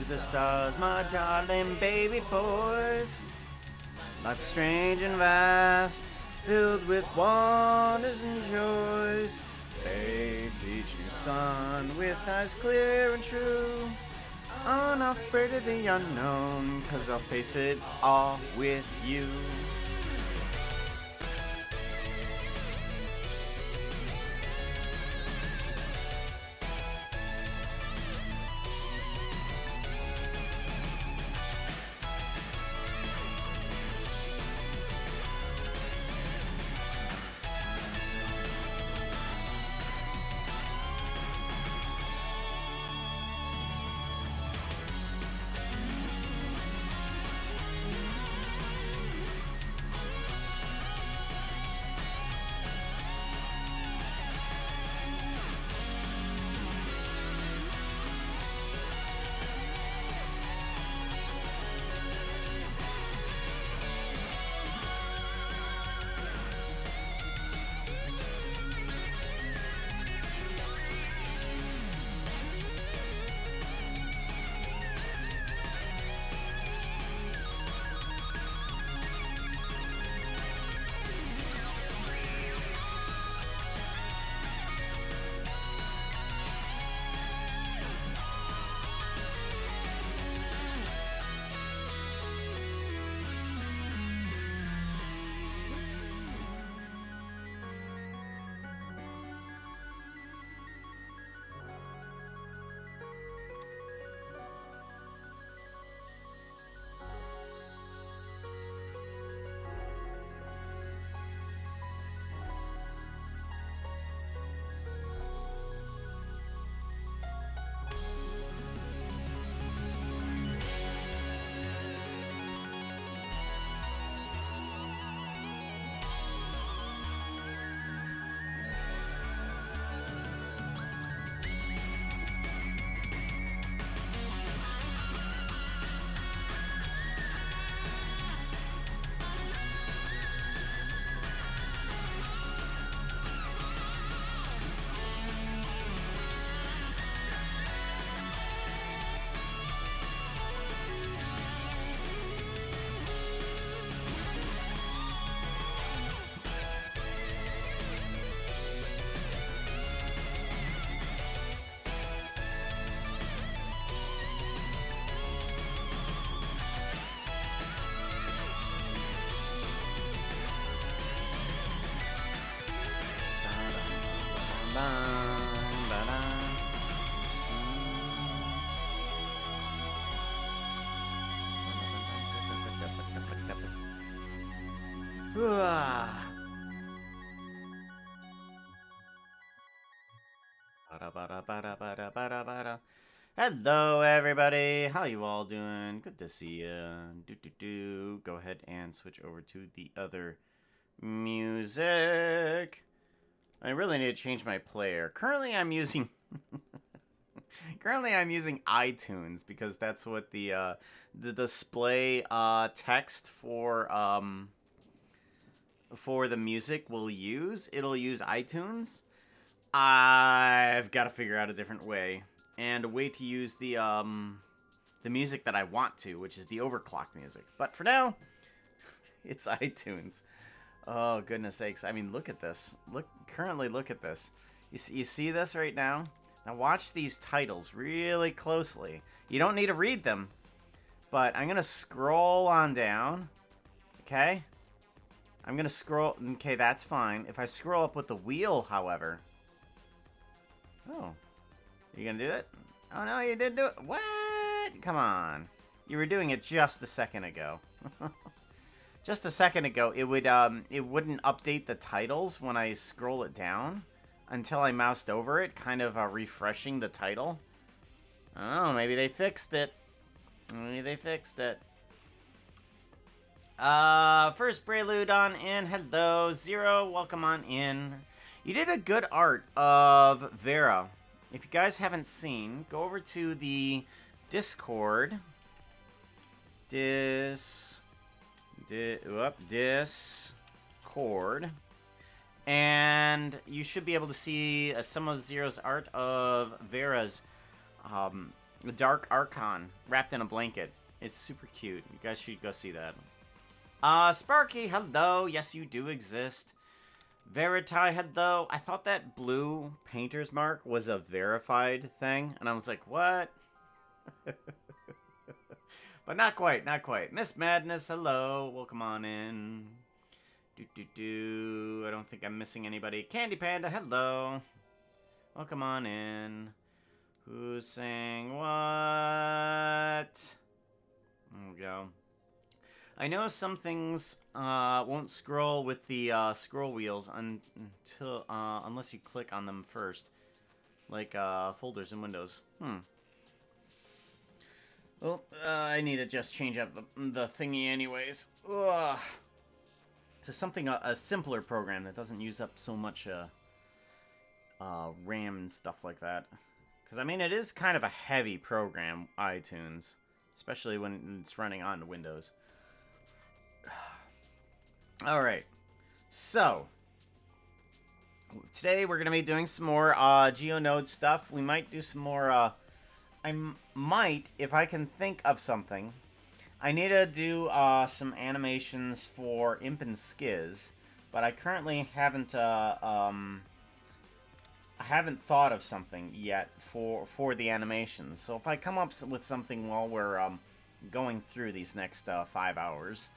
the stars, my darling baby boys. Life is strange and vast, filled with wonders and joys. Face each new sun with eyes clear and true. Unafraid of the unknown, 'cause I'll face it all with you. Hello, everybody. How you all doing? Good to see you. Go ahead and switch over to the other music. I really need to change my player. Currently, I'm using iTunes because that's what the display text for the music will use. It'll use iTunes. I've got to figure out a different way and a way to use the music that I want to, which is the overclocked music. But for now, it's iTunes. Oh, goodness sakes. I mean, look at this. Currently look at this. You see this right now? Now watch these titles really closely. You don't need to read them, but I'm going to scroll on down. Okay? I'm going to scroll. Okay, that's fine. If I scroll up with the wheel, however. Oh. You going to do that? Oh, no, you didn't do it. What? Come on. You were doing it just a second ago. Just a second ago, it wouldn't update the titles when I scroll it down until I moused over it, kind of refreshing the title. Oh, maybe they fixed it. Maybe they fixed it. First Prelude on in. Hello, Zero. Welcome on in. You did a good art of Vera. If you guys haven't seen, go over to the Discord. Discord. And you should be able to see some of Zero's art of Vera's The Dark Archon, wrapped in a blanket. It's super cute. You guys should go see that. Sparky, hello. Yes, you do exist. Veriti, hello. I thought that blue painter's mark was a verified thing, and I was like, what? But not quite, not quite. Miss Madness, hello. Welcome on in. I don't think I'm missing anybody. Candy Panda, hello. Welcome on in. Who's saying what? There we go. I know some things won't scroll with the scroll wheels until unless you click on them first, like folders in Windows. Well, I need to just change up the thingy anyways. Ugh. To something a simpler program that doesn't use up so much RAM and stuff like that. Because I mean, it is kind of a heavy program, iTunes, especially when it's running on Windows. Alright, so today we're going to be doing some more GeoNode stuff. We might do some more, I might, if I can think of something. I need to do some animations for Imp and Skiz, but I currently haven't, I haven't thought of something yet for the animations. So if I come up with something while we're going through these next 5 hours,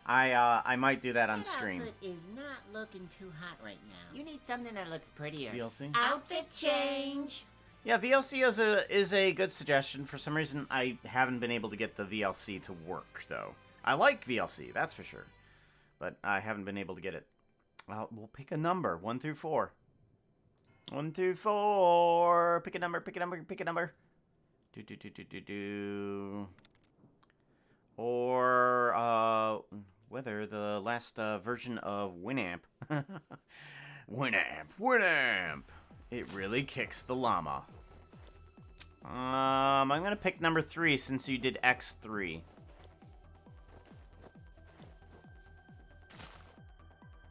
I might do that on stream. Outfit is not looking too hot right now. You need something that looks prettier. VLC? Outfit change! Yeah, VLC is a good suggestion. For some reason, I haven't been able to get the VLC to work, though. I like VLC, that's for sure. But I haven't been able to get it. Well, we'll pick a number, 1 through 4. 1 through 4. Pick a number, pick a number, pick a number. Or, whether the last version of Winamp. Winamp. It really kicks the llama. I'm gonna pick number 3 since you did X3.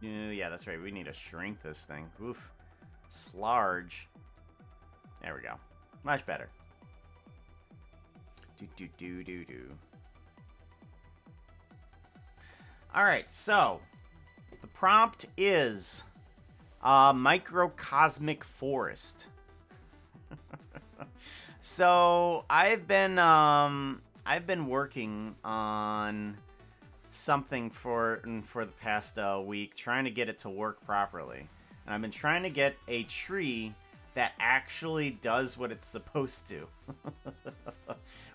Yeah, that's right. We need to shrink this thing. Oof. Slarge. There we go. Much better. Do. Alright, so the prompt is microcosmic forest. So I've been working on something for the past week, trying to get it to work properly. And I've been trying to get a tree that actually does what it's supposed to.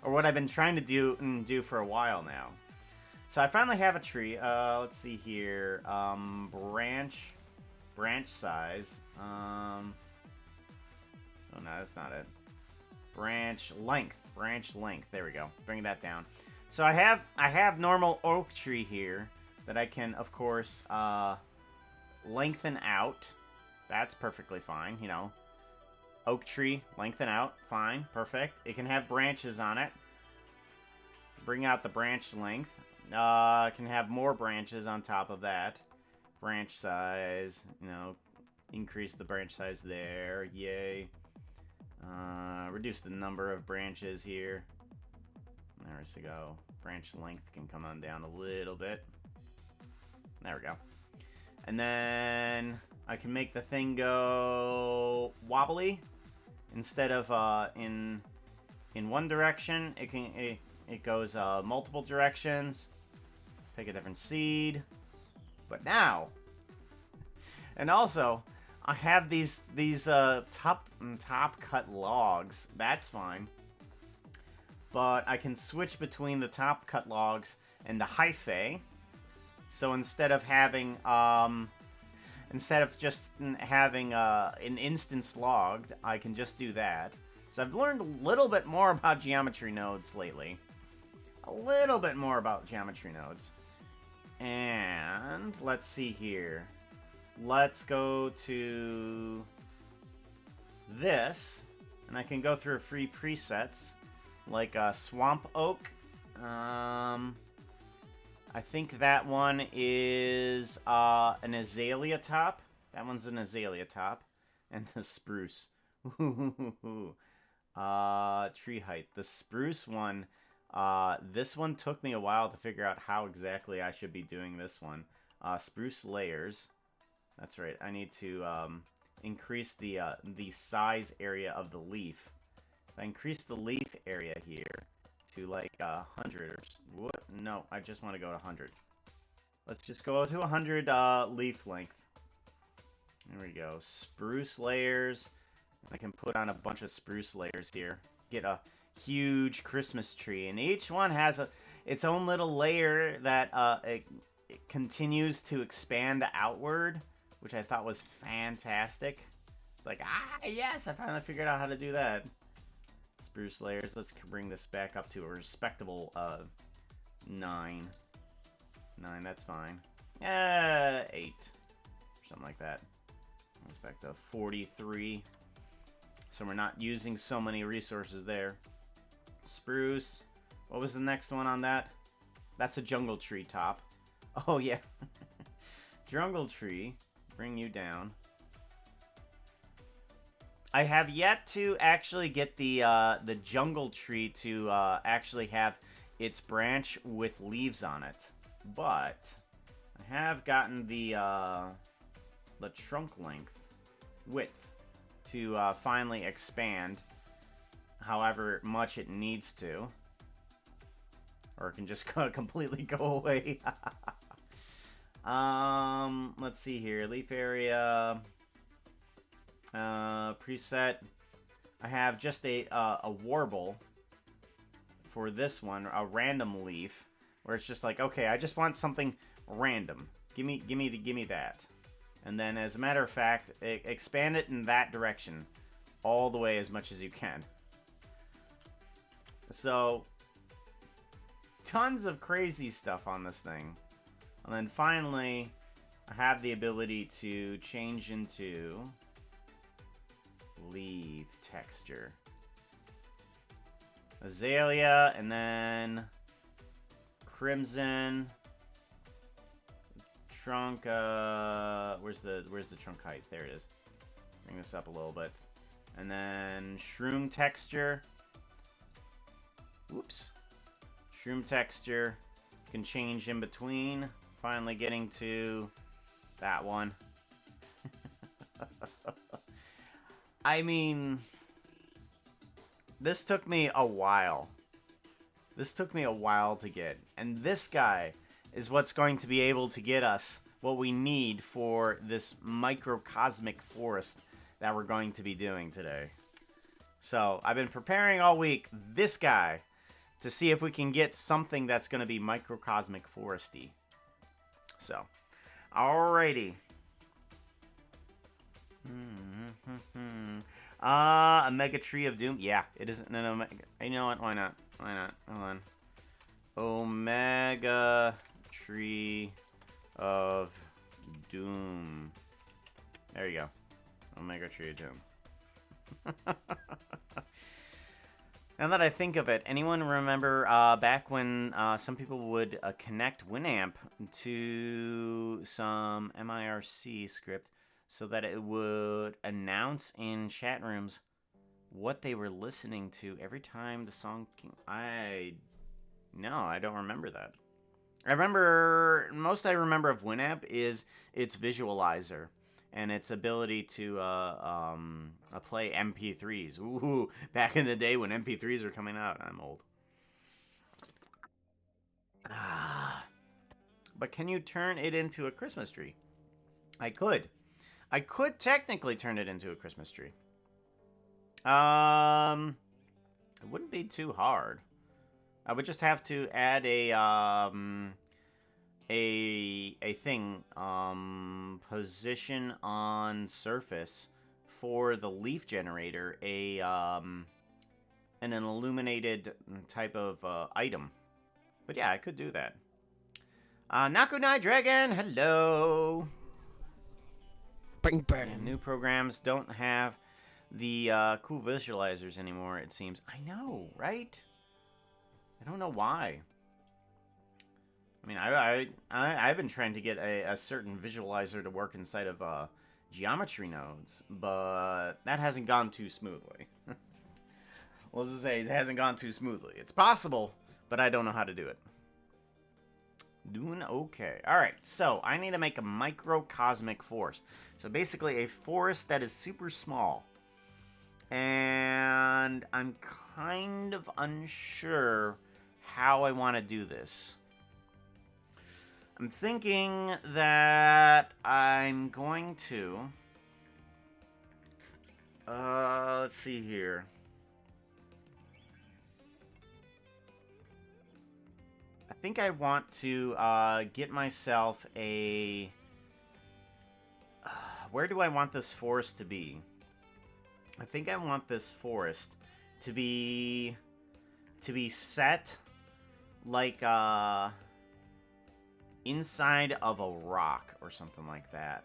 Or what I've been trying to do for a while now. So I finally have a tree. Let's see here. Branch size. Oh no, that's not it. Branch length. There we go. Bring that down. So I have normal oak tree here that I can, of course, lengthen out. That's perfectly fine, you know. Oak tree, lengthen out, fine, perfect. It can have branches on it. Bring out the branch length. Can have more branches on top of that. Branch size, you know, increase the branch size there, yay. Reduce the number of branches here. There we go. Branch length can come on down a little bit. There we go. And then I can make the thing go wobbly. Instead of in one direction, it goes multiple directions. Pick a different seed. But now, and also, I have these top cut logs. That's fine. But I can switch between the top cut logs and the hyphae. So instead of having just having an instance logged, I can just do that. So I've learned a little bit more about geometry nodes lately. A little bit more about geometry nodes. And let's see here. Let's go to this, and I can go through free presets like Swamp Oak. I think that one is an azalea top. That one's an azalea top, and the spruce. Tree height. The spruce one, this one took me a while to figure out how exactly I should be doing this one. Spruce layers. That's right. I need to increase the size area of the leaf. If I increase the leaf area here to like 100 or what? No, I just want to go to 100. Let's just go to 100 leaf length. There we go. Spruce layers. I can put on a bunch of spruce layers here. Get a huge Christmas tree, and each one has its own little layer that it continues to expand outward, which I thought was fantastic. Like, yes, I finally figured out how to do that. Spruce layers. Let's bring this back up to a respectable 9. 9, that's fine. 8. Something like that. Let's back to 43. So we're not using so many resources there. Spruce. What was the next one on that? That's a jungle tree top. Oh, yeah. Jungle tree. Bring you down. I have yet to actually get the jungle tree to actually have its branch with leaves on it. But I have gotten the trunk length, width, to finally expand however much it needs to. Or it can just completely go away. Let's see here. Leaf area. Preset. I have just a warble for this one, a random leaf, where it's just like, okay, I just want something random. Give me that. And then, as a matter of fact, expand it in that direction all the way as much as you can. So, tons of crazy stuff on this thing. And then finally, I have the ability to change into leaf texture. Azalea, and then crimson. Trunk, where's the trunk height? There it is. Bring this up a little bit. And then shroom texture. Whoops. Shroom texture. Can change in between. Finally getting to that one. I mean, this took me a while. This took me a while to get. And this guy is what's going to be able to get us what we need for this microcosmic forest that we're going to be doing today. So, I've been preparing all week this guy to see if we can get something that's going to be microcosmic foresty. So, alrighty. A Mega Tree of Doom. Yeah, it isn't an Omega. You know what? Why not? Why not? Hold on. Omega Tree of Doom. There you go. Omega Tree of Doom. Now that I think of it, anyone remember back when some people would connect Winamp to some MIRC script so that it would announce in chat rooms what they were listening to every time the song came? No, I don't remember that. Most I remember of Winamp is its visualizer and its ability to play MP3s. Ooh, back in the day when MP3s were coming out. I'm old. But can you turn it into a Christmas tree? I could. I could technically turn it into a Christmas tree. It wouldn't be too hard. I would just have to add a thing, position on surface for the leaf generator, an illuminated type of item. But yeah, I could do that. Nakunai Dragon, hello. Bang bang. Yeah, new programs don't have the cool visualizers anymore, it seems. I know, right? I don't know why. I mean, I've been trying to get a certain visualizer to work inside of geometry nodes, but that hasn't gone too smoothly. let's just say it hasn't gone too smoothly. It's possible, but I don't know how to do it. Doing okay. Alright, so I need to make a microcosmic forest. So basically a forest that is super small. And I'm kind of unsure how I want to do this. I'm thinking that I'm going to... let's see here. I think I want to get myself a... where do I want this forest to be? I think I want this forest to be set like inside of a rock or something like that.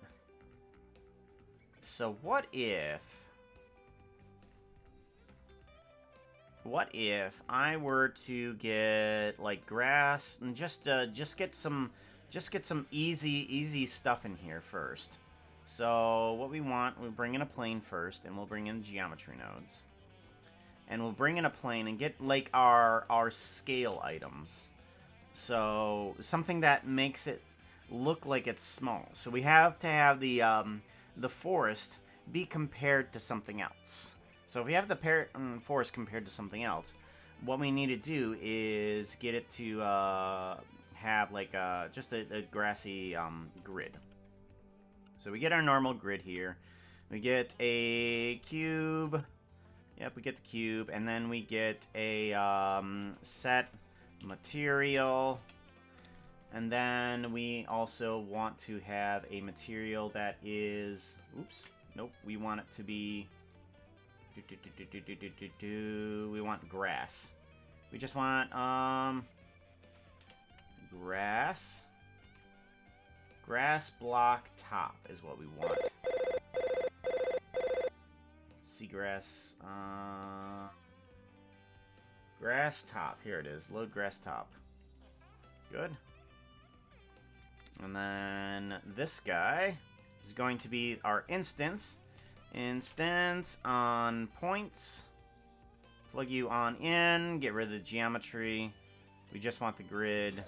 So what if I were to get like grass and just get some easy stuff in here first. So what we want, we'll bring in a plane first, and we'll bring in geometry nodes. And we'll bring in a plane and get like our scale items. So something that makes it look like it's small. So we have to have the forest be compared to something else. So if we have the forest compared to something else, what we need to do is get it to have like just a grassy grid. So we get our normal grid here. We get a cube. Yep, we get the cube. And then we get a set material. And then we also want to have a material that is... Oops. Nope. We want it to be... We want grass. We just want grass. Grass block top is what we want. Seagrass. Grass top. Here it is. Load grass top. Good. And then this guy is going to be our instance. Instance on points. Plug you on in. Get rid of the geometry. We just want the grid.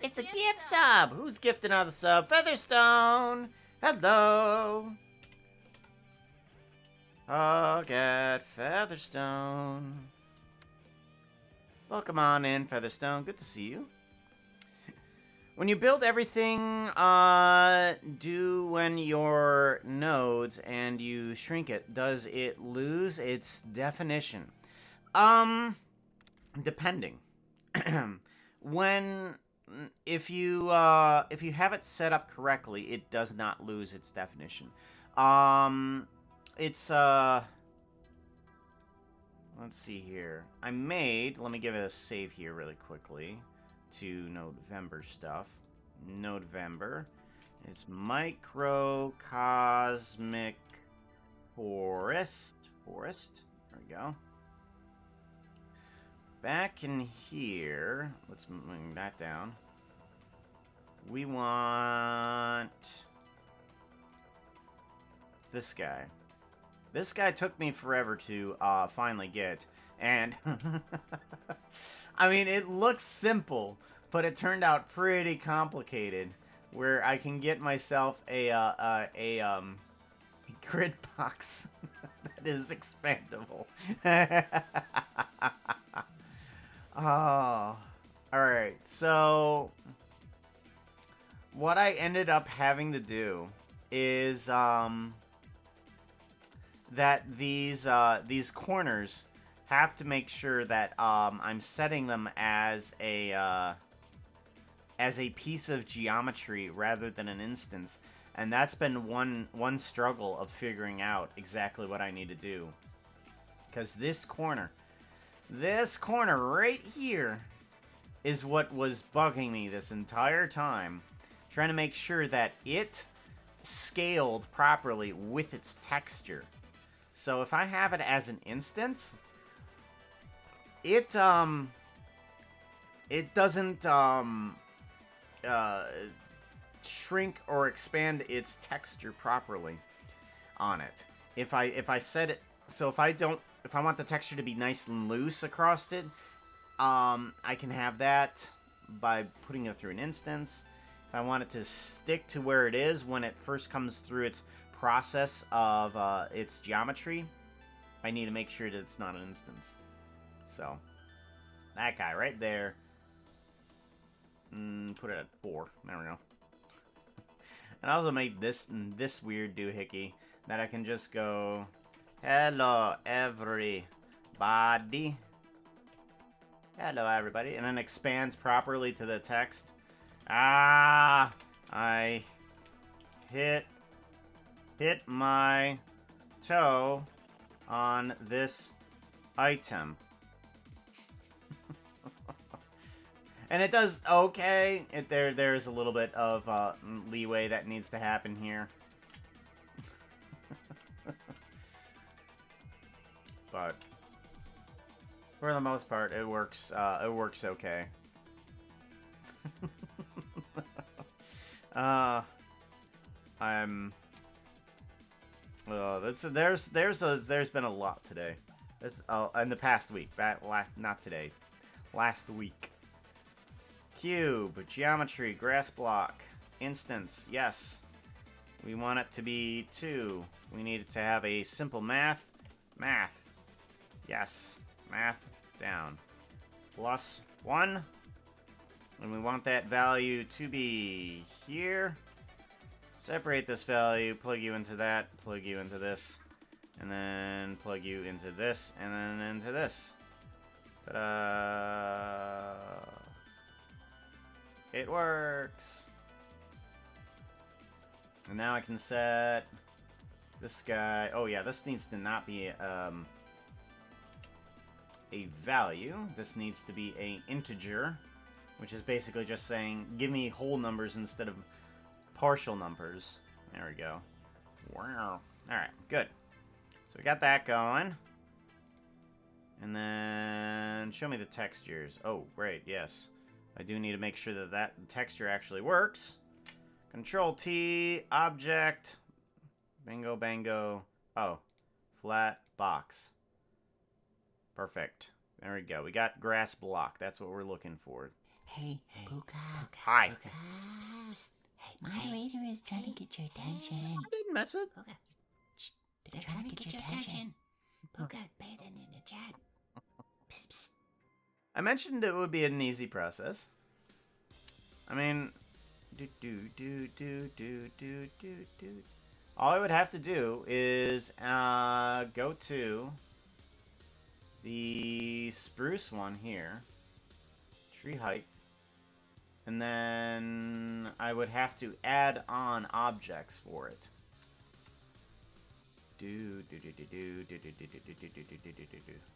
It's a gift sub. Who's gifting out the sub? Featherstone. Hello. Oh, get Featherstone. Welcome on in, Featherstone. Good to see you. When you build everything, do when your nodes and you shrink it, does it lose its definition? Depending. If you have it set up correctly, it does not lose its definition. Let's see here. let me give it a save here really quickly to NodeVember stuff. NodeVember. It's microcosmic forest. There we go. Back in here, let's move that down. We want this guy. This guy took me forever to finally get, and I mean, it looks simple, but it turned out pretty complicated. Where I can get myself a grid box that is expandable. Oh, alright, so what I ended up having to do is that these corners have to make sure that I'm setting them as a piece of geometry rather than an instance, and that's been one struggle of figuring out exactly what I need to do, because this corner right here is what was bugging me this entire time, trying to make sure that it scaled properly with its texture. So if I have it as an instance, it doesn't shrink or expand its texture properly on it. If I set it, so if I don't if I want the texture to be nice and loose across it, I can have that by putting it through an instance. If I want it to stick to where it is when it first comes through its process of its geometry, I need to make sure that it's not an instance. So, that guy right there. Put it at 4. There we go. And I also made this weird doohickey that I can just go, hello everybody. Hello everybody. And then expands properly to the text. I hit my toe on this item. And it does okay. There's a little bit of leeway that needs to happen here. But for the most part, it works. It works okay. There's been a lot today. In the past week. Not today. Last week. Cube, geometry, grass block, instance, yes. We want it to be 2. We need it to have a simple math, yes, math, down, +1, and we want that value to be here. Separate this value, plug you into that, plug you into this, and then plug you into this, and then into this. Ta-da! It works. And now I can set this guy. Oh yeah, this needs to not be a value. This needs to be an integer, which is basically just saying give me whole numbers instead of partial numbers. There we go. Wow. All right, good. So we got that going. And then show me the textures. Oh, great, yes. I do need to make sure that that texture actually works. Control T, object, bingo, bango. Oh, flat box. Perfect. There we go. We got grass block. That's what we're looking for. Hey, Puka. Hi. Puka. Psst, psst. Hey, moderator is trying to get your attention. I didn't mess it. Puka. Shh. They're trying to get your attention. Puka, pay attention in the chat. Psst, psst. I mentioned it would be an easy process. I mean, all I would have to do is go to the spruce one here, tree height, and then I would have to add on objects for it.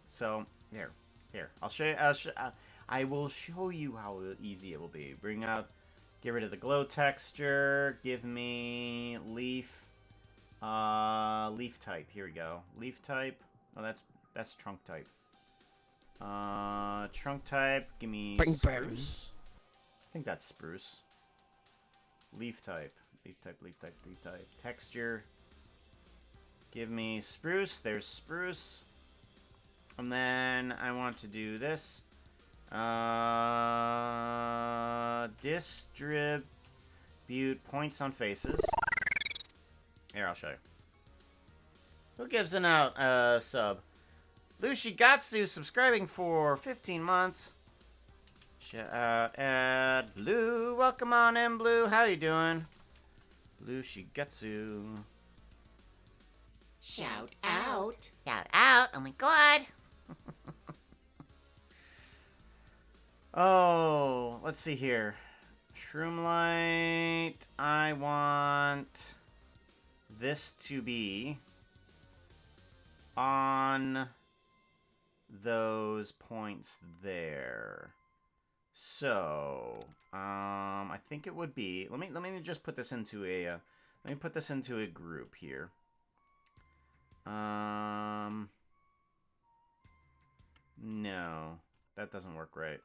So here. I'll show you. I will show you how easy it will be. Get rid of the glow texture. Give me leaf. Leaf type. Here we go. Leaf type. Oh, that's trunk type. Trunk type. Give me spruce. I think that's spruce. Leaf type. Leaf type. Texture. Give me spruce. There's spruce. And then I want to do this. Distribute points on faces. Here, I'll show you. Who gives an out sub? Lushigatsu subscribing for 15 months. Shout out at Blue. Welcome on in, Blue. How you doing? Lushigatsu. Shout out. Shout out. Oh my god. Oh, let's see here. Shroomlight. I want this to be on those points there. So, I think it would be. Let me just put this into a. Let me put this into a group here. No, that doesn't work right.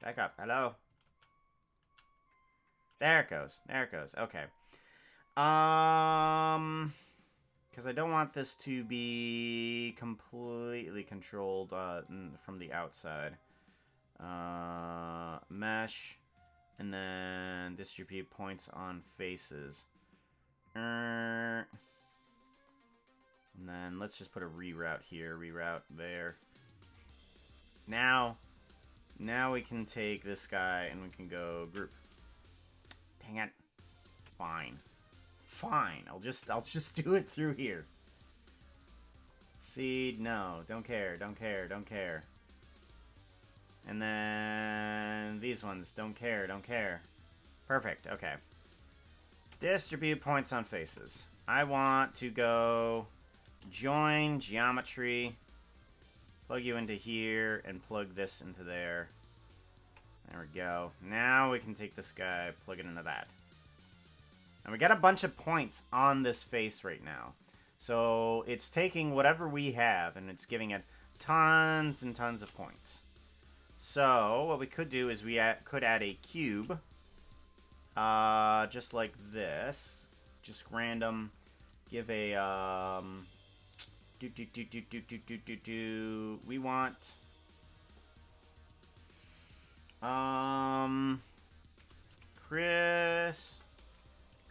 Back up. Hello. There it goes. Okay. Because because I don't want this to be completely controlled from the outside. Mesh, and then distribute points on faces. And then let's just put a reroute here, reroute there. Now we can take this guy and we can go group. Dang it. Fine. Fine. I'll just do it through here. Seed, no. Don't care, don't care, don't care. And then these ones, don't care, don't care. Perfect, okay. Distribute points on faces. I want to go join geometry. Plug you into here and plug this into there. There we go. Now we can take this guy, plug it into that. And we got a bunch of points on this face right now. So it's taking whatever we have and it's giving it tons and tons of points. So what we could do is we could add a cube. Just like this. Just random. Give a, we want,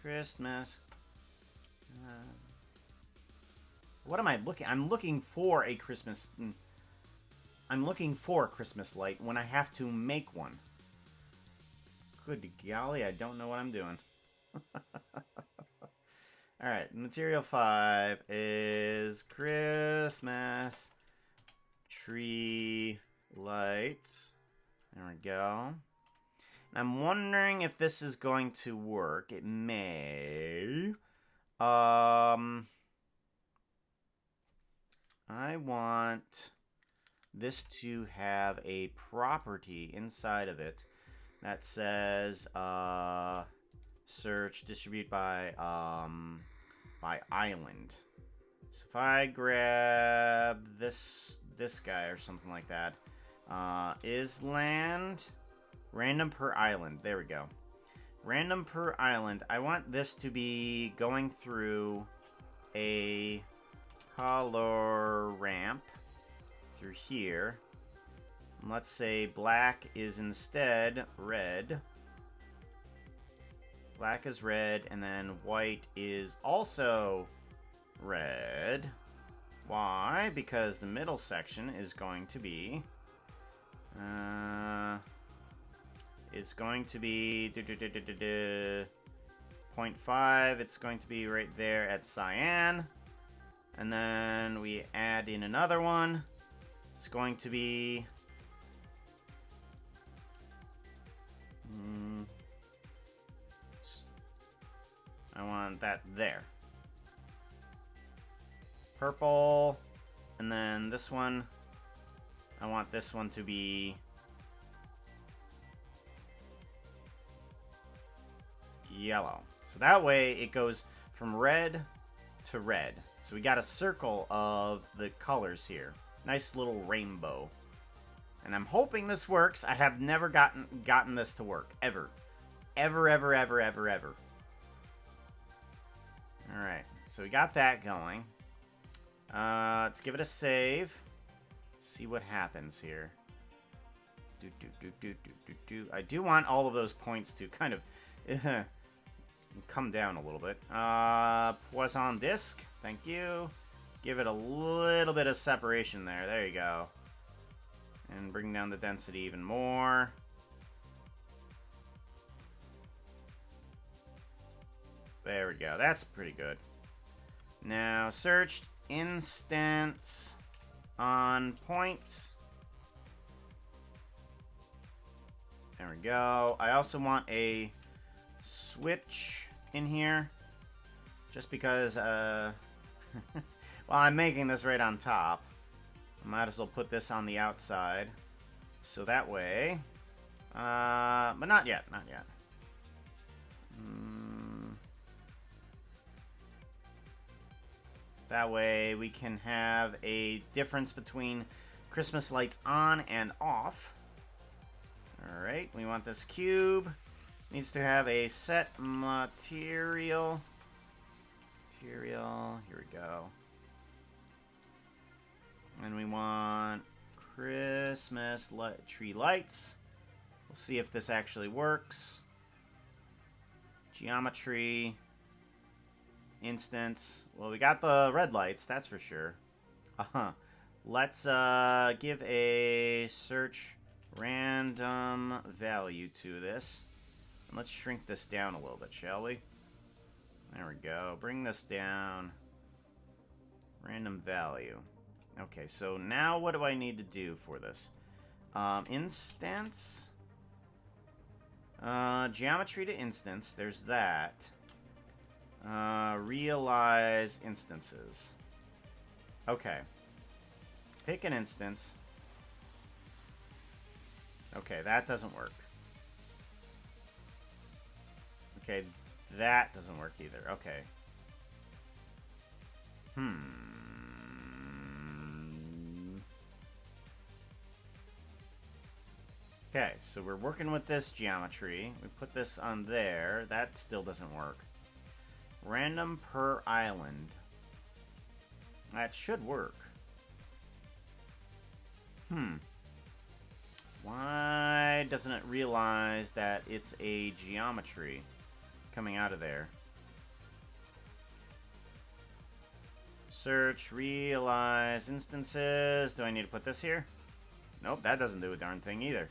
Christmas. What am I looking? I'm looking for a Christmas. I'm looking for a Christmas light when I have to make one. Good golly, I don't know what I'm doing. Alright, material 5 is Christmas tree lights. There we go. I'm wondering if this is going to work. It may. I want this to have a property inside of it that says search distribute by island. So if I grab this guy or something like that, is land random per island. There we go. Random per island. I want this to be going through a color ramp through here. And let's say black is instead red. Black is red, and then white is also red. Why? Because the middle section is going to be it's going to be 0.5. It's going to be right there at cyan. And then we add in another one. It's going to be I want that there. Purple. And then this one, I want this one to be yellow. So that way it goes from red to red. So we got a circle of the colors here. Nice little rainbow. And I'm hoping this works. I have never gotten this to work. Ever. Ever, ever, ever, ever, ever. Alright. So we got that going. Let's give it a save. See what happens here. I do want all of those points to kind of come down a little bit. Poisson disc. Thank you. Give it a little bit of separation there. There you go. And bring down the density even more. There we go. That's pretty good. Now, searched instance on points. There we go. I also want a switch in here. Just because, well, I'm making this right on top. I might as well put this on the outside. So that way... but not yet, not yet. That way we can have a difference between Christmas lights on and off. Alright, we want this cube. Needs to have a set material. material. Here we go. And we want Christmas tree lights. We'll see if this actually works. Geometry. Instance. Well, we got the red lights, that's for sure. Let's give a search random value to this. And let's shrink this down a little bit, shall we? There we go. Bring this down. Random value. Okay, so now what do I need to do for this? Instance. Geometry to instance. There's that. Realize instances. Okay. Pick an instance. Okay, that doesn't work. Okay, that doesn't work either. Okay. Okay, so we're working with this geometry. We put this on there. That still doesn't work. Random per island. That should work. Why doesn't it realize that it's a geometry coming out of there? Search, realize instances. Do I need to put this here? Nope, that doesn't do a darn thing either.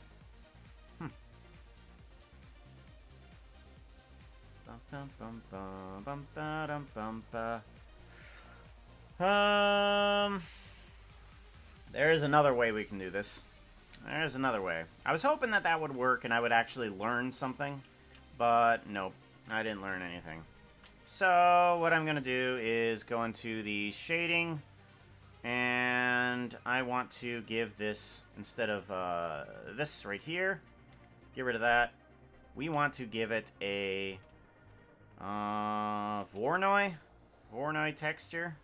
There is another way we can do this. There's another way. I was hoping that that would work and I would actually learn something, but nope, I didn't learn anything. So what I'm gonna do is go into the shading, and I want to give this, instead of this right here, get rid of that. We want to give it a Voronoi texture.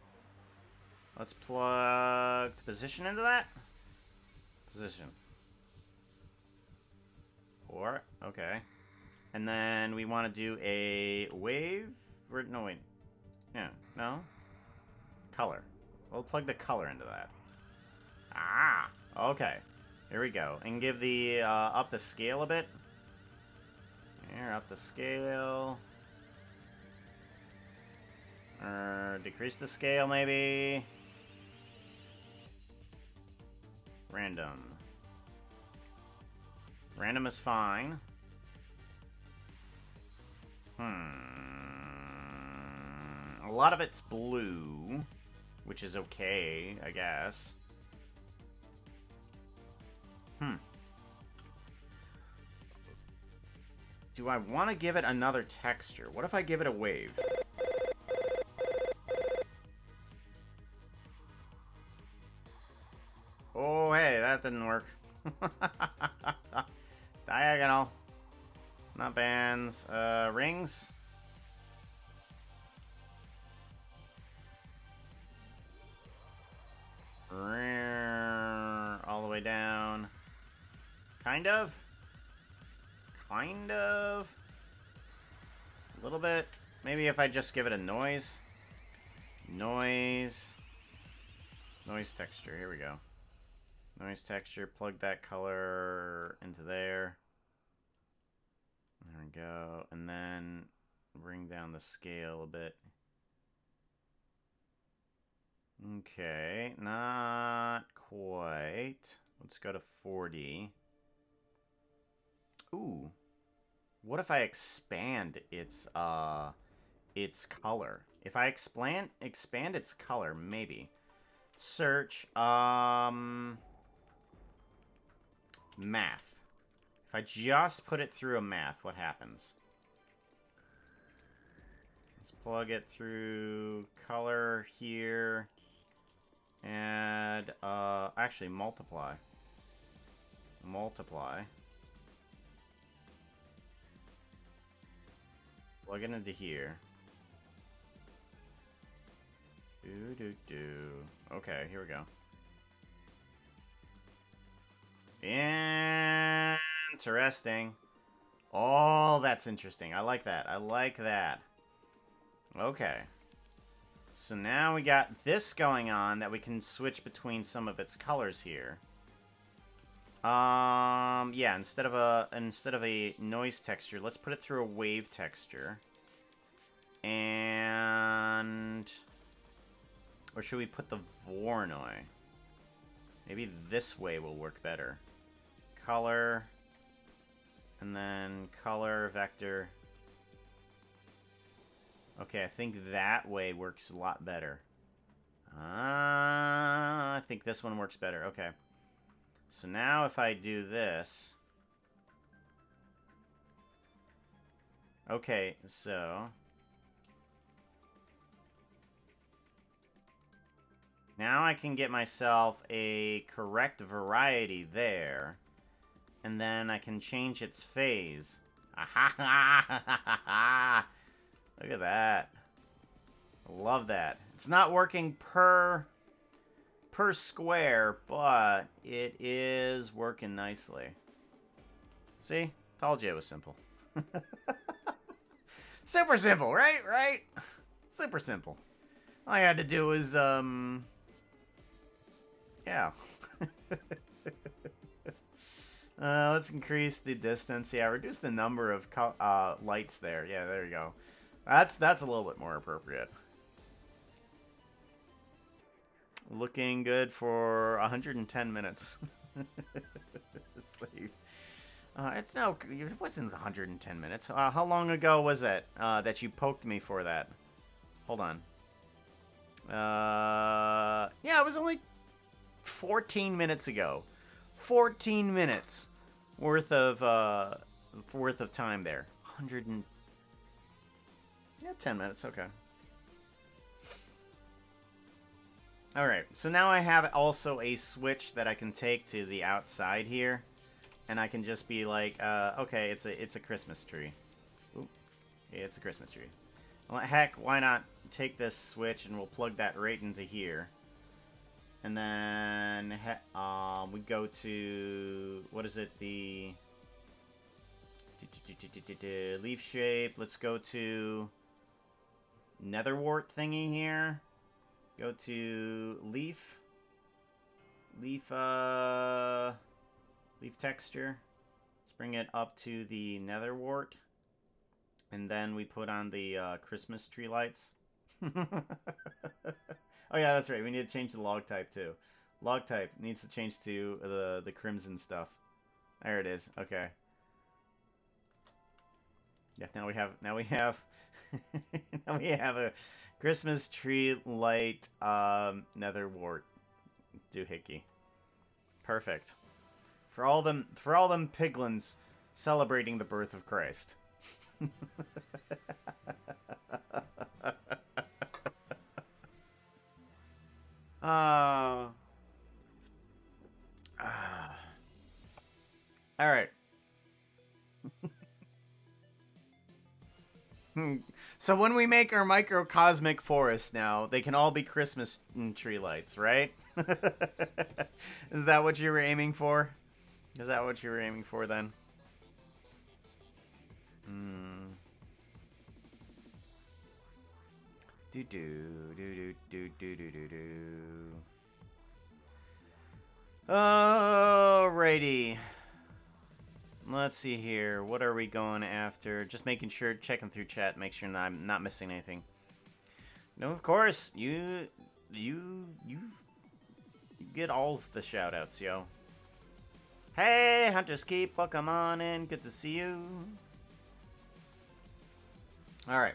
Let's plug the position into that. Position. Okay. And then we want to do a wave. No, wait. Yeah, no. Color. We'll plug the color into that. Ah, okay. Here we go. And give the, up the scale a bit. Here, up the scale. Or decrease the scale, maybe. Random. Random is fine. A lot of it's blue, which is okay, I guess. Do I want to give it another texture? What if I give it a wave? Oh, hey, that didn't work. Diagonal. Not bands. Rings. All the way down. Kind of. Kind of. A little bit. Maybe if I just give it a noise. Noise. Noise texture. Here we go. Noise texture. Plug that color into there. There we go. And then bring down the scale a bit. Okay. Not quite. Let's go to 40. Ooh. What if I expand its color? If I expand its color, maybe. Search math. If I just put it through a math, what happens? Let's plug it through color here. Add actually multiply. Multiply. Plug it into here. Okay, here we go. Interesting. Oh, that's interesting. I like that. I like that. Okay. So now we got this going on that we can switch between some of its colors here. Yeah, instead of a noise texture, let's put it through a wave texture. And or should we put the Voronoi? Maybe this way will work better. Color, and then color vector. Okay, I think that way works a lot better. I think this one works better. Okay. So now if I do this... Okay, so... Now I can get myself a correct variety there. And then I can change its phase. Look at that. I love that. It's not working per square, but it is working nicely. See? Told you it was simple. Super simple, right? Right? Super simple. All I had to do was, yeah. Let's increase the distance. Yeah, reduce the number of lights there. Yeah, there you go. That's a little bit more appropriate. Looking good for 110 minutes. Save. It wasn't 110 minutes. How long ago was that that you poked me for that? Hold on. Yeah, it was only 14 minutes ago. 14 minutes worth of time there. 10 minutes, okay. Alright, so now I have also a switch that I can take to the outside here. And I can just be like, okay, it's a Christmas tree. Ooh, yeah, it's a Christmas tree. Well, heck, why not take this switch and we'll plug that right into here. And then we go to, what is it, the leaf shape. Let's go to netherwort thingy here. Go to leaf texture. Let's bring it up to the netherwort. And then we put on the Christmas tree lights. Oh yeah, that's right. We need to change the log type too. Log type needs to change to the crimson stuff. There it is. Okay. Yeah, now we have now we have a Christmas tree light netherwort doohickey. Perfect. For all them piglins celebrating the birth of Christ. All right. So when we make our microcosmic forest now, they can all be Christmas tree lights, right? Is that what you were aiming for? Is that what you were aiming for then? Alrighty. Let's see here. What are we going after? Just making sure, checking through chat, make sure I'm not missing anything. No, of course. You get all the shout outs, yo. Hey, Hunter's Keep, welcome on in. Good to see you. Alright.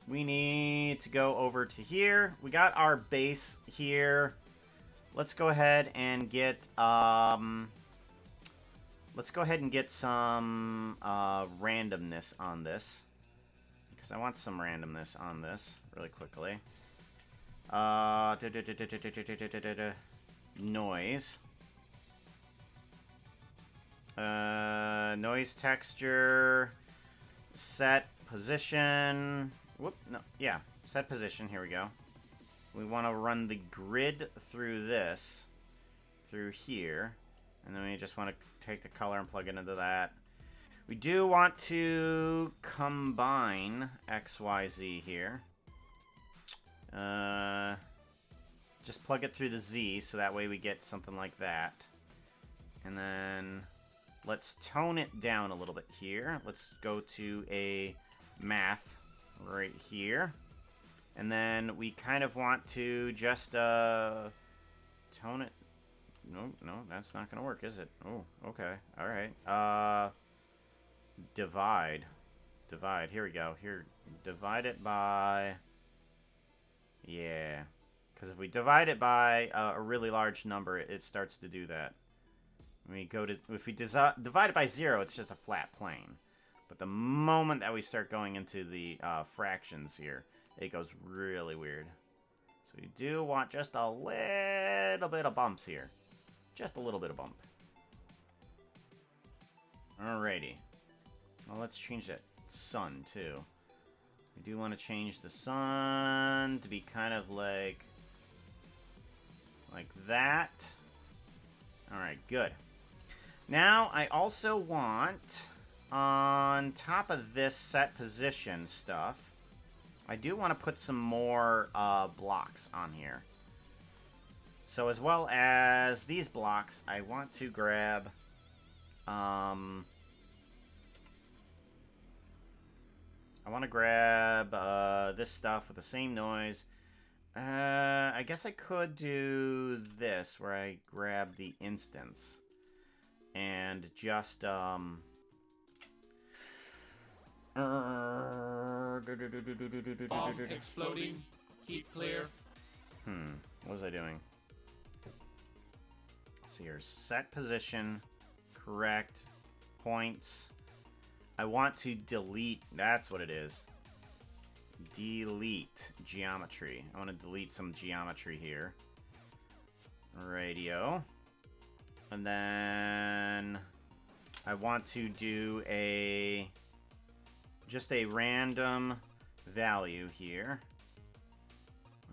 We need to go over to here. We got our base here. Let's go ahead and get some randomness on this. Because I want some randomness on this really quickly. Noise. Noise texture. Set position. Whoop, no, yeah. Set position, here we go. We want to run the grid through this. Through here. And then we just want to take the color and plug it into that. We do want to combine XYZ here. Just plug it through the Z, so that way we get something like that. And then let's tone it down a little bit here. Let's go to a math right here. And then we kind of want to just tone it. No, that's not going to work, is it? Oh, okay. All right. Divide. Divide. Here we go. Here, divide it by... Yeah. Because if we divide it by a really large number, it starts to do that. If we divide it by 0, it's just a flat plane. But the moment that we start going into the fractions here, it goes really weird. So we do want just a little bit of bumps here. Just a little bit of bump. Alrighty. Well, let's change that sun, too. We do want to change the sun to be kind of like that. Alright, good. Now, I also want, on top of this set position stuff, I do want to put some more blocks on here. So as well as these blocks, I want to grab this stuff with the same noise. I guess I could do this, where I grab the instance and just Bomb exploding. Keep clear. What was I doing? Let's see here. Set position. Correct. Points. I want to delete. That's what it is. Delete geometry. I want to delete some geometry here. Radio. And then I want to do just a random value here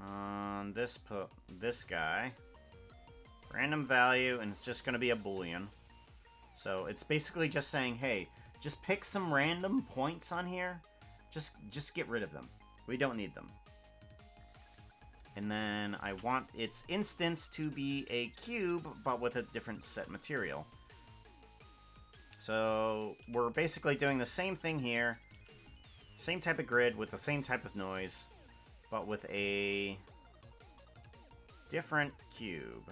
on this guy. Random value, and it's just going to be a Boolean. So it's basically just saying, hey, just pick some random points on here. Just get rid of them. We don't need them. And then I want its instance to be a cube, but with a different set material. So we're basically doing the same thing here. Same type of grid with the same type of noise, but with a different cube.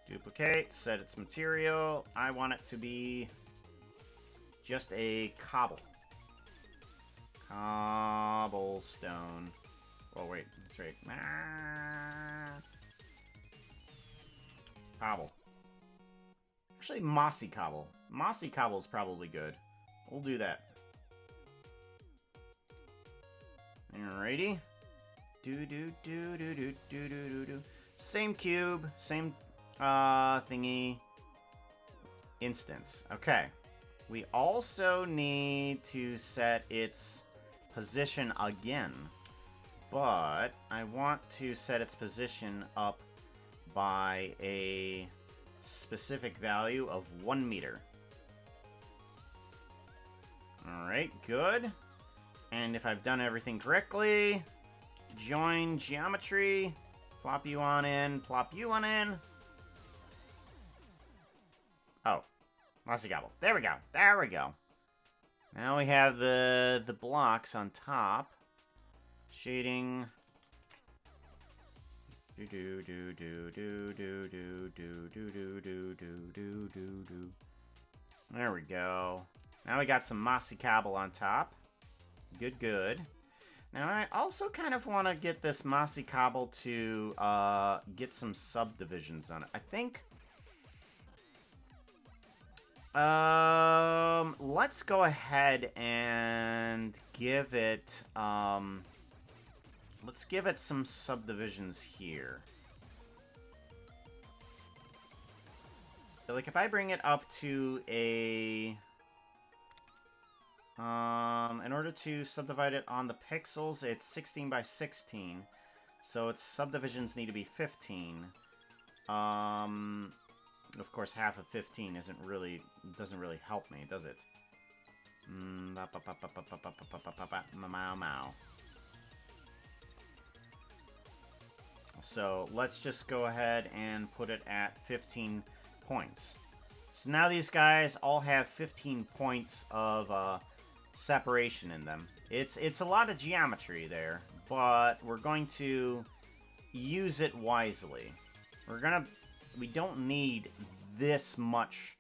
Duplicate, set its material. I want it to be just a cobblestone. Oh, wait. That's right. Cobble. Actually, mossy cobble. Mossy cobble is probably good. We'll do that. Alrighty. Do. Same cube. Same thingy. Instance. Okay. We also need to set its position again. But I want to set its position up by a specific value of 1 meter. Alright, good. And if I've done everything correctly, join geometry, plop you on in, plop you on in. Oh, mossy gobble. There we go. There we go. Now we have the blocks on top. Shading. There we go. Now we got some mossy cobble on top. Good, good. Now I also kind of want to get this mossy cobble to get some subdivisions on it. I think. Let's go ahead and give it. Let's give it some subdivisions here. So, like, if I bring it up to a... in order to subdivide it on the pixels, it's 16 by 16. So its subdivisions need to be 15. Of course, half of 15 doesn't really help me, does it? So let's just go ahead and put it at 15 points. So now these guys all have 15 points of separation in them. It's a lot of geometry there, but we're going to use it wisely. We don't need this much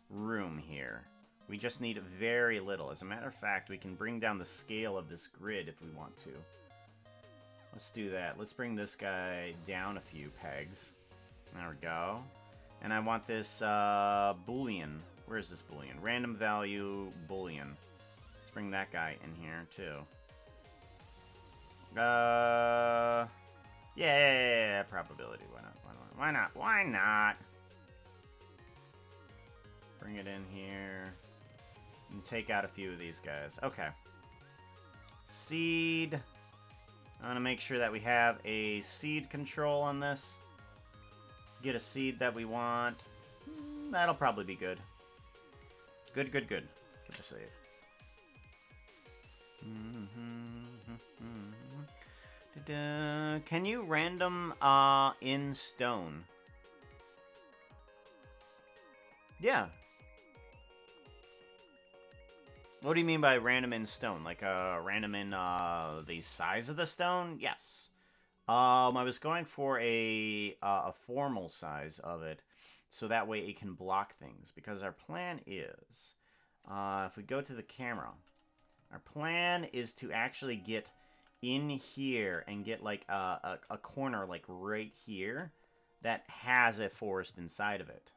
room here. We just need very little. As a matter of fact, we can bring down the scale of this grid if we want to. Let's do that. Let's bring this guy down a few pegs. There we go. And I want this Boolean. Where is this Boolean? Random value Boolean. Let's bring that guy in here too. Yeah, probability. Why not? Why not? Why not? Bring it in here. And take out a few of these guys. Okay. Seed. I want to make sure that we have a seed control on this. Get a seed that we want. That'll probably be good. Good. Get the save. Can you random in stone? Yeah. What do you mean by random in stone? Like random in the size of the stone? Yes. I was going for a formal size of it, so that way it can block things. Because our plan is, if we go to the camera, our plan is to actually get in here and get like a corner like right here that has a forest inside of it.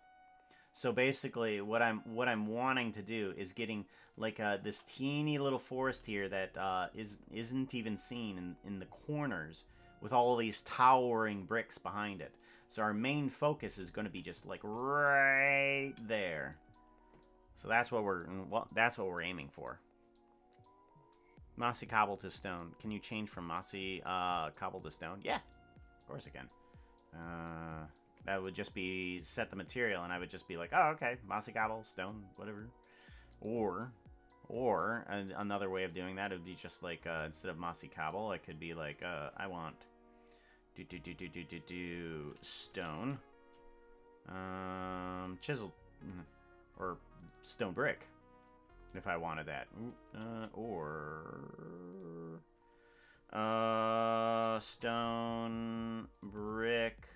So basically, what I'm wanting to do is getting like this teeny little forest here that isn't even seen in the corners with all these towering bricks behind it. So our main focus is going to be just like right there. So that's what we're aiming for. Mossy cobble to stone. Can you change from mossy cobble to stone? Yeah, of course I can. That would just be set the material, and I would just be like, oh, okay, mossy cobble, stone, whatever. Or another way of doing that would be just like instead of mossy cobble, it could be like I want stone, chisel, or stone brick, if I wanted that, stone brick.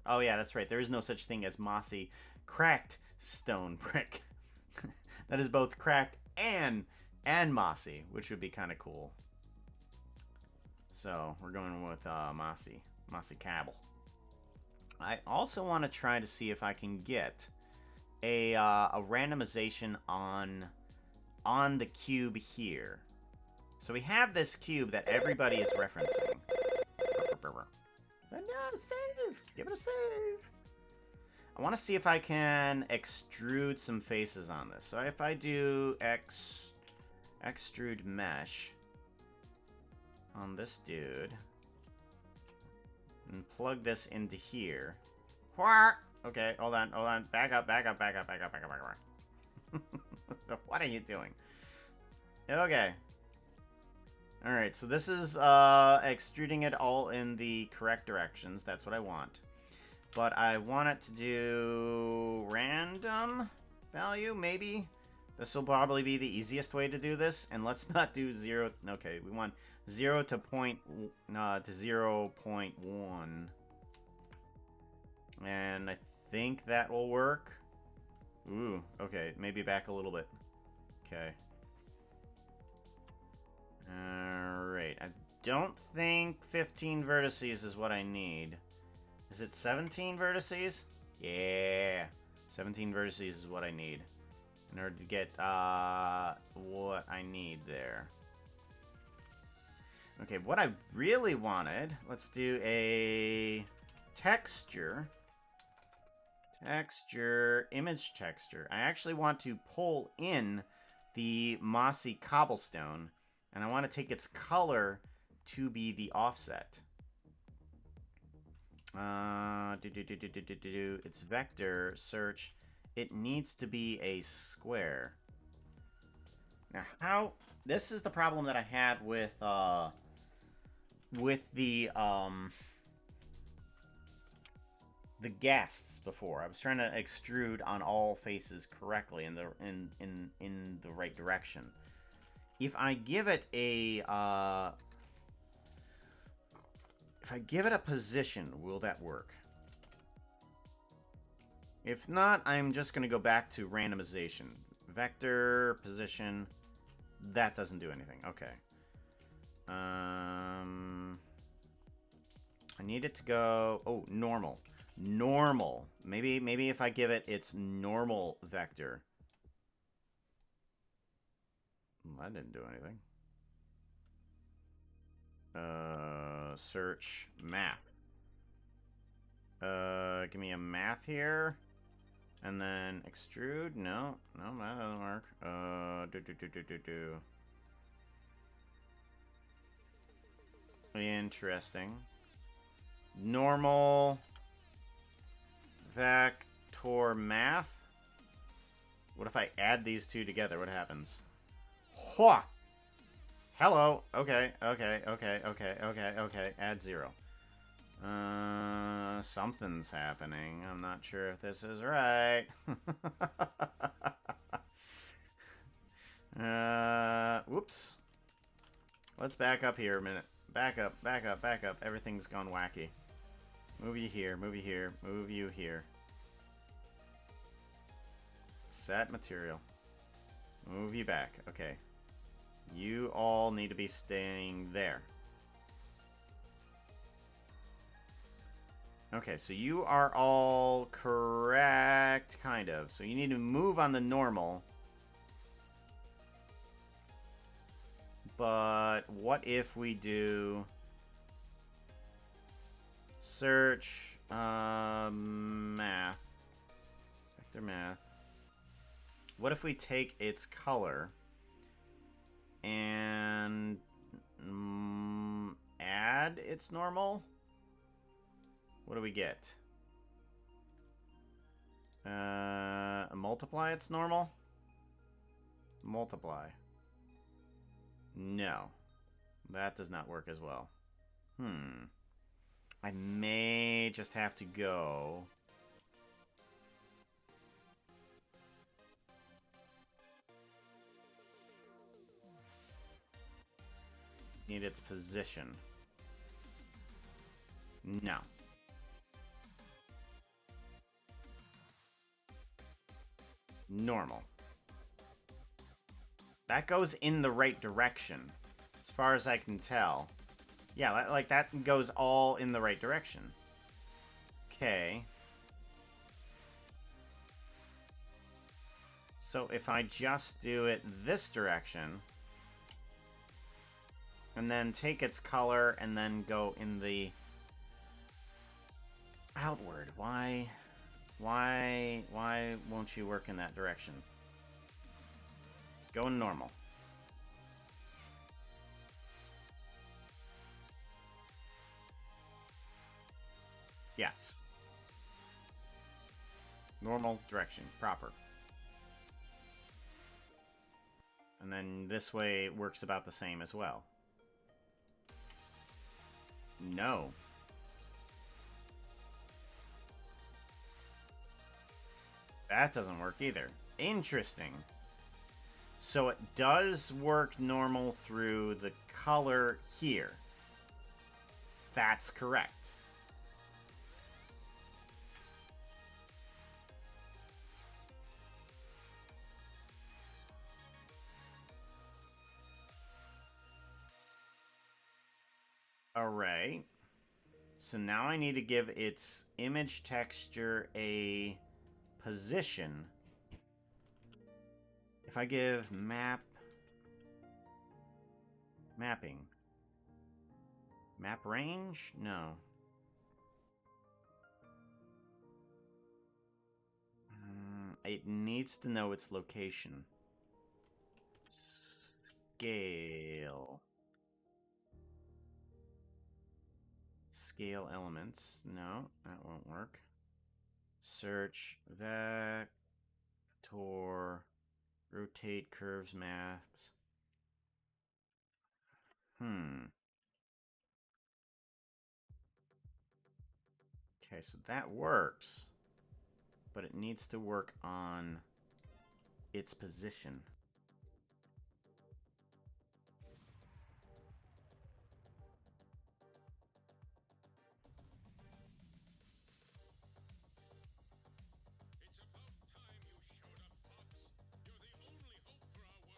Oh yeah, that's right. There is no such thing as mossy cracked stone brick. That is both cracked and mossy, which would be kind of cool. So we're going with mossy cobble. I also want to try to see if I can get a randomization on the cube here. So we have this cube that everybody is referencing. But no, save! Give it a save! I want to see if I can extrude some faces on this. So if I do extrude mesh on this dude and plug this into here. Okay, hold on. Back up. What are you doing? Okay. Alright, so this is extruding it all in the correct directions. That's what I want. But I want it to do random value, maybe? This will probably be the easiest way to do this. And let's not do 0. Okay, we want 0 to 0.1. And I think that will work. Ooh, okay, maybe back a little bit. Okay. Alright, I don't think 15 vertices is what I need. Is it 17 vertices? Yeah, 17 vertices is what I need in order to get what I need there. Okay, what I really wanted, let's do a texture, image texture. I actually want to pull in the mossy cobblestone, and I want to take its color to be the offset. Its vector search. It needs to be a square. Now, this is the problem that I had with the the guests before. I was trying to extrude on all faces correctly in the right direction. If I give it a position, will that work? If not, I'm just going to go back to randomization. Vector, position. That doesn't do anything. Okay. I need it to go... Oh, normal. Normal. Maybe if I give it its normal vector. That didn't do anything. Search map. Give me a math here. And then extrude. No, that doesn't work. Interesting. Normal. Vector math. What if I add these two together? What happens? Hua! Hello. Okay. Add 0. Something's happening. I'm not sure if this is right. Whoops. Let's back up here a minute. Back up. Everything's gone wacky. Move you here, move you here. Set material. Move you back. Okay. You all need to be staying there. Okay, so you are all correct, kind of. So you need to move on the normal. But what if we do... Search, math. Vector math. What if we take its color and add its normal? What do we get? Multiply its normal? Multiply. No. That does not work as well. I may just have to go... Need its position. No. Normal. That goes in the right direction, as far as I can tell. Yeah, like that goes all in the right direction. Okay. So if I just do it this direction, and then take its color and then go in the outward, why won't you work in that direction? Go in normal. Yes. Normal direction. Proper. And then this way it works about the same as well. No. That doesn't work either. Interesting. So it does work normal through the color here. That's correct. Alright. So now I need to give its image texture a position. If I give mapping. Map range? No. It needs to know its location. Scale. Scale elements. No, that won't work. Search vector. Rotate curves maps. Okay, so that works. But it needs to work on its position.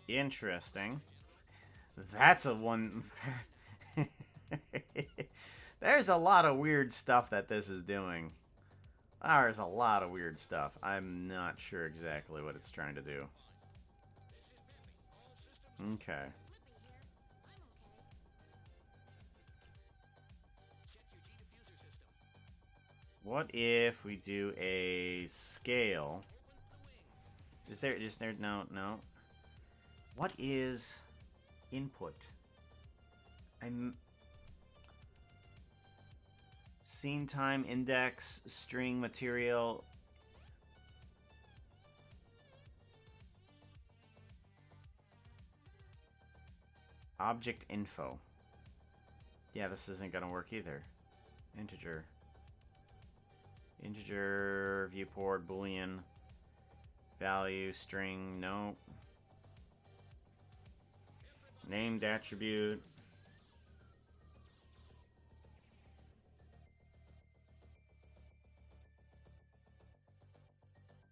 Interesting. That's a one... There's a lot of weird stuff that this is doing. There's a lot of weird stuff. I'm not sure exactly what it's trying to do. Okay. What if we do a scale? Is there no. What is input? I'm scene time index string material. Object info. Yeah, this isn't gonna work either. Integer. Integer, viewport, boolean, value, string, no. Named attribute.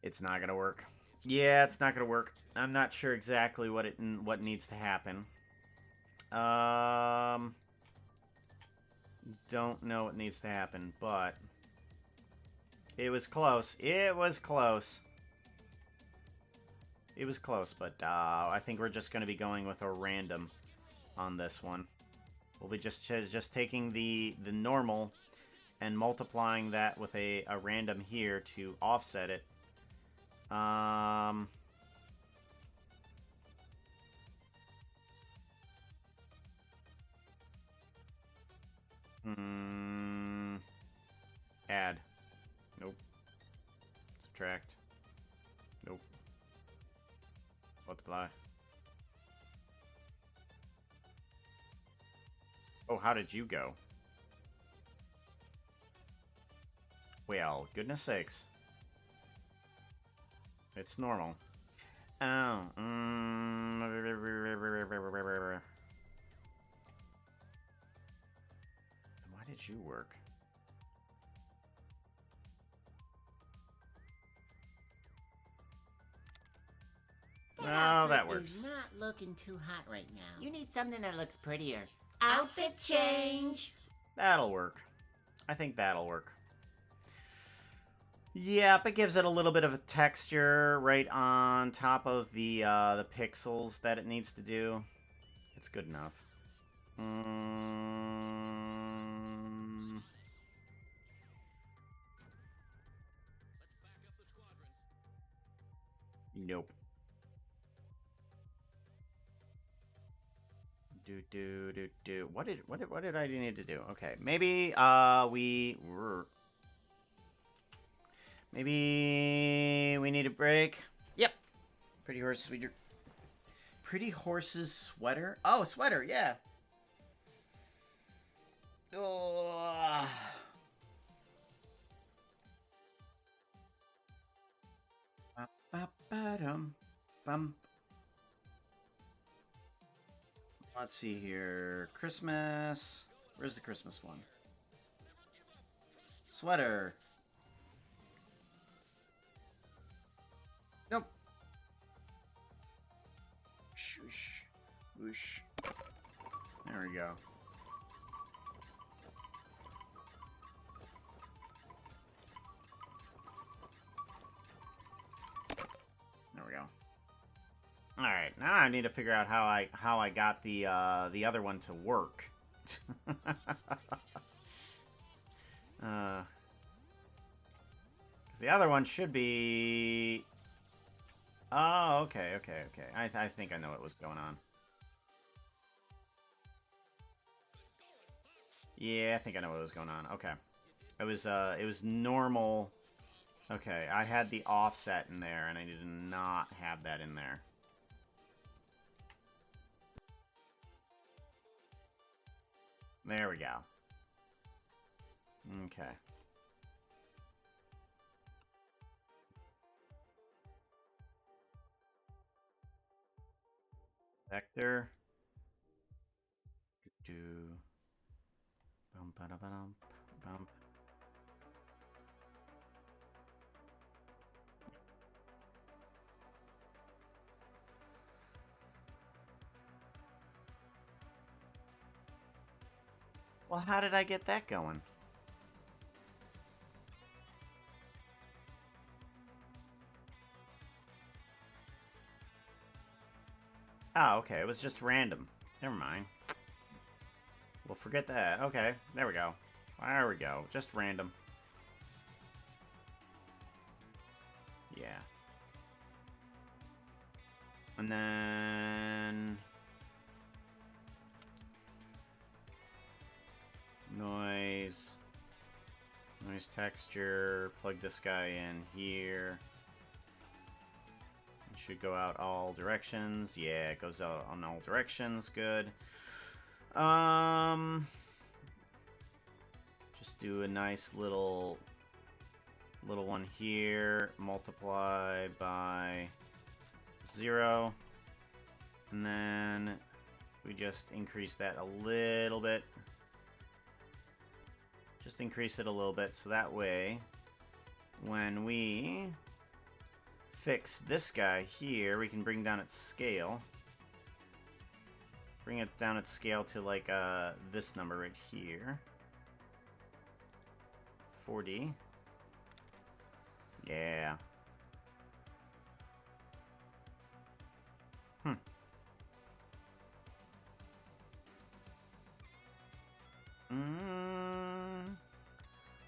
It's not gonna work. Yeah, it's not gonna work. I'm not sure exactly what needs to happen. Don't know what needs to happen, but it was close. It was close. It was close, but I think we're just going to be going with a random on this one. We'll be just taking the normal and multiplying that with a random here to offset it. Add. Nope. Subtract. Nope. Multiply. Oh, how did you go? Well, goodness sakes. It's normal. Oh. Why did you work? Oh, that works. Is not looking too hot right now. You need something that looks prettier. Outfit change. That'll work. I think that'll work. Yep, it gives it a little bit of a texture right on top of the pixels that it needs to do. It's good enough. Nope. What did I need to do? Okay, maybe maybe we need a break. Yep. Pretty horse's sweater. Oh, sweater, yeah. Ugh. Bum. Let's see here. Christmas. Where's the Christmas one? Sweater. Nope. Shush. Whoosh. There we go. There we go. All right, now I need to figure out how I got the other one to work. Because the other one should be. Oh, okay. I think I know what was going on. Yeah, I think I know what was going on. Okay, it was normal. Okay, I had the offset in there, and I did not have that in there. There we go. Okay. Vector. Do. Bum, ba-da-ba-dum, bum. Well, how did I get that going? Oh, okay. It was just random. Never mind. We'll forget that. Okay, there we go. There we go. Just random. Yeah. And then... Noise. Noise texture. Plug this guy in here. It should go out all directions. Yeah, it goes out on all directions. Good. Just do a nice little one here. Multiply by 0. And then we just increase that a little bit. Just increase it a little bit so that way when we fix this guy here, we can bring down its scale. Bring it down its scale to like this number right here. 40. Yeah.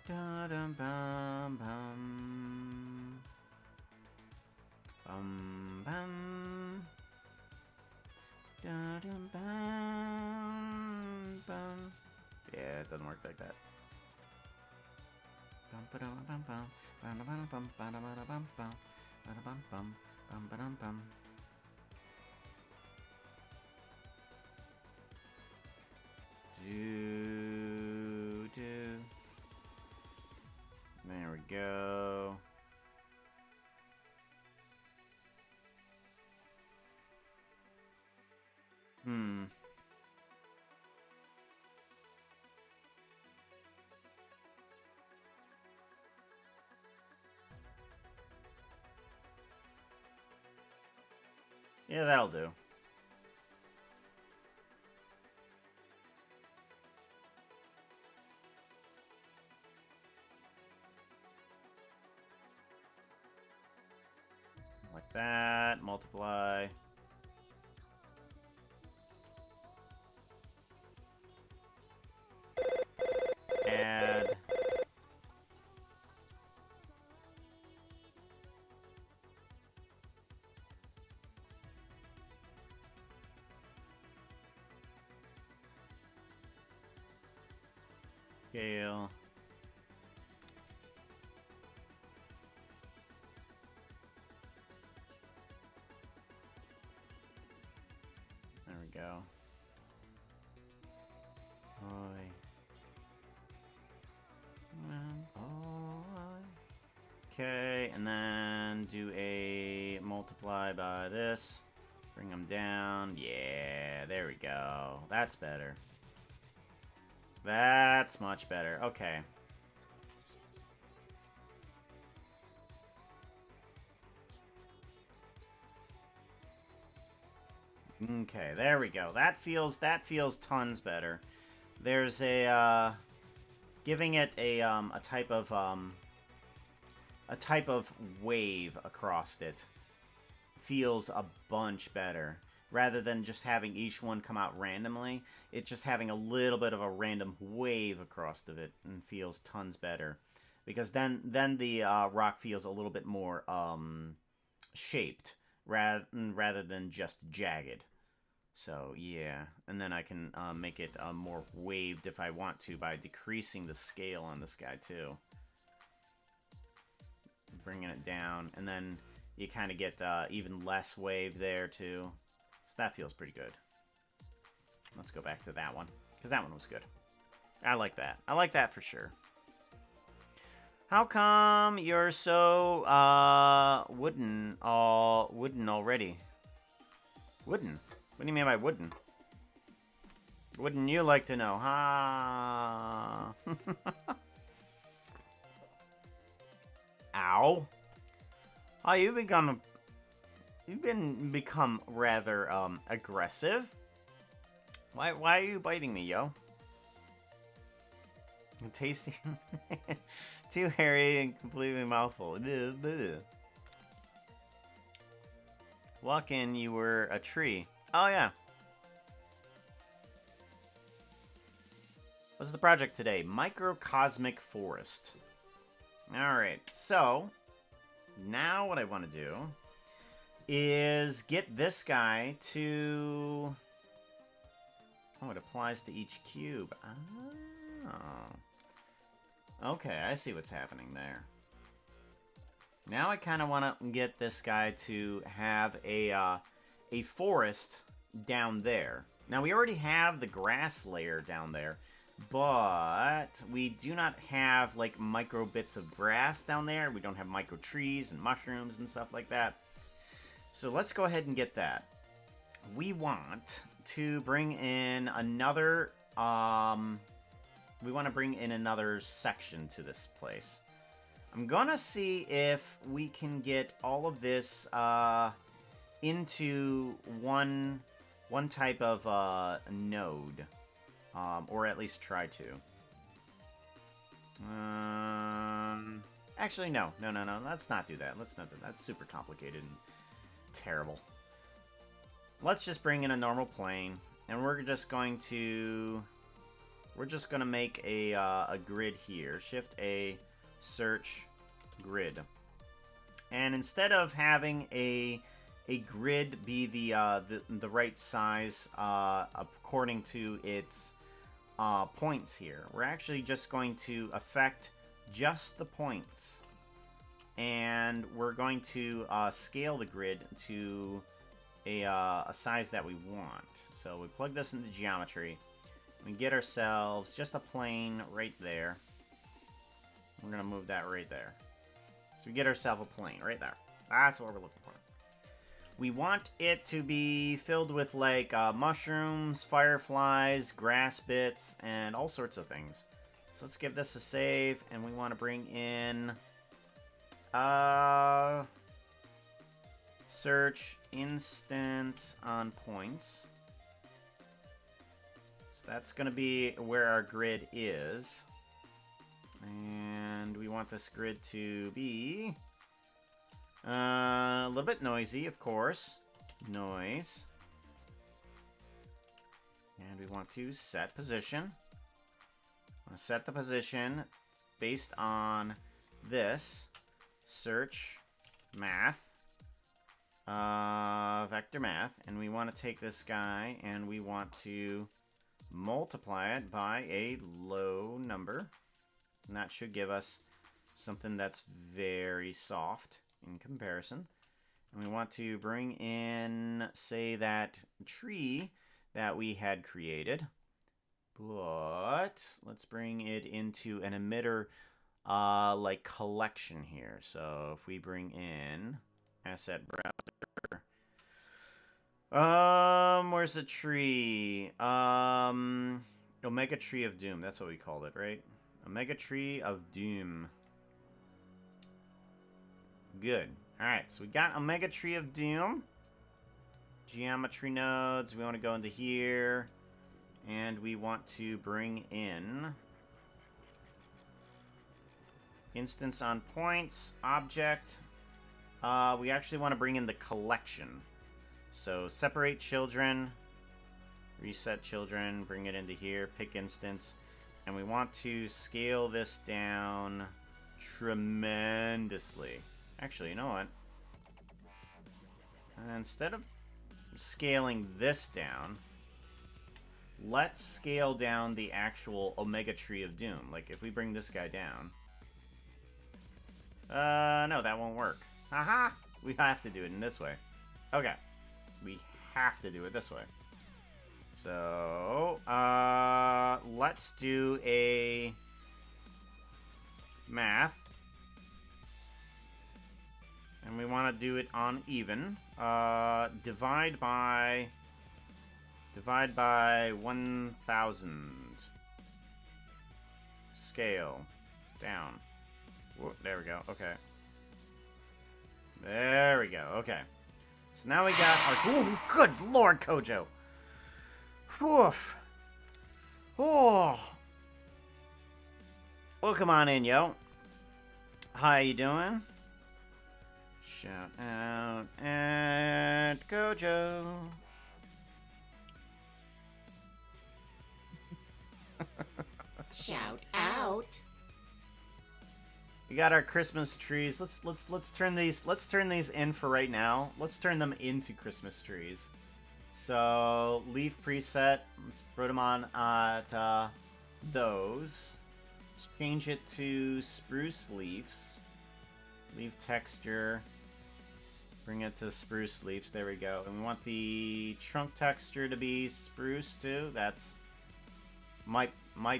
Da-dum bum bum. Bum bum. Da-dum bum bum. Yeah, it doesn't work like that. Dum ba dum bum bum. Bum bum bum bum bum bum bum. Bum bum bum bum bum. Do. There we go. Yeah, that'll do. Like that. Multiply. Add. Scale. There we go. Okay, and then do a multiply by this. Bring them down. Yeah, there we go. That's better. That's much better. Okay. Okay, there we go. That feels tons better. There's a giving it a type of wave across it feels a bunch better. Rather than just having each one come out randomly, it's just having a little bit of a random wave across of it and feels tons better. Because then the rock feels a little bit more shaped rather than just jagged. So yeah, and then I can make it more waved if I want to by decreasing the scale on this guy too. Bringing it down, and then you kind of get even less wave there too. So that feels pretty good. Let's go back to that one, because that one was good. I like that. I like that for sure. How come you're so wooden already? Wooden? What do you mean by wouldn't? Wouldn't you like to know, huh? Ow. Oh, you've become rather aggressive. Why are you biting me, yo? Tasty. Too hairy and completely mouthful. Walk in, you were a tree. Oh yeah. What's the project today? Microcosmic forest. Alright, so now what I want to do is get this guy to... Oh, it applies to each cube. Oh. Okay, I see what's happening there. Now I kind of want to get this guy to have a forest down there. Now we already have the grass layer down there, but we do not have like micro bits of grass down there. We don't have micro trees and mushrooms and stuff like that. So let's go ahead and get that. We want to bring in another section to this place. I'm gonna see if we can get all of this into one type of node, or at least try to. Actually, no. Let's not do that. Let's not do that. That's super complicated and terrible. Let's just bring in a normal plane, and we're just gonna make a grid here. Shift A, search, grid. And instead of having a grid be the right size according to its points here, we're actually just going to affect just the points, and we're going to scale the grid to a size that we want. So we plug this into geometry. We get ourselves just a plane right there. We're gonna move that right there. So we get ourselves a plane right there. That's what we're looking for. We want it to be filled with like mushrooms, fireflies, grass bits, and all sorts of things. So let's give this a save, and we want to bring in search instance on points. So that's going to be where our grid is. And we want this grid to be a little bit noisy, of course. Noise. And we want to set position. I'm going to set the position based on this. Search math. Vector math, and we want to take this guy and we want to multiply it by a low number, and that should give us something that's very soft in comparison. And we want to bring in, say, that tree that we had created, but let's bring it into an emitter like collection here. So if we bring in asset browser. Where's the tree? Omega Tree of Doom. That's what we called it, right? Omega Tree of Doom. Good. Alright, so we got Omega Tree of Doom. Geometry nodes. We want to go into here. And we want to bring in instance on points, object. We actually want to bring in the collection. So separate children, reset children, bring it into here, pick instance, and we want to scale this down tremendously. Actually, you know what? Instead of scaling this down, let's scale down the actual Omega Tree of Doom. Like, if we bring this guy down... no, that won't work. Haha! We have to do it in this way. Okay. We have to do it this way. So, let's do a math. And we want to do it on even. Divide by Divide by 1,000. Scale. Down. Whoa, there we go. Okay. There we go. Okay. So now we got our... Oh, good lord, Kojo! Woof. Oh. Well, come on in, yo. How you doing? Shout out at Kojo. Shout out. We got our Christmas trees. Let's turn these in for right now. Let's turn them into Christmas trees. So leaf preset. Let's put them on at those. Let's change it to spruce leaves. Leaf texture. Bring it to spruce leaves. There we go. And we want the trunk texture to be spruce too. That's might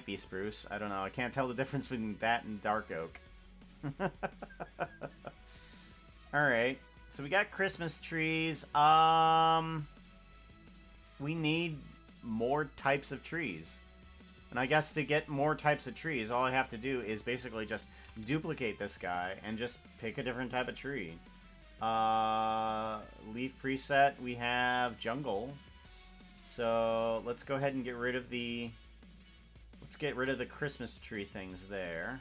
be spruce. I don't know. I can't tell the difference between that and dark oak. Alright. So we got Christmas trees. We need more types of trees. And I guess to get more types of trees, all I have to do is basically just duplicate this guy and just pick a different type of tree. Leaf preset, we have jungle. So let's go ahead and get rid of the... Let's get rid of the Christmas tree things there.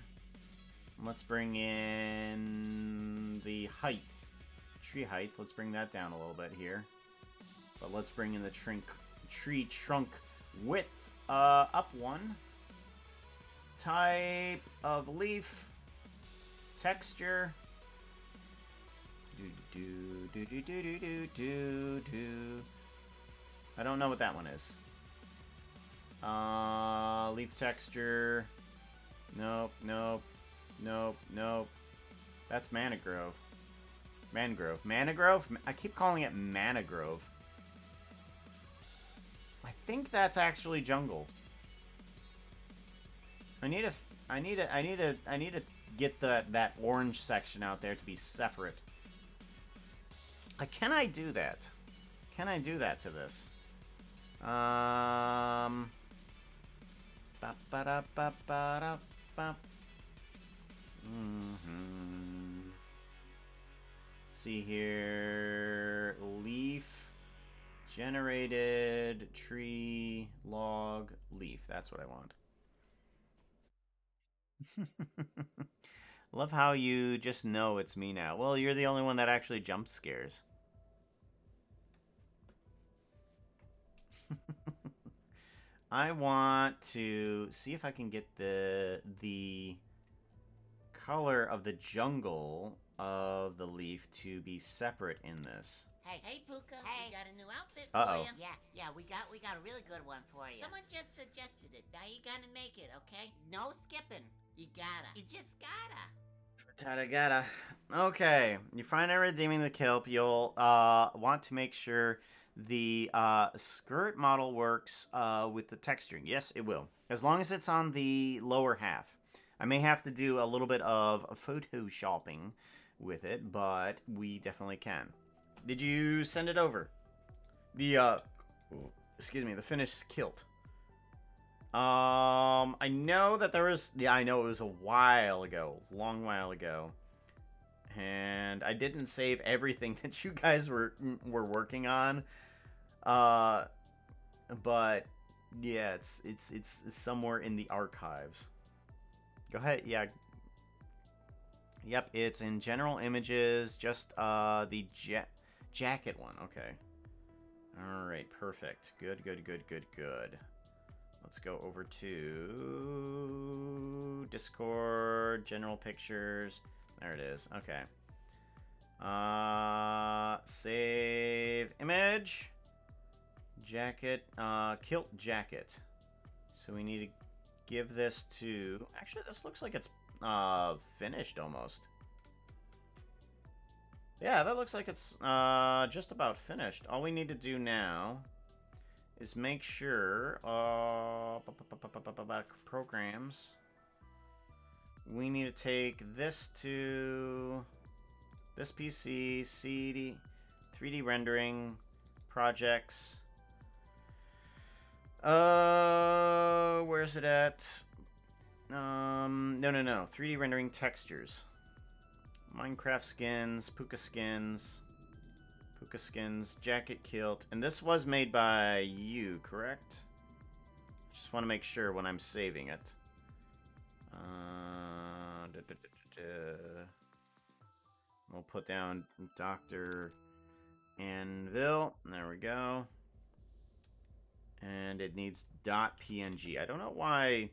Let's bring in the height. Tree height. Let's bring that down a little bit here. But let's bring in the tree trunk width up one. Type of leaf. Texture. I don't know what that one is. Leaf texture. Nope, nope, nope, nope. That's Mangrove. Mangrove. Mangrove? I keep calling it Mangrove. I think that's actually jungle. I need to get that orange section out there to be separate. Can I do that? Can I do that to this? Let's see here. Leaf. Generated. Tree. Log. Leaf. That's what I want. Love how you just know it's me now. Well, you're the only one that actually jump scares. I want to see if I can get the color of the jungle of the leaf to be separate in this. Hey, Puka. Hey. We got a new outfit Uh-oh. for you. Yeah, we got a really good one for you. Someone just suggested it. Now you gotta make it, okay? No skipping. You gotta. You just gotta. Gotta. Okay, you find out redeeming the kelp, you'll want to make sure the skirt model works with the texturing. Yes, it will. As long as it's on the lower half. I may have to do a little bit of photoshopping with it, but we definitely can. Did you send it over? The, excuse me, the finished kilt. I know that there was... Yeah, I know it was a while ago. Long while ago. And I didn't save everything that you guys were working on. But yeah, it's somewhere in the archives. Go ahead, yeah. Yep, it's in general images, just the jacket one. Okay. All right, perfect. Good. Let's go over to Discord, general pictures. There it is. Okay. Save image. Jacket. Kilt jacket. So we need to give this to... Actually, this looks like it's finished almost. Yeah, that looks like it's just about finished. All we need to do now is make sure programs. We need to take this to this PC, CD, 3D rendering, projects. Where's it at? No. 3D rendering textures. Minecraft skins, Puka skins, jacket kilt. And this was made by you, correct? Just want to make sure when I'm saving it. We'll put down Dr. Anvil. There we go. And it needs .png. I don't know why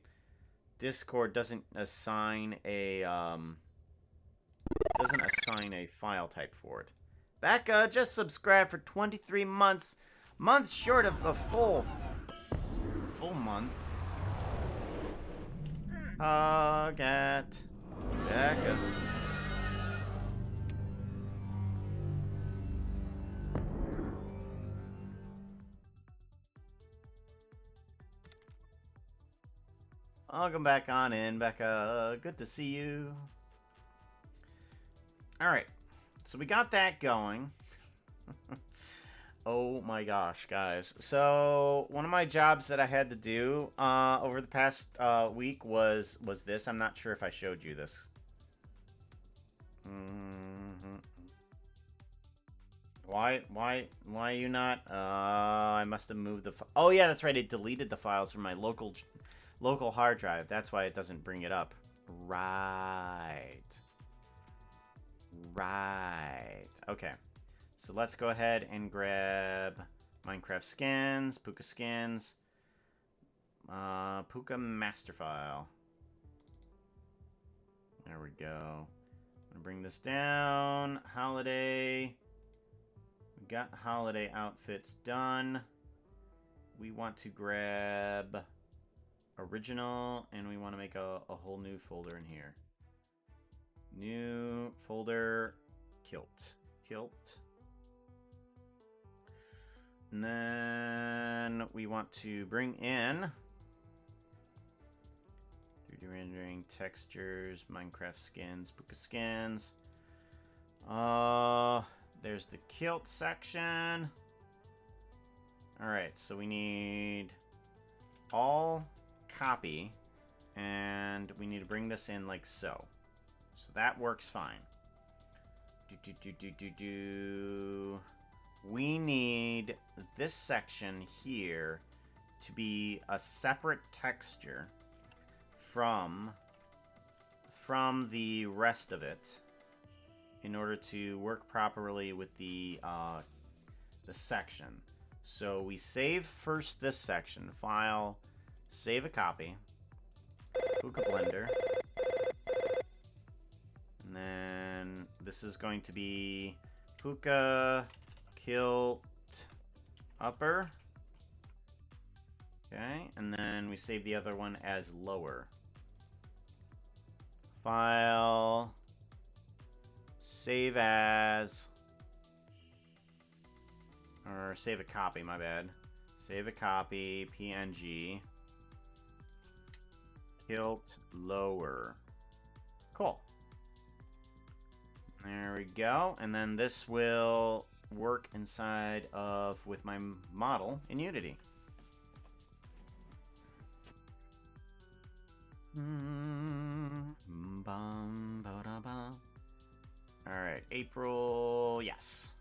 Discord doesn't assign a file type for it. Becca just subscribed for 23 months. Months short of a full month. Hug at Becca. Welcome back on in, Becca. Good to see you. Alright, so we got that going. Oh my gosh, guys. So, one of my jobs that I had to do over the past week was this. I'm not sure if I showed you this. Why are you not? I must have moved the... Oh yeah, that's right. It deleted the files from my local hard drive. That's why it doesn't bring it up. Right. Okay. So let's go ahead and grab Minecraft skins, Puka skins, Puka master file. There we go. I'm gonna bring this down. Holiday. We got holiday outfits done. We want to grab original, and we want to make a whole new folder in here. New folder, kilt. And then we want to bring in 3D rendering, textures, Minecraft skins, Puka skins. There's the kilt section. Alright, so we need all copy, and we need to bring this in like so. So that works fine. We need this section here to be a separate texture from the rest of it in order to work properly with the section. So we save first this section. File, save a copy. Puka Blender. And then this is going to be Puka Kilt Upper. Okay, and then we save the other one as lower. File, save as, or save a copy, my bad. Save a copy, PNG, Kilt lower. Cool. There we go. And then this will work inside of with my model in Unity. Alright, April, yes.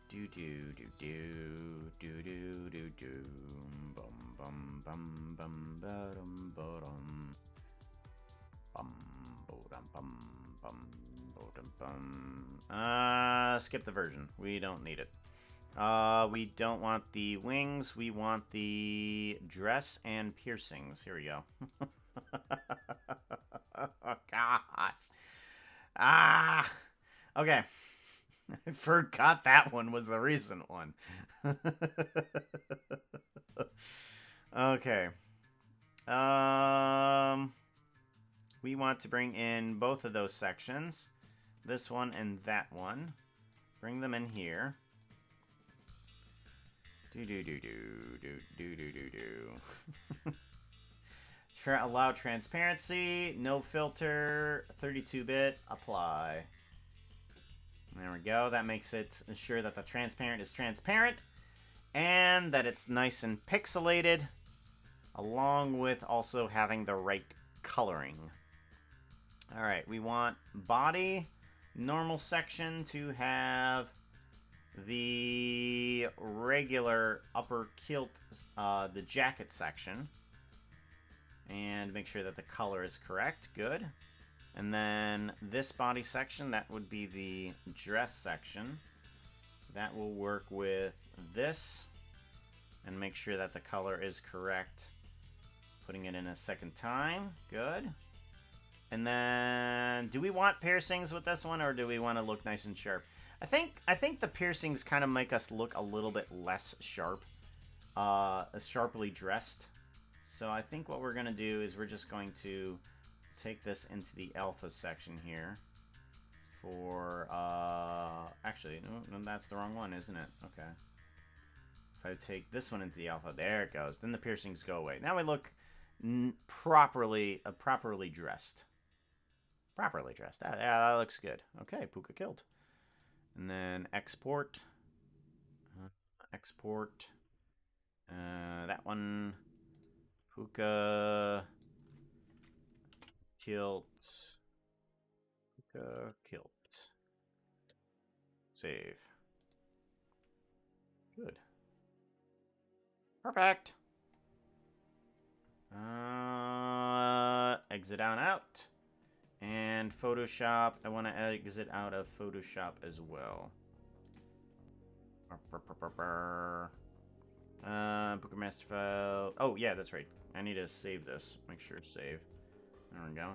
Do do do do do do do do bum bum bum bum bum bum bum skip the version. We don't need it. We don't want the wings. We want the dress and piercings. Here we go. Oh, gosh. Okay. I forgot that one was the recent one. Okay. We want to bring in both of those sections. This one and that one. Bring them in here. Allow transparency, no filter, 32-bit, apply. There we go. That makes it sure that the transparent is transparent. And that it's nice and pixelated, along with also having the right coloring. Alright, we want body, normal section to have the regular upper kilt, the jacket section. And make sure that the color is correct. Good. And then this body section, that would be the dress section. That will work with this. And make sure that the color is correct. Putting it in a second time. Good. And then, do we want piercings with this one, or do we want to look nice and sharp? I think the piercings kind of make us look a little bit less sharp. Sharply dressed. So I think what we're going to do is we're just going to take this into the alpha section here. For, actually, no, that's the wrong one, isn't it? Okay. If I take this one into the alpha, there it goes. Then the piercings go away. Now we look properly dressed. Properly dressed. That looks good. Okay, Puka kilt. And then export. Export. That one. Puka kilt. Puka kilt. Save. Good. Perfect. Exit out. And Photoshop. I want to exit out of Photoshop as well. Booker master file. Oh, yeah, that's right. I need to save this. Make sure it's save. There we go.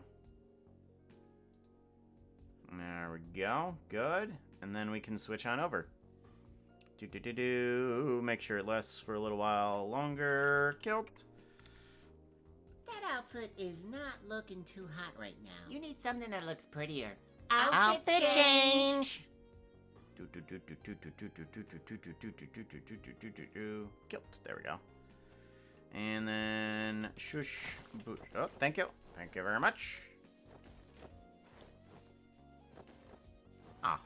There we go. Good. And then we can switch on over. Make sure it lasts for a little while longer. Kilt. That outfit is not looking too hot right now. You need something that looks prettier. Outfit change. Kilt. There we go. And then shush. Boosh. Oh, thank you. Thank you very much. Ah.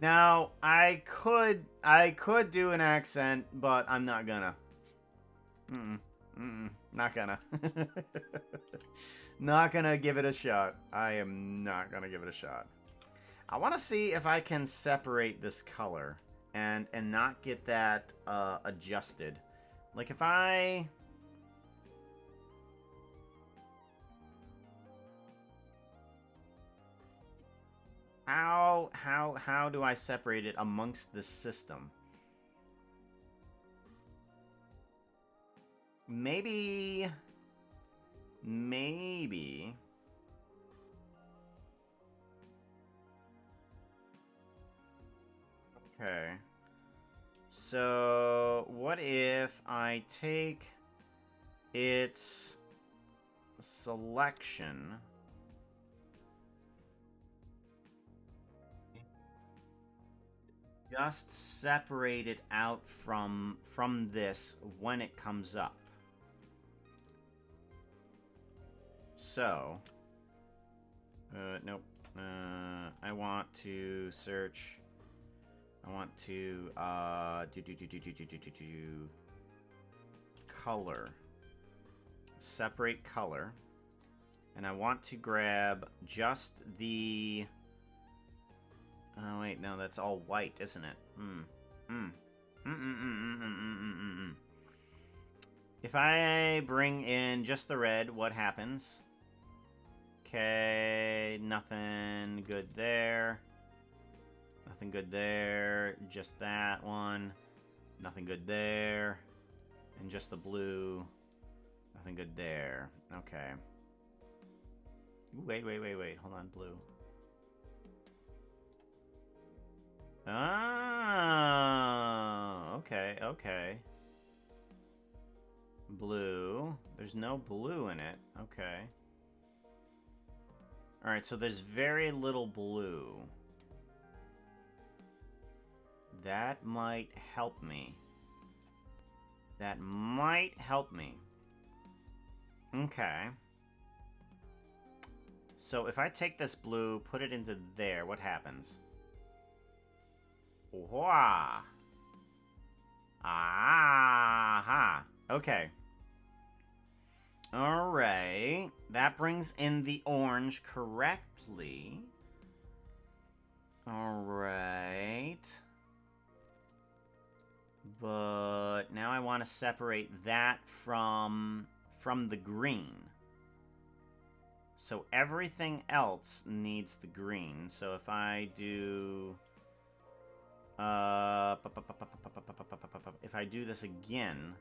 Now, I could do an accent, but I'm not gonna. Not gonna. Not gonna give it a shot. I am not gonna give it a shot. I want to see if I can separate this color and not get that adjusted. Like if I... How do I separate it amongst the system? Maybe... Okay. So, what if I take its selection... just separate it out from this when it comes up. So, nope. I want to search. I want to color. Separate color, and I want to grab just the. Oh wait, no, that's all white, isn't it? If I bring in just the red, what happens? Okay, nothing good there. Nothing good there. Just that one. Nothing good there. And just the blue. Nothing good there. Okay. Ooh, wait. Hold on, blue. Ah, okay. Blue. There's no blue in it. Okay. Alright, so there's very little blue. That might help me. Okay. So if I take this blue, put it into there, what happens? Wah! Aha! Okay. Alright. That brings in the orange correctly. Alright. But now I want to separate that from the green. So everything else needs the green. So if I do... if I do this again...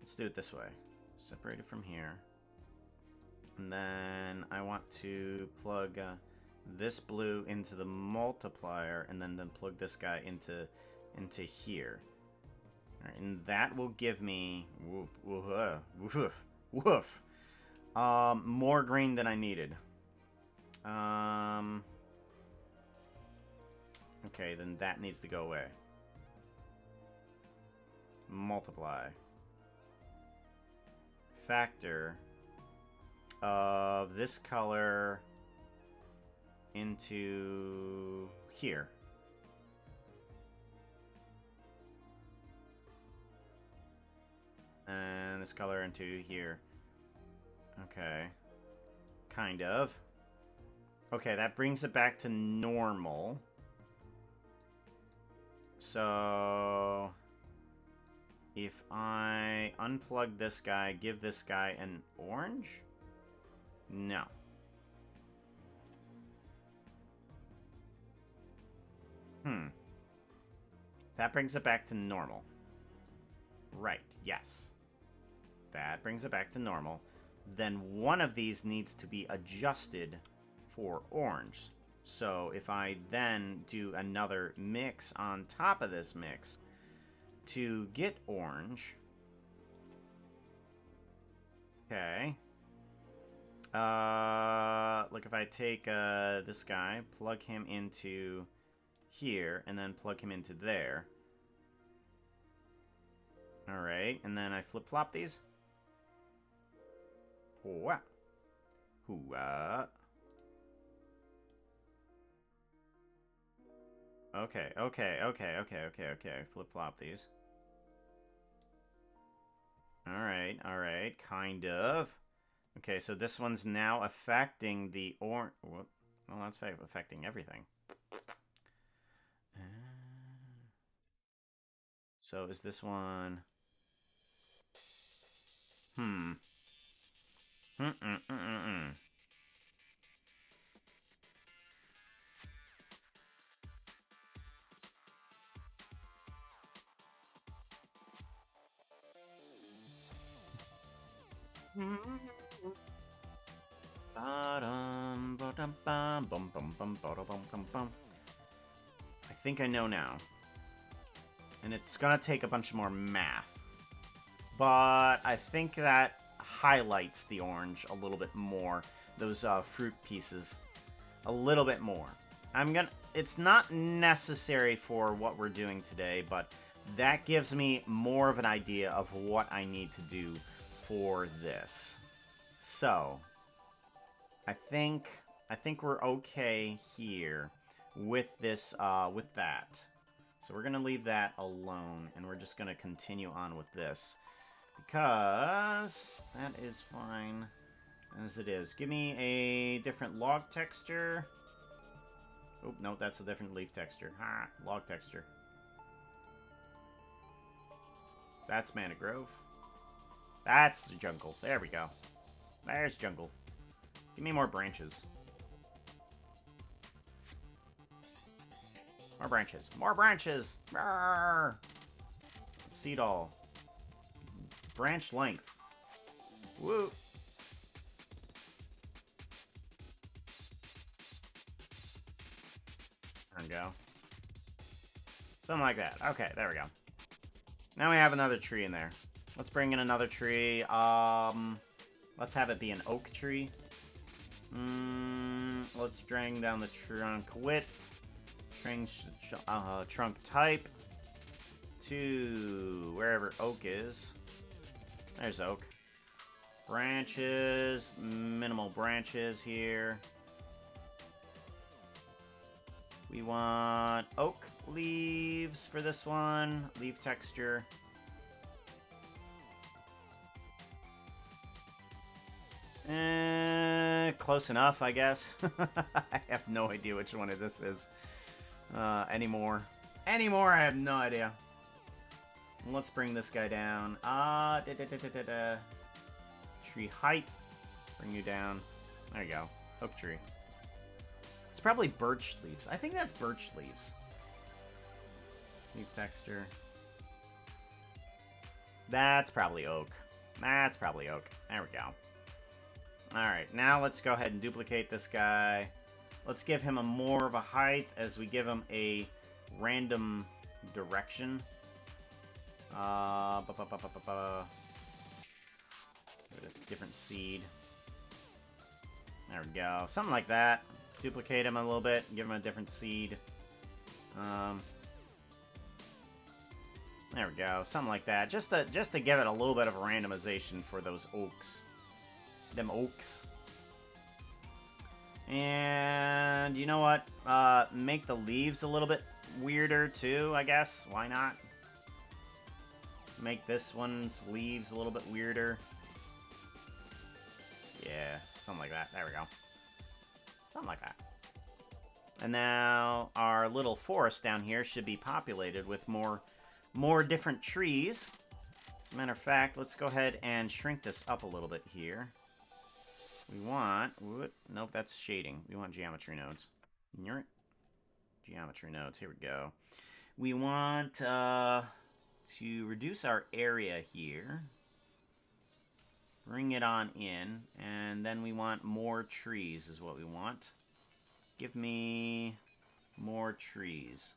Let's do it this way. Separate it from here. And then I want to plug this blue into the multiplier, and then plug this guy into here. All right, and that will give me more green than I needed. Okay, then that needs to go away. Multiply. Factor of this color into here. And this color into here. Okay. Kind of. Okay, that brings it back to normal. So... if I unplug this guy, give this guy an orange? No. That brings it back to normal. Right, yes. That brings it back to normal. Then one of these needs to be adjusted for orange. So if I then do another mix on top of this mix to get orange. Okay. Like if I take this guy, plug him into here, and then plug him into there. Alright, and then I flip-flop these. Hooah. Hooah. Okay. Flip-flop these. Alright, kind of. Okay, so this one's now affecting the orange. Well, that's affecting everything. So is this one... I think I know now. And it's gonna take a bunch more math. But I think that highlights the orange a little bit more. Those fruit pieces. A little bit more. It's not necessary for what we're doing today, but that gives me more of an idea of what I need to do for this. So, I think we're okay here with this, with that. So we're gonna leave that alone, and we're just gonna continue on with this. Because that is fine as it is. Give me a different log texture. Oh, no, that's a different leaf texture. Ha, log texture. That's Mangrove. That's the jungle. There we go. There's jungle. Give me more branches. More branches. More branches! Arrgh! Seed all. Branch length. Woo! There we go. Something like that. Okay, there we go. Now we have another tree in there. Let's bring in another tree. Let's have it be an oak tree. Let's drain down the trunk width. trunk type to wherever oak is. There's oak. Branches, minimal branches here. We want oak leaves for this one. Leaf texture. Close enough, I guess. I have no idea which one of this is anymore. Anymore, I have no idea. Let's bring this guy down. Tree height. Bring you down. There you go. Oak tree. It's probably birch leaves. I think that's birch leaves. Leaf texture. That's probably oak. That's probably oak. There we go. Alright, now let's go ahead and duplicate this guy. Let's give him a more of a height as we give him a random direction. Give it a different seed. There we go. Something like that. Duplicate him a little bit. Give him a different seed. There we go. Something like that. Just to give it a little bit of randomization for those oaks. Them oaks. And you know what? Make the leaves a little bit weirder too, I guess. Why not? Make this one's leaves a little bit weirder. Yeah, something like that. There we go. Something like that. And now our little forest down here should be populated with more different trees. As a matter of fact, let's go ahead and shrink this up a little bit here. We want... Nope, that's shading. We want geometry nodes. Geometry nodes. Here we go. We want to reduce our area here. Bring it on in. And then we want more trees is what we want. Give me more trees.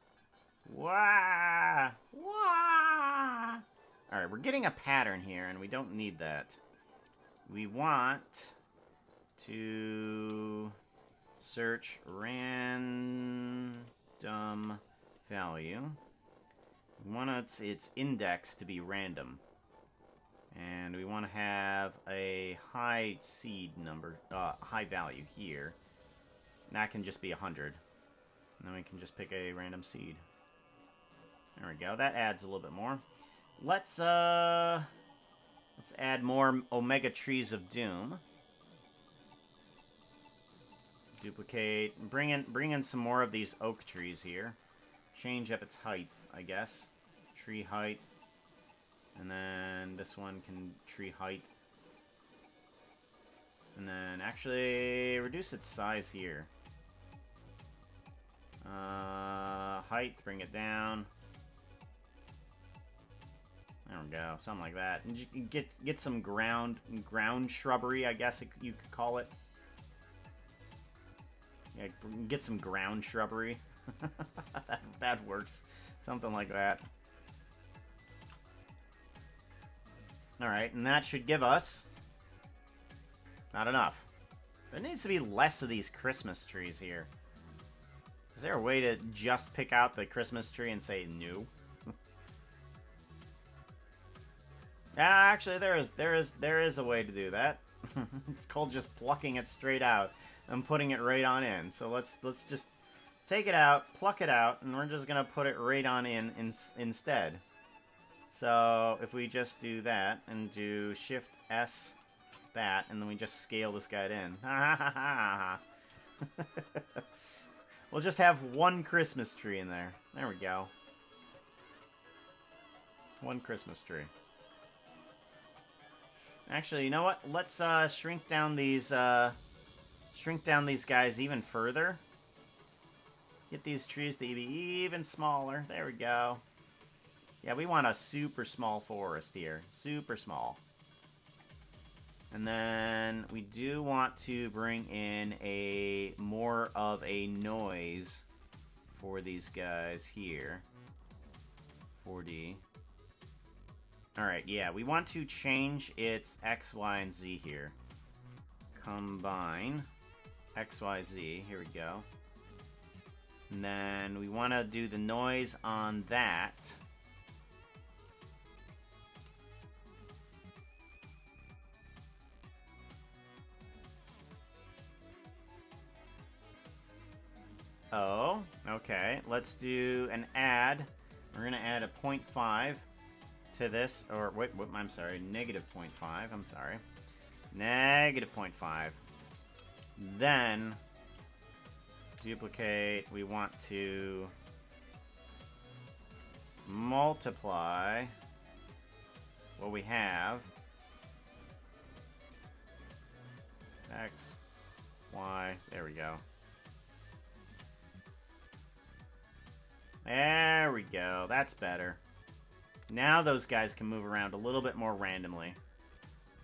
Wah! Wah! Alright, we're getting a pattern here, and we don't need that. We want to search random value. We want its index to be random. And we want to have a high seed number, high value here. And that can just be 100. And then we can just pick a random seed. There we go. That adds a little bit more. Let's add more Omega Trees of Doom. Duplicate. Bring in some more of these oak trees here. Change up its height, I guess. Tree height. And then this one can tree height. And then actually reduce its size here. Height, bring it down. There we go, something like that. And you can get some ground shrubbery, I guess you could call it. Yeah, get some ground shrubbery. that works. Something like that. Alright, and that should give us... Not enough. There needs to be less of these Christmas trees here. Is there a way to just pick out the Christmas tree and say no? Actually, there is a way to do that. It's called just plucking it straight out and putting it right on in. So let's just take it out, pluck it out, and we're just gonna put it right on in instead. So if we just do that and do Shift S that, and then we just scale this guy in. We'll just have one Christmas tree in there. There we go. One Christmas tree. Actually, you know what? Let's shrink down these guys even further. Get these trees to be even smaller. There we go. Yeah, we want a super small forest here. Super small. And then we do want to bring in more of a noise for these guys here. 4D. Alright, yeah, we want to change its X, Y, and Z here. Combine X, Y, Z. Here we go. And then we want to do the noise on that. Oh, okay. Let's do an add. We're going to add a 0.5 to this. Or, wait, I'm sorry. Negative 0.5. I'm sorry. Negative 0.5. Then, duplicate. We want to multiply what we have. X, Y. There we go. There we go. That's better. Now those guys can move around a little bit more randomly.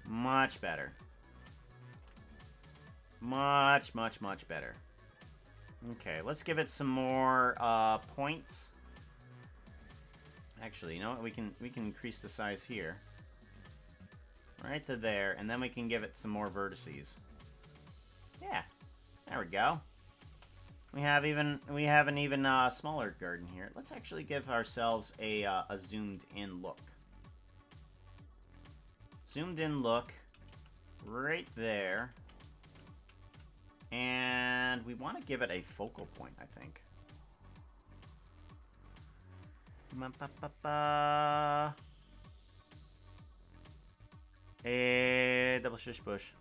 Much better. Much, much, much better. Okay, let's give it some more points. Actually, you know what? We can increase the size here. Right to there, and then we can give it some more vertices. Yeah. There we go. We have an even smaller garden here. Let's actually give ourselves a zoomed in look. Zoomed in look right there. And we want to give it a focal point, I think. A double shush bush.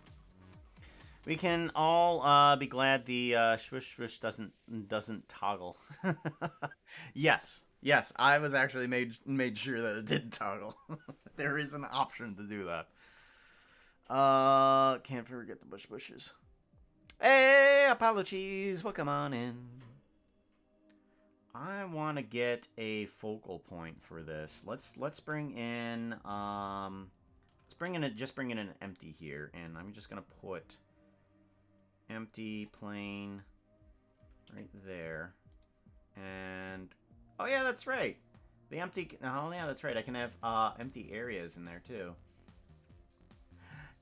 We can all be glad the shush shush doesn't toggle. Yes, I was actually made sure that it did toggle. There is an option to do that. Can't forget the bushes. Hey, apologies. Welcome on in. I want to get a focal point for this. Let's bring in just bring in an empty here, and I'm just gonna put empty plane right there. And oh yeah, that's right. The empty. Oh yeah, that's right. I can have empty areas in there too.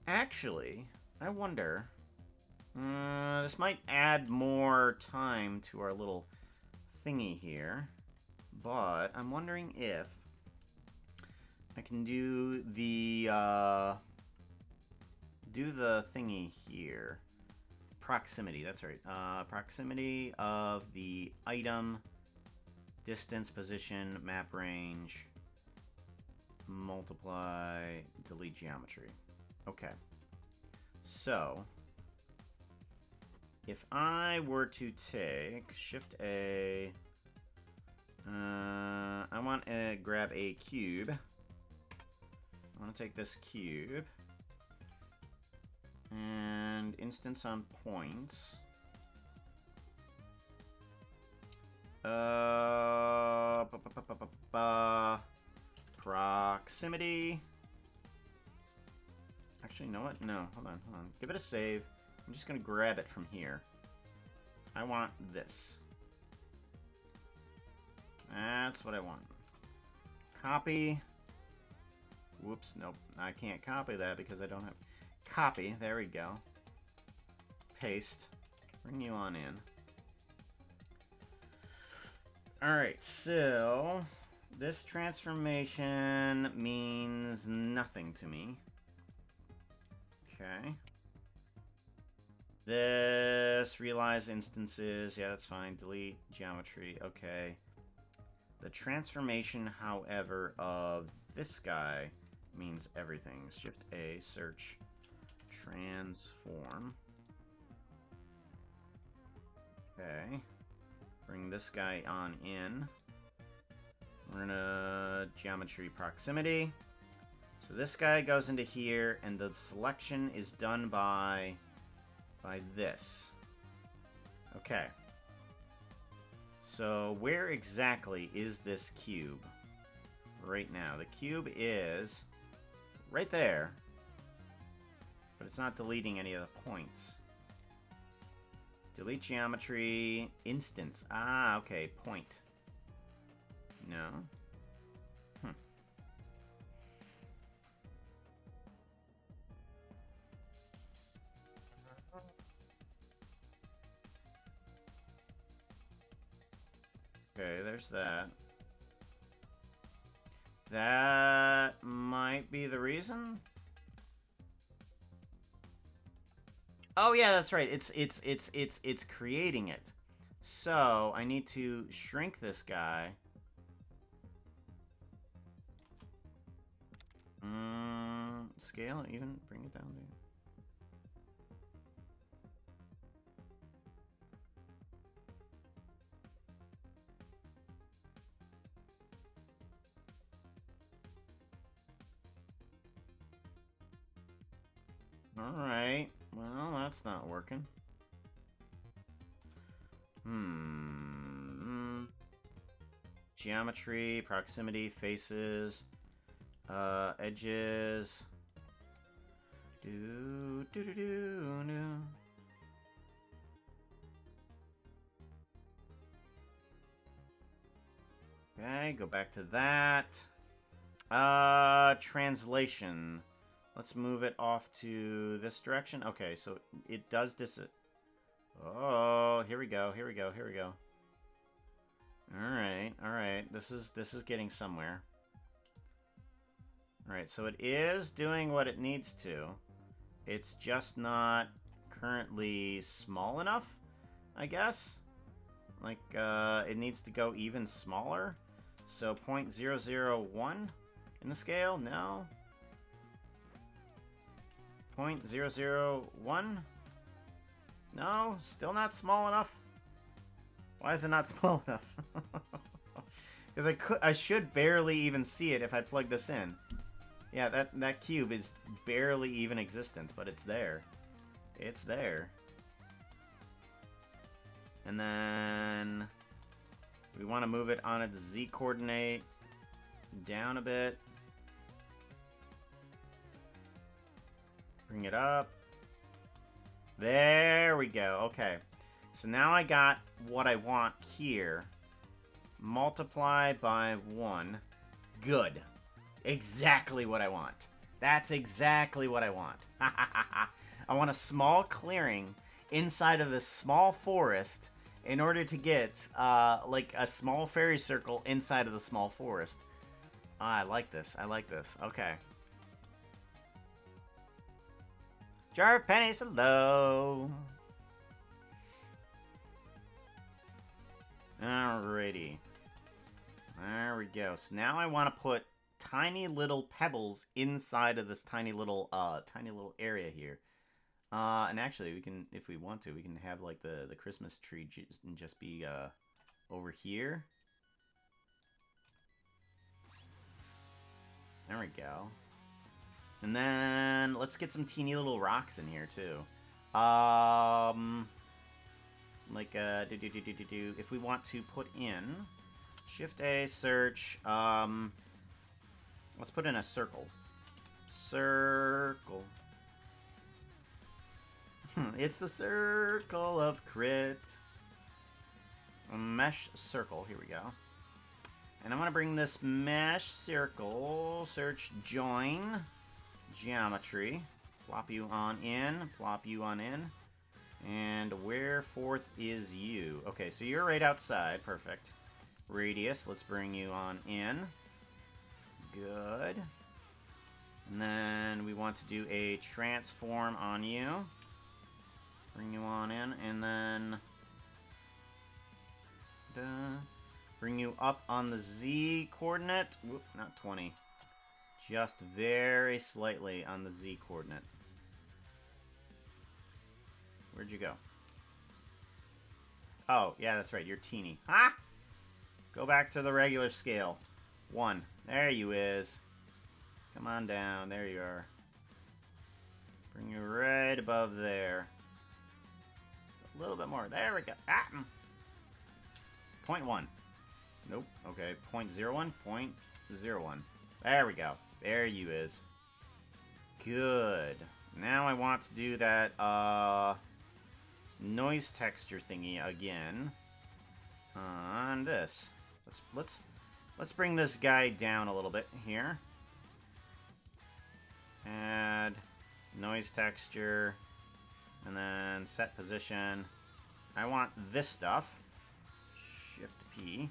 Actually, I wonder. This might add more time to our little thingy here, but I'm wondering if I can do the thingy here. Proximity, that's right. Proximity of the item, distance, position, map range, multiply, delete geometry. Okay. So, if I were to take Shift A, I want to grab a cube. I want to take this cube and instance on points. Proximity. Actually, you know what? No, hold on. Give it a save. I'm just going to grab it from here. I want this. That's what I want. Copy. Whoops, nope. I can't copy that because I don't have... Copy, there we go. Paste. Bring you on in. Alright, so... This transformation means nothing to me. Okay. This, realize instances, yeah, that's fine. Delete geometry, okay. The transformation, however, of this guy means everything. Shift A, search, transform. Okay. Bring this guy on in. We're gonna geometry proximity. So this guy goes into here, and the selection is done by this. Okay. So where exactly is this cube right now? The cube is right there, but it's not deleting any of the points. Delete geometry, instance. Ah, okay, point. No. Okay, there's that. That might be the reason. Oh yeah, that's right. It's creating it. So I need to shrink this guy. Scale, even bring it down to. Alright. Well, that's not working. Geometry, proximity, faces, edges. Do. Okay, go back to that. Translation. Let's move it off to this direction. Okay, so it does Oh, here we go. Alright. This is getting somewhere. Alright, so it is doing what it needs to. It's just not currently small enough, I guess. Like, it needs to go even smaller. So 0.001 in the scale? No. 0.001? No, still not small enough. Why is it not small enough? Because I should barely even see it if I plug this in. Yeah, that cube is barely even existent, but it's there. It's there. And then we want to move it on its Z coordinate down a bit. Bring it up. There we go. Okay. So now I got what I want here. Multiply by 1. Good. Exactly what I want. That's exactly what I want. I want a small clearing inside of this small forest in order to get, like, a small fairy circle inside of the small forest. I like this. Okay. Jar of pennies, hello. Alrighty. There we go. So now I want to put tiny little pebbles inside of this tiny little area here. And actually, we can, if we want to, we can have like the Christmas tree just be over here. There we go. And then let's get some teeny little rocks in here too. Like if we want to put in Shift A, search. Let's put in a circle. Circle. It's the circle of crit. A mesh circle. Here we go. And I'm gonna bring this mesh circle. Search join. Geometry. Plop you on in. Plop you on in. And where forth is you? Okay, so you're right outside. Perfect. Radius. Let's bring you on in. Good. And then we want to do a transform on you. Bring you on in, and then bring you up on the Z coordinate. Whoop, not 20. Just very slightly on the Z coordinate. Where'd you go? Oh, yeah, that's right. You're teeny. Ha! Go back to the regular scale. 1. There you is. Come on down. There you are. Bring you right above there. A little bit more. There we go. Ah! 0.1. Nope. Okay. 0.01. 0.01. There we go. There you is. Good. Now I want to do that noise texture thingy again on this. Let's bring this guy down a little bit here. Add noise texture. And then set position. I want this stuff. Shift P.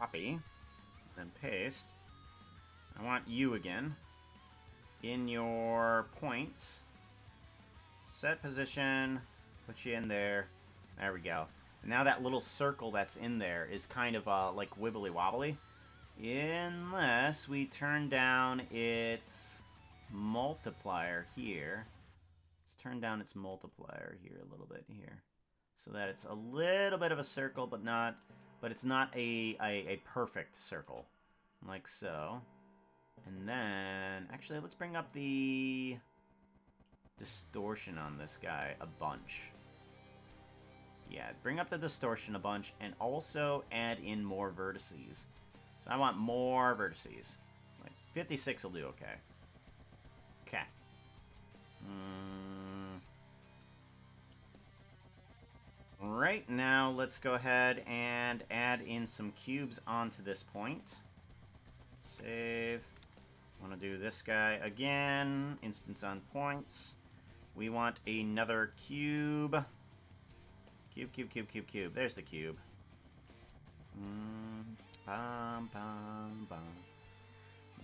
Copy. Then paste. I want you again. In your points. Set position. Put you in there. There we go. And now that little circle that's in there is kind of like wibbly wobbly. Unless we turn down its multiplier here. Let's turn down its multiplier here a little bit here. So that it's a little bit of a circle, but it's not a perfect circle. Like so. And then, actually, let's bring up the distortion on this guy a bunch. Yeah, bring up the distortion a bunch, and also add in more vertices. So I want more vertices. Like, 56 will do okay. Okay. Right, now let's go ahead and add in some cubes onto this point. Save. Want to do this guy again. Instance on points. We want another cube. Cube. There's the cube. Bum, bum, bum.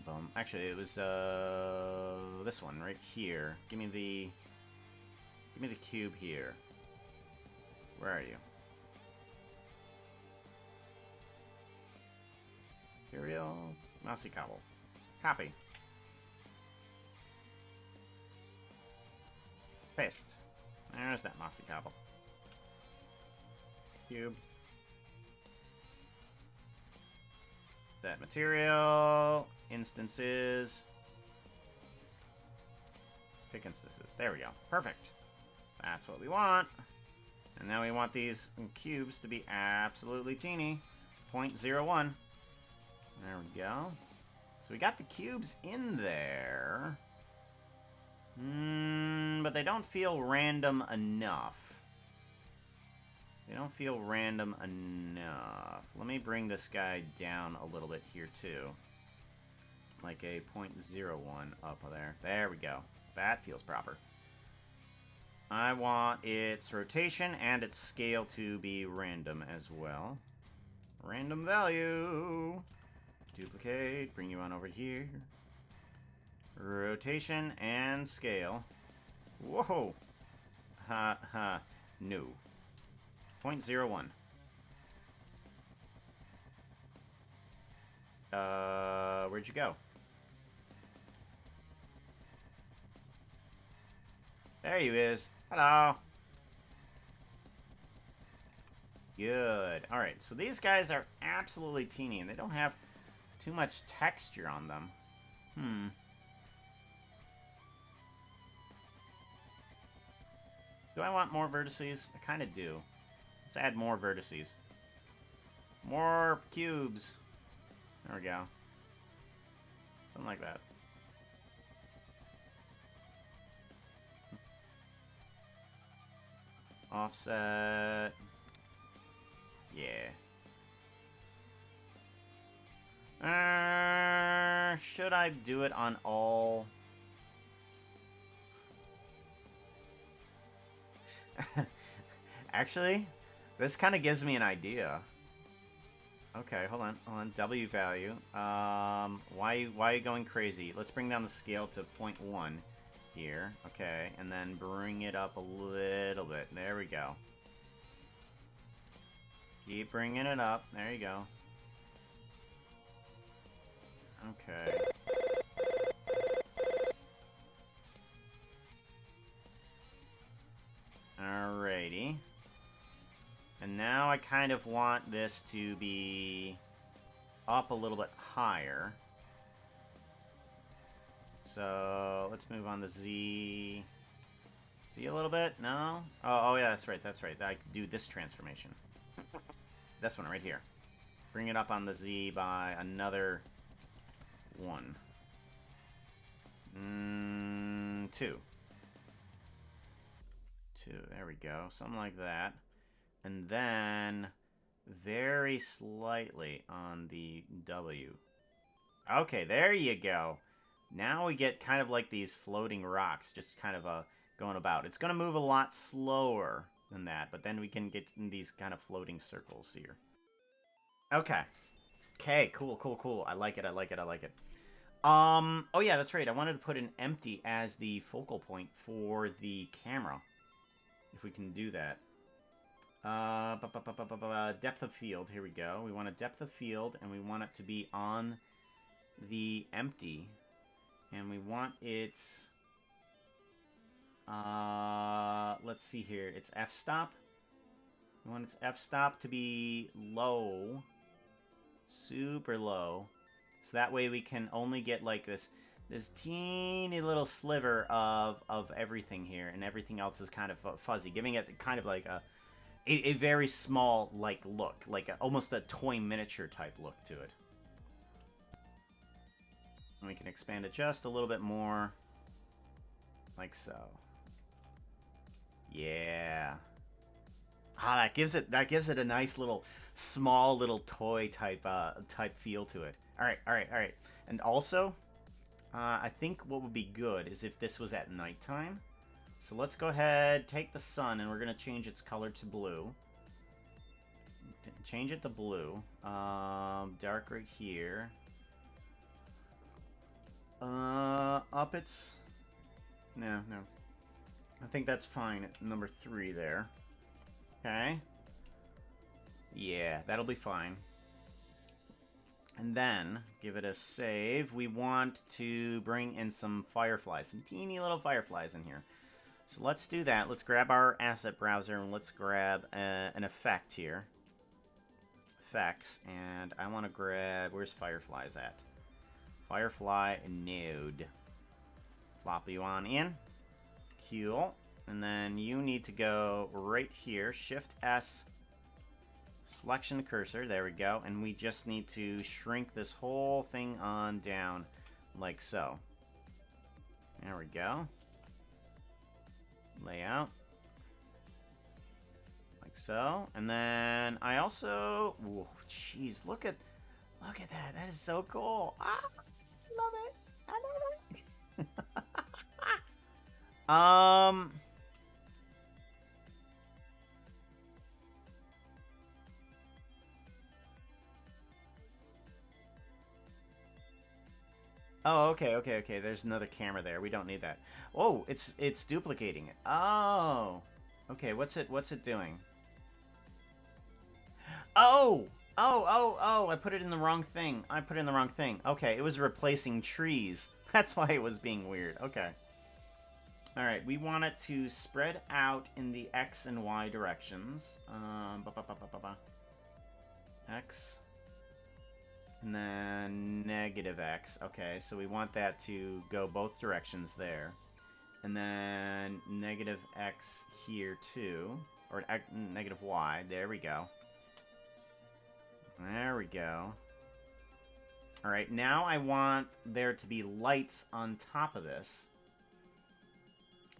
Bum. Actually, it was this one right here. Give me the cube here. Where are you? Imperial Mousy Cobble. Copy. Paste. There's that Mossy Cobble. Cube. That material. Instances. Pick instances. There we go. Perfect. That's what we want. And now we want these cubes to be absolutely teeny. 0.01. There we go. So we got the cubes in there. But they don't feel random enough. They don't feel random enough. Let me bring this guy down a little bit here too. Like a 0.01 up there. There we go. That feels proper. I want its rotation and its scale to be random as well. Random value. Duplicate. Bring you on over here. Rotation and scale. Whoa. Ha ha. No. 0.01. Where'd you go? There he is. Hello. Good. Alright, so these guys are absolutely teeny, and they don't have too much texture on them. Do I want more vertices? I kind of do. Let's add more vertices. More cubes. There we go. Something like that. Offset. Yeah. Should I do it on all? Actually, this kind of gives me an idea. Okay, hold on. W value. Why are you going crazy? Let's bring down the scale to 0.1 here. Okay, and then bring it up a little bit. There we go. Keep bringing it up. There you go. Okay. Alrighty. And now I kind of want this to be up a little bit higher. So let's move on to Z. Z a little bit? No? Oh yeah, that's right. I can do this transformation. This one right here. Bring it up on the Z by another 1. 2. 2. There we go. Something like that. And then very slightly on the W. Okay, there you go. Now we get kind of like these floating rocks just kind of going about. It's going to move a lot slower than that, but then we can get in these kind of floating circles here. Okay. Okay, cool, cool, cool. I like it, I like it, I like it. Oh yeah, that's right. I wanted to put an empty as the focal point for the camera. If we can do that. Depth of field. Here we go. We want a depth of field, and we want it to be on the empty. And we want its... let's see here. It's f-stop. We want its f-stop to be low. Super low. So that way we can only get like this teeny little sliver of everything here, and everything else is kind of fuzzy, giving it kind of like a very small like look, like almost a toy miniature type look to it. And we can expand it just a little bit more, like so. Yeah. Ah, that gives it a nice little small little toy type feel to it. All right. And also, I think what would be good is if this was at nighttime. So let's go ahead, take the sun, and we're gonna change its color to blue. Change it to blue. Dark right here. Up its... No. I think that's fine at number 3 there. Okay. Yeah, that'll be fine. And then, give it a save. We want to bring in some fireflies. Some teeny little fireflies in here. So let's do that. Let's grab our asset browser and let's grab an effect here. Effects. And I want to grab... Where's fireflies at? Firefly node. Flop you on in. Cool. And then you need to go right here. Shift S. Selection cursor. There we go. And we just need to shrink this whole thing on down like so. There we go. Layout. Like so. And then I also... Ooh, jeez, look at that. That is so cool. Ah, I love it. I love it. Oh, okay. There's another camera there. We don't need that. Oh, it's duplicating it. Oh. Okay, what's it doing? Oh! I put it in the wrong thing. Okay, it was replacing trees. That's why it was being weird. Okay. Alright, we want it to spread out in the X and Y directions. X. And then negative X. Okay, so we want that to go both directions there. And then negative X here too. Or negative Y. There we go. There we go. Alright, now I want there to be lights on top of this.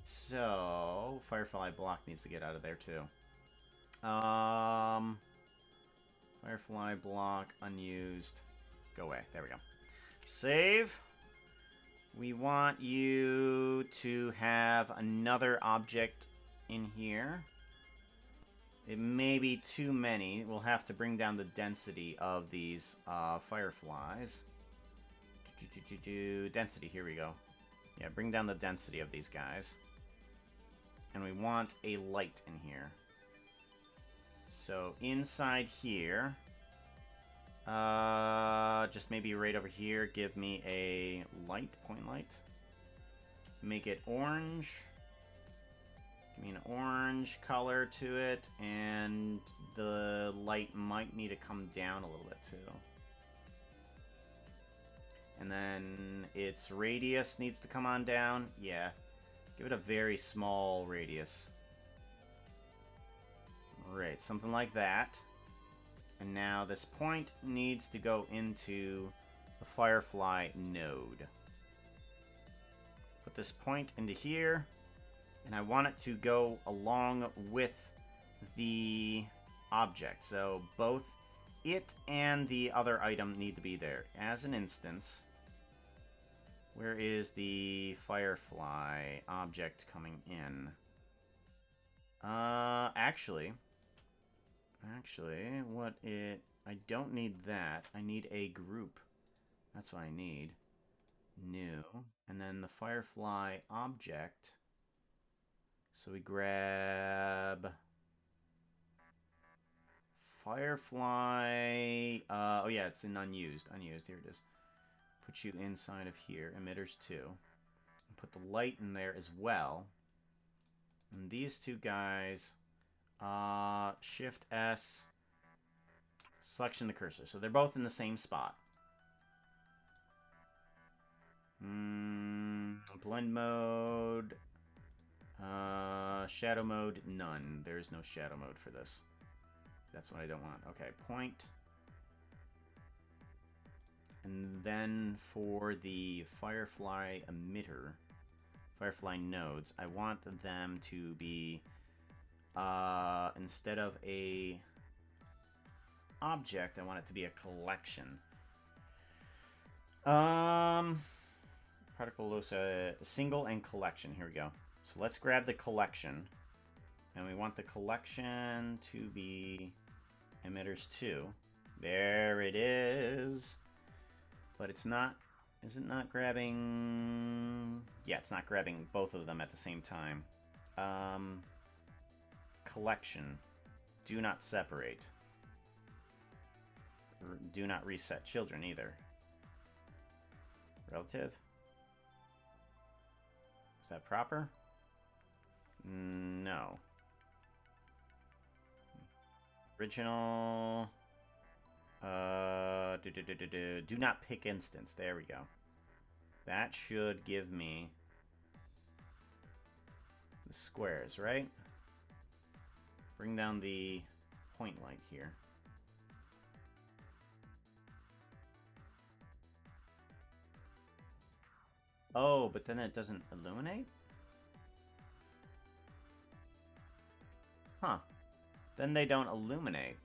So, Firefly block needs to get out of there too. Firefly block unused. Go away. There we go. Save. We want you to have another object in here. It may be too many. We'll have to bring down the density of these fireflies. Density, here we go. Yeah, bring down the density of these guys. And we want a light in here. So inside here, just maybe right over here, give me a light, point light. Make it orange. Give me an orange color to it, and the light might need to come down a little bit too. And then its radius needs to come on down. Yeah. Give it a very small radius. Right, something like that. And now this point needs to go into the Firefly node. Put this point into here. And I want it to go along with the object. So both it and the other item need to be there. As an instance, where is the Firefly object coming in? Actually, what it I don't need that. I need a group. That's what I need. New. And then the Firefly object. So we grab Firefly. Oh yeah, it's in unused. Unused. Here it is. Put you inside of here. Emitters 2. And put the light in there as well. And these two guys. Shift S. Selection the cursor. So they're both in the same spot. Blend mode. Shadow mode, none. There is no shadow mode for this. That's what I don't want. Okay, point. And then for the Firefly emitter, Firefly nodes, I want them to be, instead of a object, I want it to be a collection. Particle loci, single and collection. Here we go. So let's grab the collection. And we want the collection to be emitters 2. There it is. But it's not... Is it not grabbing... Yeah, it's not grabbing both of them at the same time. Collection. Do not separate. Do not reset children either. Relative? Is that proper? No. Original. Do not pick instance. There we go. That should give me the squares, right? Bring down the point light here. Oh, but then it doesn't illuminate? Huh. Then they don't illuminate.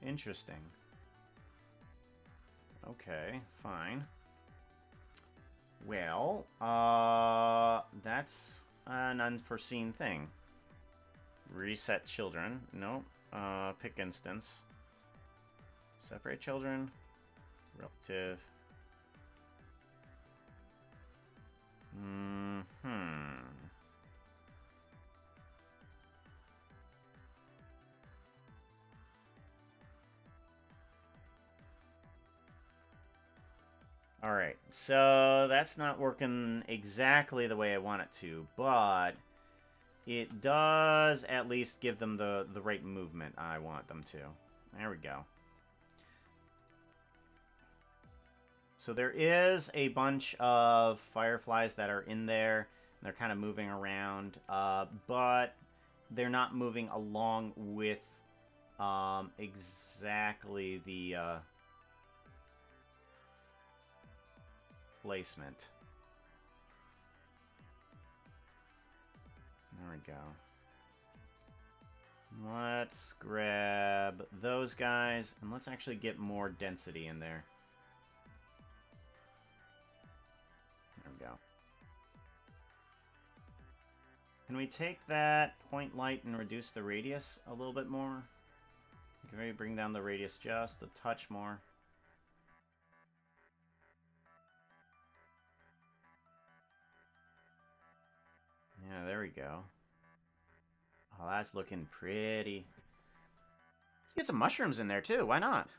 Interesting. Okay, fine. Well, that's an unforeseen thing. Reset children. Nope. Pick instance. Separate children. Relative. Alright, so that's not working exactly the way I want it to, but it does at least give them the right movement I want them to. There we go. So there is a bunch of fireflies that are in there. They're kind of moving around, but they're not moving along with exactly the placement. There we go. Let's grab those guys, and let's actually get more density in there. There we go. Can we take that point light and reduce the radius a little bit more? Can we bring down the radius just a touch more? Yeah, there we go. Oh, that's looking pretty. Let's get some mushrooms in there too. Why not?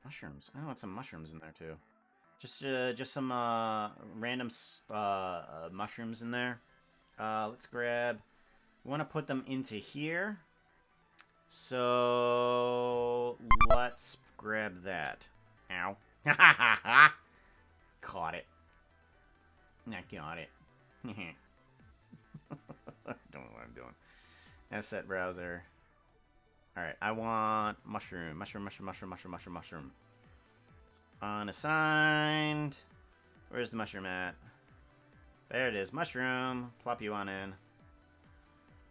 Mushrooms. I want some mushrooms in there too. Just some random mushrooms in there. Let's grab. We want to put them into here. So let's grab that. Ow! Caught it. I got it. I don't know what I'm doing. Asset browser. Alright, I want mushroom. Mushroom. Unassigned. Where's the mushroom at? There it is. Mushroom. Plop you on in.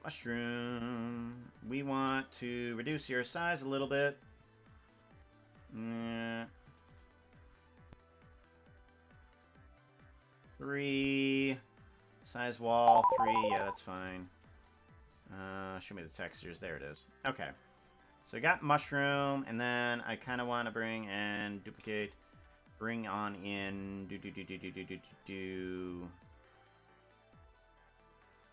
Mushroom. We want to reduce your size a little bit. Yeah. 3. Size wall, 3. Yeah, that's fine. Show me the textures. There it is. Okay. So I got mushroom, and then I kind of want to bring and duplicate, bring on in,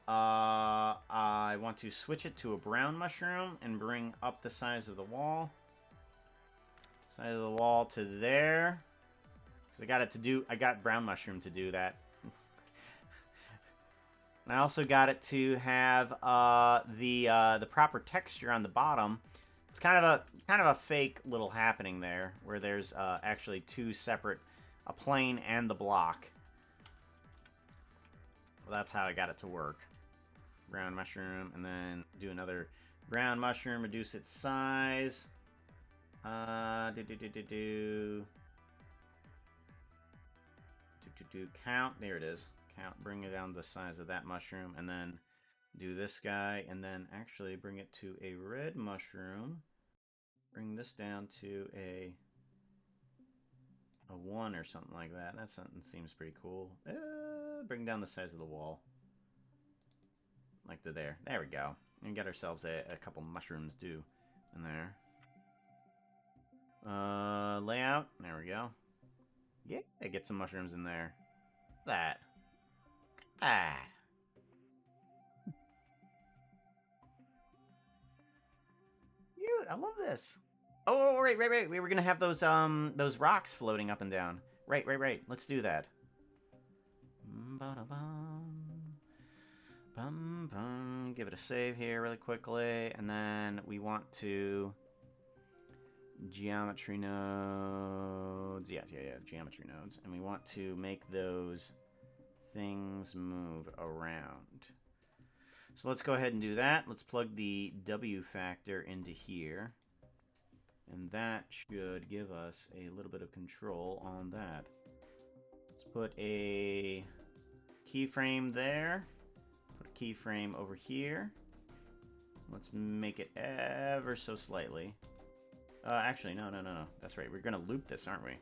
I want to switch it to a brown mushroom and bring up the size of the wall. Size of the wall to there. Because I got brown mushroom to do that. And I also got it to have the proper texture on the bottom. It's kind of a fake little happening there, where there's actually two separate, a plane and the block. Well, that's how I got it to work. Brown mushroom, and then do another brown mushroom, reduce its size. Count. There it is. Count. Bring it down the size of that mushroom, and then do this guy, and then actually bring it to a red mushroom. Bring this down to a 1 or something like that. That something seems pretty cool. Bring down the size of the wall. Like to there. There we go. And get ourselves a couple mushrooms too in there. Layout. There we go. Yeah, get some mushrooms in there. That. Dude, I love this. Oh, right. We were gonna have those rocks floating up and down. Right. Let's do that. Give it a save here really quickly, and then we want to geometry nodes. Yeah, geometry nodes, and we want to make those things move around. So let's go ahead and do that. Let's plug the W factor into here, and that should give us a little bit of control on that. Let's put a keyframe there. Put a keyframe over here. Let's make it ever so slightly. Actually, no. That's right. We're going to loop this, aren't we?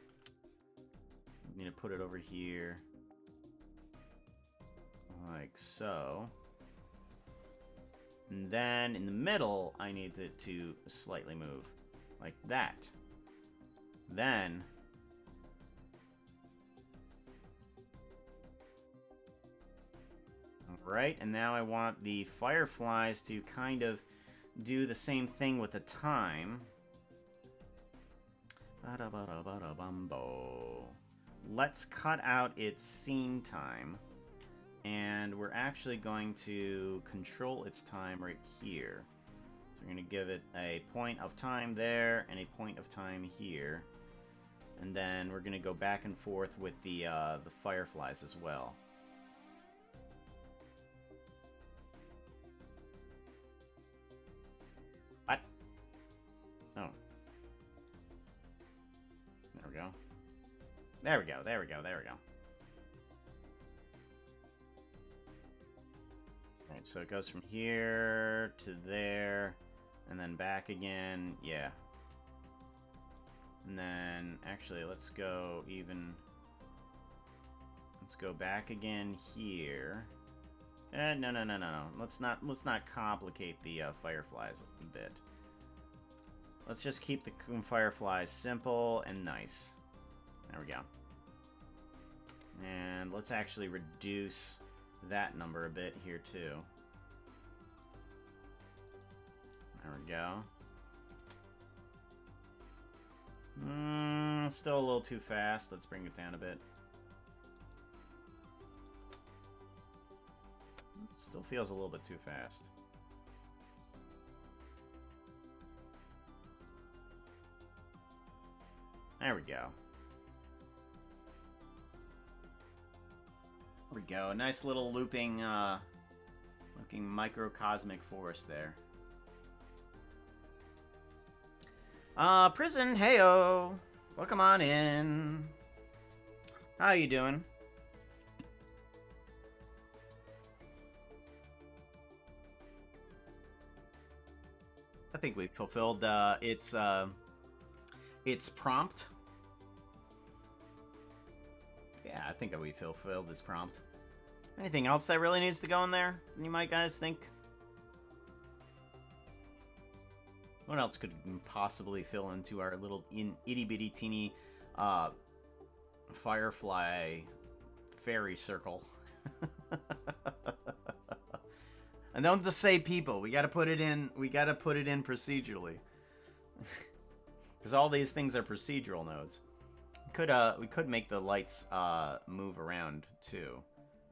We need to put it over here. Like so. And then in the middle, I need it to slightly move. Like that. Then... Right, and now I want the fireflies to kind of do the same thing with the time. Let's cut out its scene time. And we're actually going to control its time right here. So we're going to give it a point of time there and a point of time here. And then we're going to go back and forth with the fireflies as well. What? Oh. There we go. There we go. Alright, so it goes from here to there, and then back again, yeah. And then, actually, let's go back again here. No. Let's not complicate the fireflies a bit. Let's just keep the fireflies simple and nice. There we go. And let's actually reduce that number a bit here too. There we go. Still a little too fast. Let's bring it down a bit. Still feels a little bit too fast. There we go. There we go. A nice little looping, looking microcosmic forest there. Prison, heyo! Welcome on in. How you doing? I think we fulfilled its prompt. Yeah, I think we fulfilled its prompt. Anything else that really needs to go in there? You might guys think? What else could possibly fill into our little itty bitty teeny firefly fairy circle? And don't just say people. We gotta put it in. We gotta put it in procedurally, because all these things are procedural nodes. We could make the lights move around too.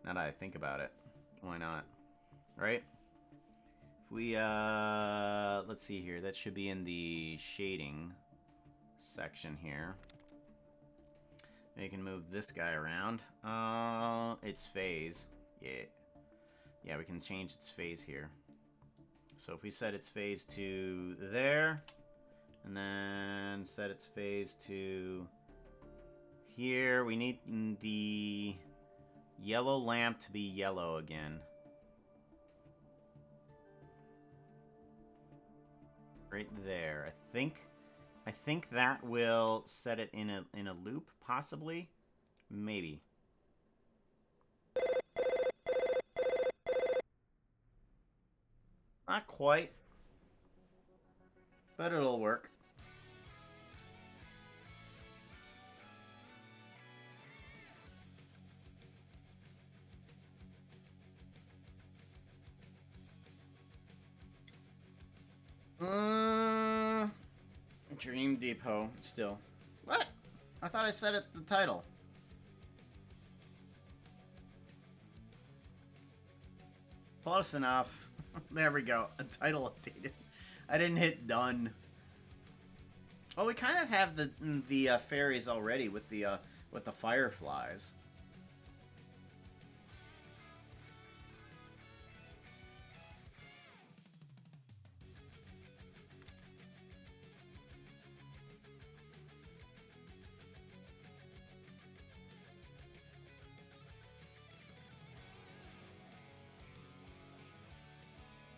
Now that I think about it, why not? Right? If we let's see here. That should be in the shading section here. We can move this guy around. Its phase. Yeah, we can change its phase here. So if we set its phase to there, and then set its phase to here, we need the yellow lamp to be yellow again. Right there. I think that will set it in a loop, possibly. Maybe. Not quite. But it'll work. Dream Depot, still. What? I thought I said it the title. Close enough. There we go. A title updated. I didn't hit done. Oh, we kind of have the fairies already with the fireflies.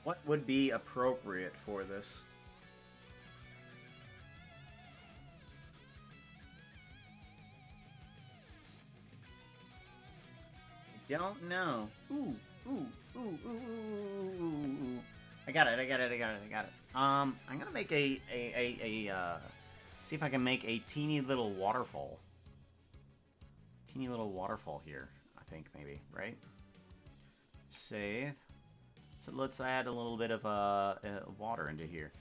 What would be appropriate for this? I don't know. Ooh. I got it. I'm gonna make a see if I can make a teeny little waterfall. Teeny little waterfall here, I think, maybe, right? Save. So let's add a little bit of water into here.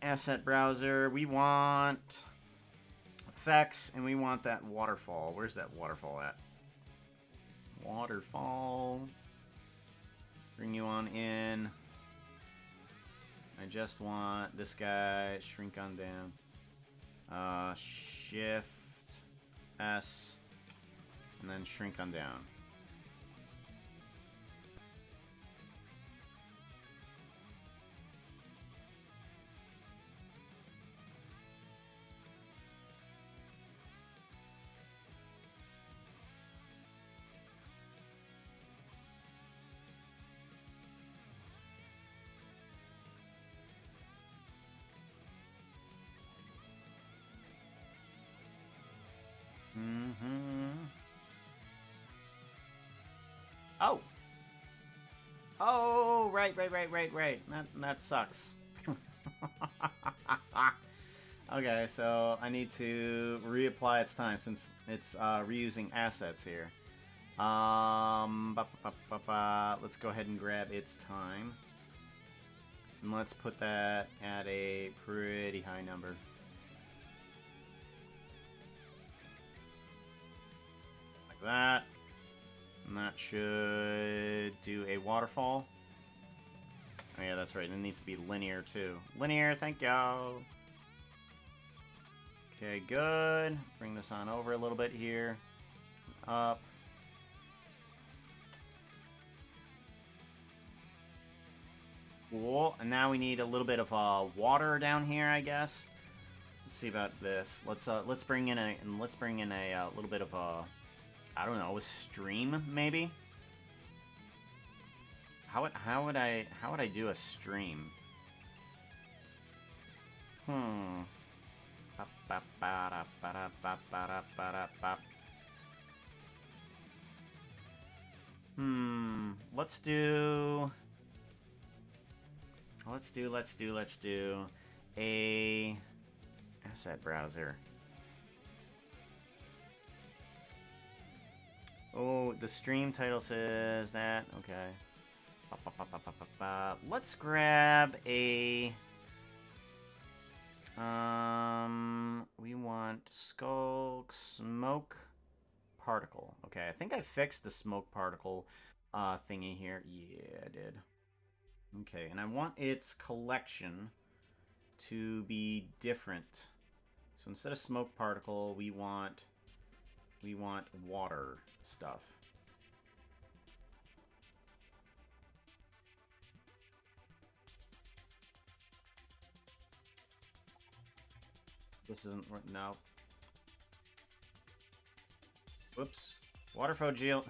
Asset browser. We want effects, and we want that waterfall. Where's that waterfall at? Waterfall. Bring you on in. I just want this guy. Shrink on down. Shift S, and then shrink on down. Oh. Oh, right. That sucks. Okay, so I need to reapply its time since it's reusing assets here. Let's go ahead and grab its time. And let's put that at a pretty high number. Like that. And that should do a waterfall. Oh yeah, that's right. It needs to be linear too. Linear, thank you. Okay, good. Bring this on over a little bit here. Up. Cool. And now we need a little bit of water down here, I guess. Let's see about this. Let's bring in a little bit of I don't know, a stream maybe. How would I do a stream? Let's do. let's do a asset browser. Oh, the stream title says that. Okay. Let's grab a... we want smoke particle. Okay, I think I fixed the smoke particle thingy here. Yeah, I did. Okay, and I want its collection to be different. So instead of smoke particle, we want water stuff. This isn't... No. Whoops. Waterfall geo...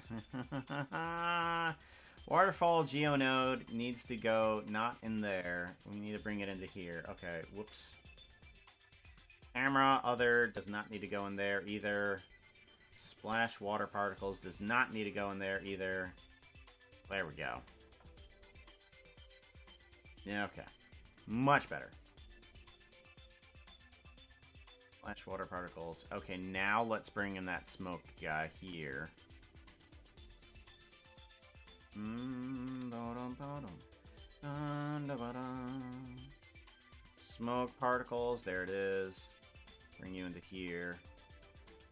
Waterfall geonode needs to go not in there. We need to bring it into here. Okay, whoops. Camera other does not need to go in there either. Splash water particles does not need to go in there either. There we go. Yeah, okay. Much better. Splash water particles. Okay, now let's bring in that smoke guy here. Smoke particles, there it is. Bring you into here.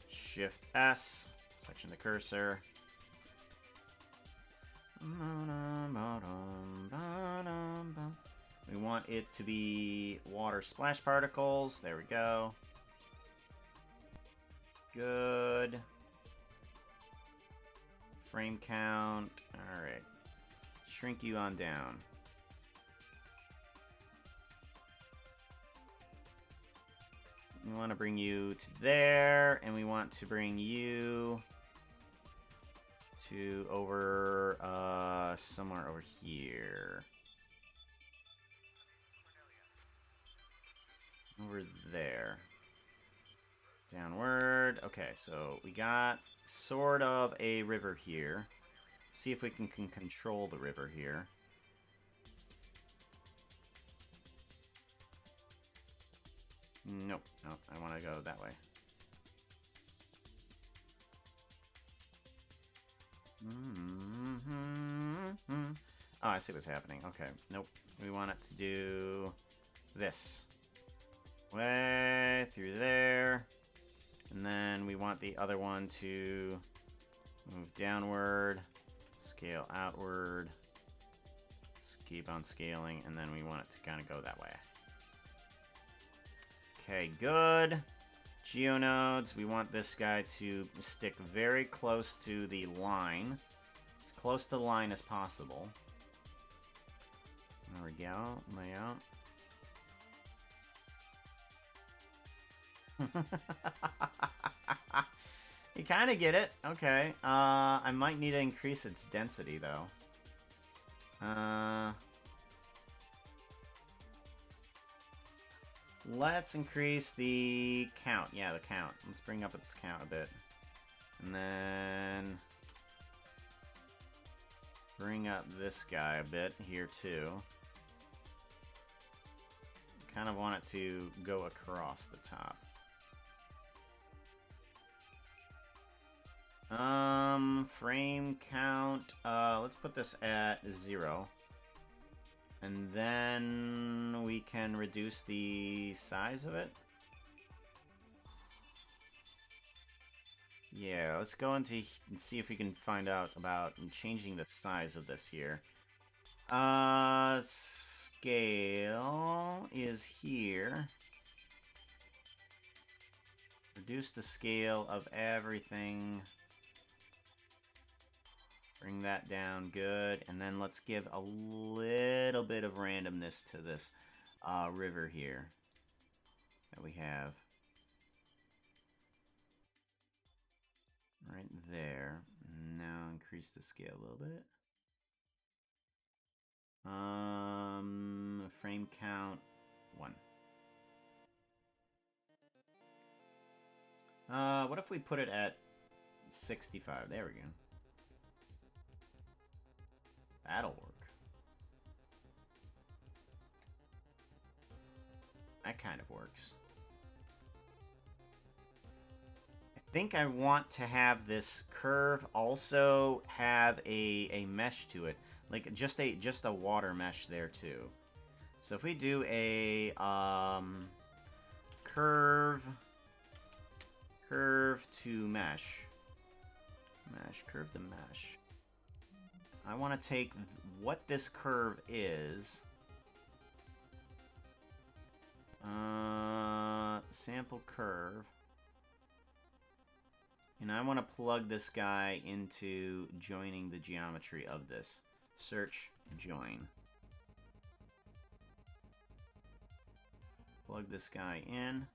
Shift S, section the cursor. We want it to be water splash particles. There we go. Good. Frame count. Alright. Shrink you on down. We want to bring you to there, and we want to bring you to over, somewhere over here. Over there. Downward. Okay, so we got sort of a river here. See if we can control the river here. Nope. Nope. I want to go that way. Oh, I see what's happening. Okay. Nope. We want it to do this. Way through there. And then we want the other one to move downward, scale outward, keep on scaling, and then we want it to kind of go that way. Okay, good. Geonodes, we want this guy to stick very close to the line. As close to the line as possible. There we go. Layout. You kind of get it. Okay. I might need to increase its density, though. Let's increase the count. Yeah, the count. Let's bring up its count a bit. And then bring up this guy a bit here, too. Kind of want it to go across the top. Frame count, let's put this at 0. And then we can reduce the size of it. Yeah, let's go into and see if we can find out about changing the size of this here. Scale is here. Reduce the scale of everything. Bring that down, good. And then let's give a little bit of randomness to this river here that we have. Right there. Now increase the scale a little bit. Frame count 1. What if we put it at 65? There we go. That'll work. That kind of works. I think I want to have this curve also have a mesh to it. Like, just a water mesh there, too. So if we do a, curve to mesh. Curve to mesh. I want to take what this curve is. Sample curve. And I want to plug this guy into joining the geometry of this. Search, join. Plug this guy in.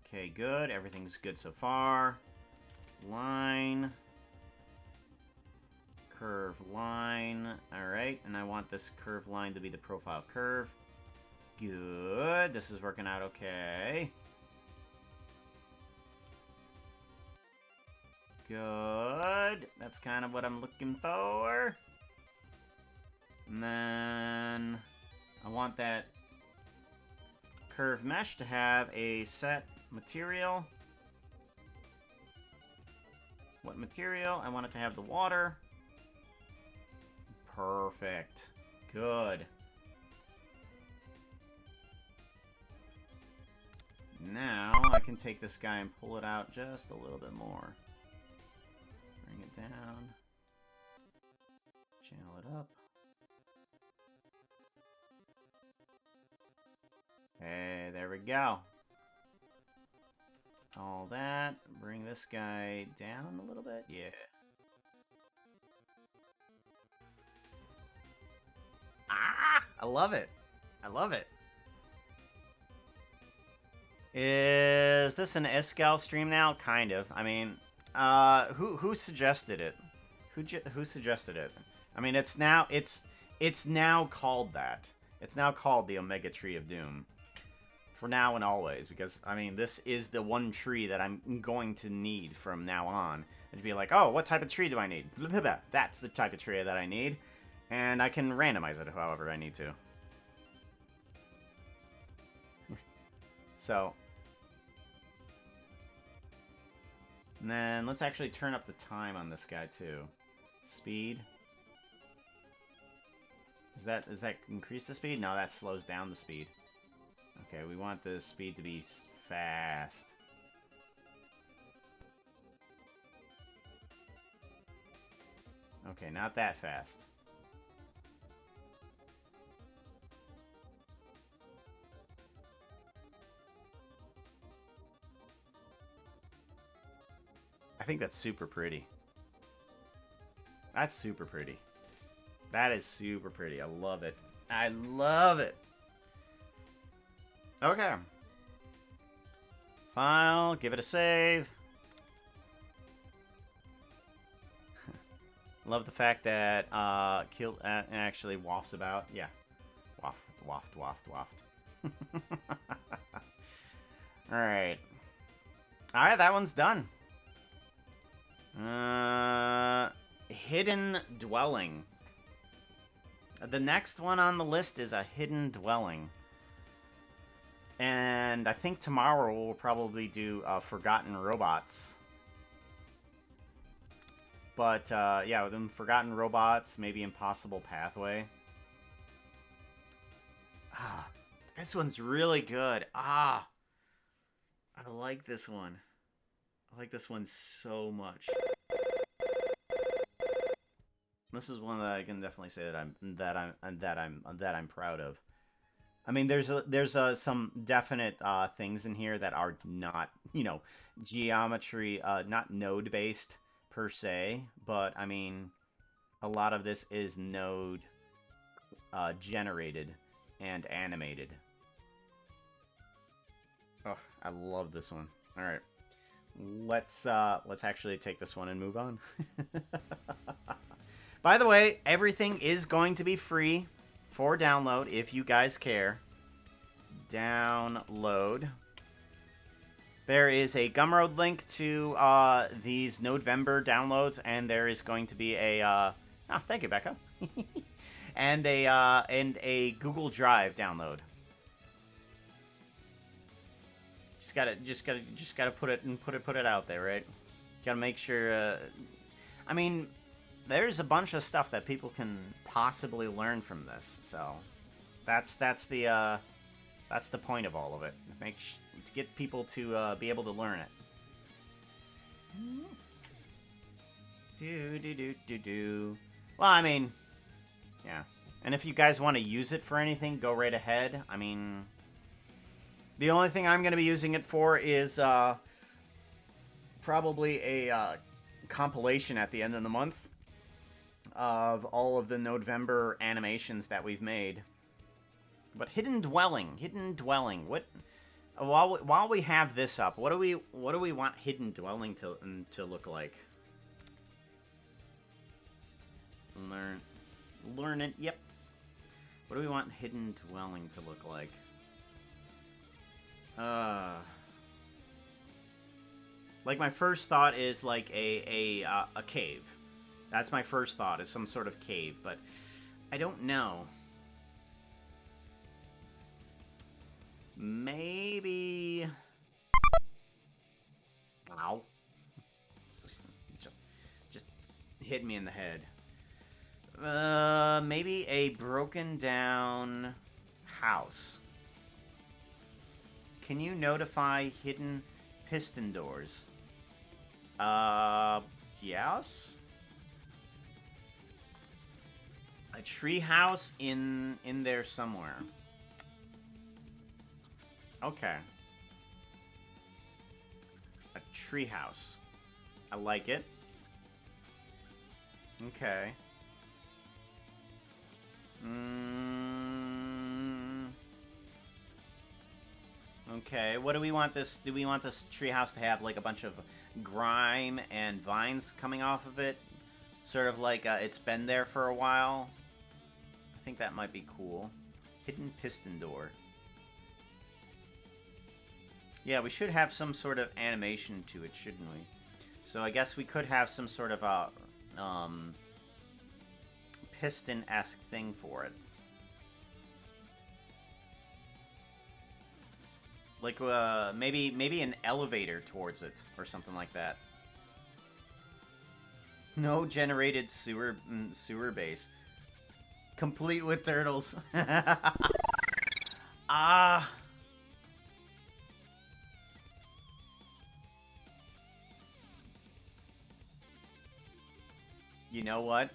Okay, good. Everything's good so far. Line. Curve line. Alright, and I want this curve line to be the profile curve. Good. This is working out okay. Good. That's kind of what I'm looking for. And then I want that curve mesh to have a set material. What material? I want it to have the water. Perfect. Good. Now I can take this guy and pull it out just a little bit more. Bring it down. Channel it up. Hey, there we go. All that. Bring this guy down a little bit. Yeah. Ah! I love it. I love it. Is this an Escal stream now? Kind of. I mean, who suggested it? Who suggested it? I mean, it's now called that. It's now called the Omega Tree of Doom. For now and always, because, I mean, this is the one tree that I'm going to need from now on. And to be like, oh, what type of tree do I need? That's the type of tree that I need. And I can randomize it however I need to. So. And then let's actually turn up the time on this guy, too. Speed. Does that increase the speed? No, that slows down the speed. Okay, we want the speed to be fast. Okay, not that fast. I think that's super pretty. That's super pretty. That is super pretty. I love it. I love it. Okay. File, give it a save. Love the fact that actually wafts about. Yeah. Waft. Alright. Alright, that one's done. Hidden dwelling. The next one on the list is a hidden dwelling. And I think tomorrow we'll probably do Forgotten Robots. But, yeah, with them Forgotten Robots, maybe Impossible Pathway. Ah, this one's really good. Ah, I like this one. I like this one so much. This is one that I can definitely say that I'm proud of. I mean, there's some definite things in here that are not, you know, geometry, not node based per se, but I mean, a lot of this is node generated and animated. Oh, I love this one. All right, let's actually take this one and move on. By the way, everything is going to be free for download if you guys care. Download. There is a Gumroad link to these NodeVember downloads, and there is going to be a thank you, Becca, and a Google Drive download. Just gotta put it out there, right? Gotta make sure. I mean, there's a bunch of stuff that people can possibly learn from this, so that's the point of all of it. To get people to be able to learn it. Do. Well, I mean, yeah. And if you guys want to use it for anything, go right ahead. I mean, the only thing I'm going to be using it for is probably a compilation at the end of the month of all of the NodeVember animations that we've made. But hidden dwelling. What? While we have this up, what do we want hidden dwelling to look like? Learn it. Yep. What do we want hidden dwelling to look like? Like my first thought is like a cave. That's my first thought, is some sort of cave, but I don't know. Maybe. Ow. Just hit me in the head. Maybe a broken down house. Can you notify hidden piston doors? Yes? A tree house in there somewhere. Okay. A tree house. I like it. Okay. Okay, what do we want this? Do we want this treehouse to have like a bunch of grime and vines coming off of it? Sort of like it's been there for a while. I think that might be cool. Hidden piston door. Yeah, we should have some sort of animation to it, shouldn't we? So I guess we could have some sort of a piston-esque thing for it. Like maybe an elevator towards it or something like that. No generated sewer base. Complete with turtles. Ah. You know what?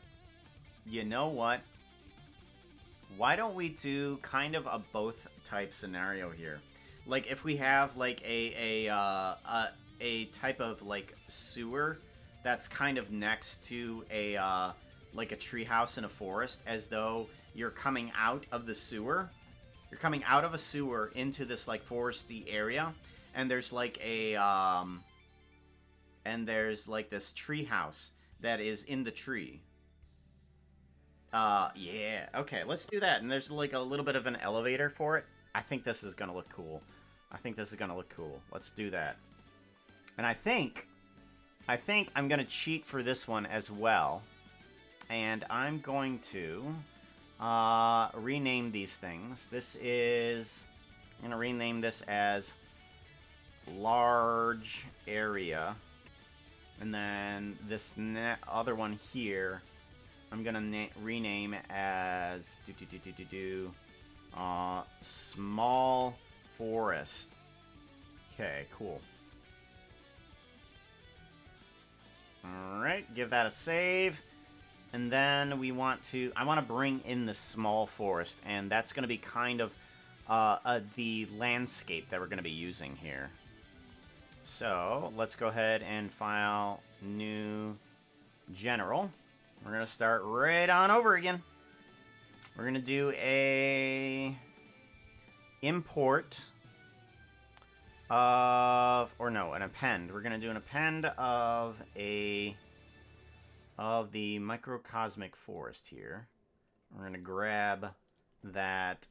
Why don't we do kind of a both type scenario here? Like if we have like a type of like sewer that's kind of next to a like a treehouse in a forest, as though you're coming out of the sewer. You're coming out of a sewer into this like foresty area, and there's like a this treehouse that is in the tree. Yeah. Okay, let's do that. And there's like a little bit of an elevator for it. I think this is gonna look cool. Let's do that. And I think I'm gonna cheat for this one as well. And I'm going to rename these things. I'm gonna rename this as large area. And then this other one here, I'm gonna rename as small forest. Okay, cool. Alright, give that a save. And then I want to bring in the small forest, and that's gonna be kind of the landscape that we're gonna be using here. So let's go ahead and file new general. We're gonna start right on over again. We're gonna do a import of, or no, an append. We're gonna do an append of the microcosmic forest here. We're gonna grab that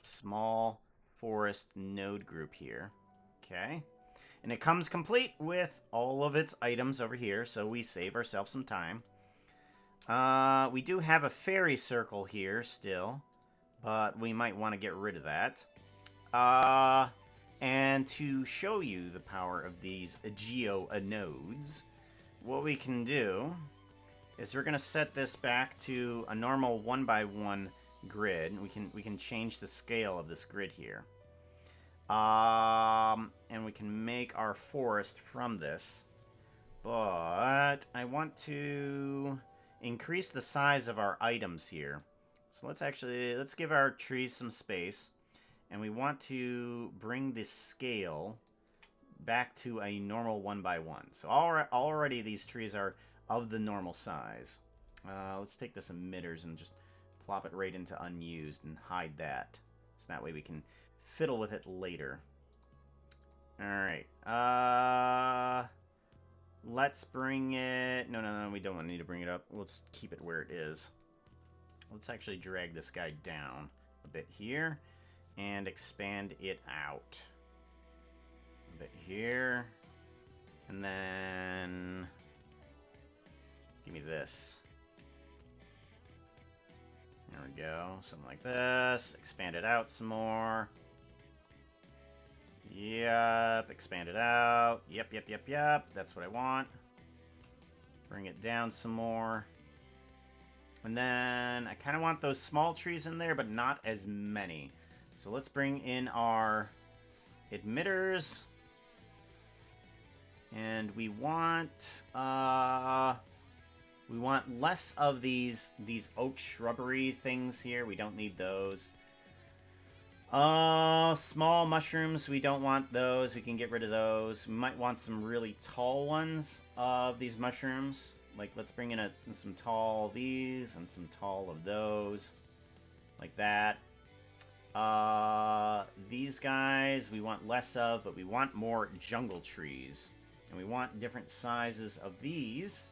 small forest node group here. Okay. And it comes complete with all of its items over here, so we save ourselves some time. We do have a fairy circle here still, but we might want to get rid of that. And to show you the power of these geonodes, what we can do is we're gonna set this back to a normal 1x1 grid. We can change the scale of this grid here. And we can make our forest from this. But I want to increase the size of our items here. So let's give our trees some space. And we want to bring this scale back to a normal 1x1. So already these trees are of the normal size. Let's take this emitters and just plop it right into unused and hide that. So that way we can fiddle with it later. Alright. Let's bring it... No, we don't need to bring it up. Let's keep it where it is. Let's actually drag this guy down a bit here and expand it out. A bit here. And then... give me this. There we go. Something like this. Expand it out some more. Yep. Expand it out. Yep. That's what I want. Bring it down some more. And then I kind of want those small trees in there, but not as many. So let's bring in our emitters. And we want less of these oak shrubbery things here. We don't need those. Small mushrooms, we don't want those. We can get rid of those. We might want some really tall ones of these mushrooms. Like, let's bring in some tall these and some tall of those. Like that. These guys we want less of, but we want more jungle trees. And we want different sizes of these.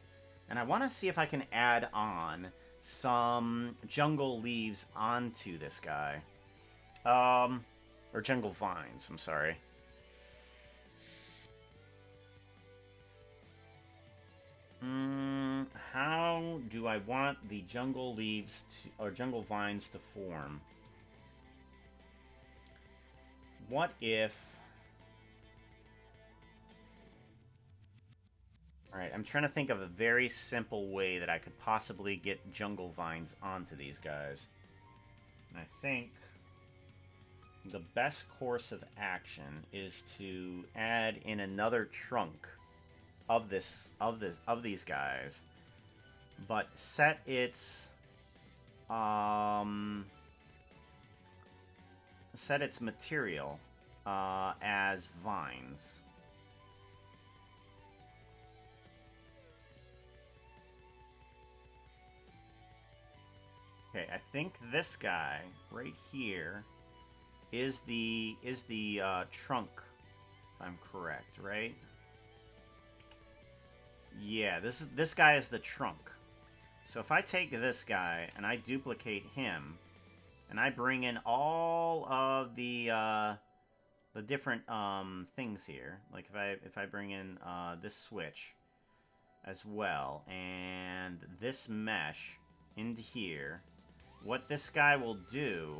And I want to see if I can add on some jungle leaves onto this guy. Or jungle vines, I'm sorry. How do I want the jungle leaves or jungle vines to form? What if... Alright, I'm trying to think of a very simple way that I could possibly get jungle vines onto these guys. And I think the best course of action is to add in another trunk of these guys, but set its material as vines. Okay, I think this guy right here is the trunk, if I'm correct, right? Yeah, this guy is the trunk. So if I take this guy and I duplicate him, and I bring in all of the different things here, like if I bring in this switch as well, and this mesh into here, what this guy will do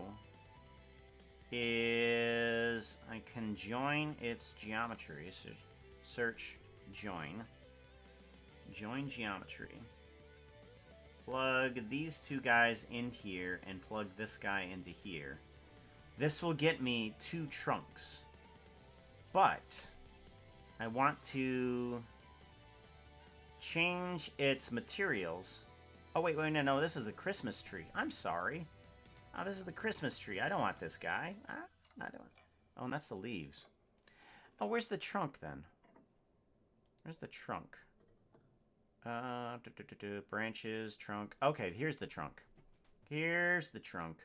is I can join its geometry. So search join geometry, plug these two guys in here and plug this guy into here. This will get me 2 trunks, but I want to change its materials. Oh wait, no, this is the Christmas tree. I'm sorry. Oh, this is the Christmas tree. I don't want this guy. I don't. Oh, and that's the leaves. Oh, where's the trunk then? Where's the trunk? Branches, trunk. Okay, here's the trunk. Here's the trunk.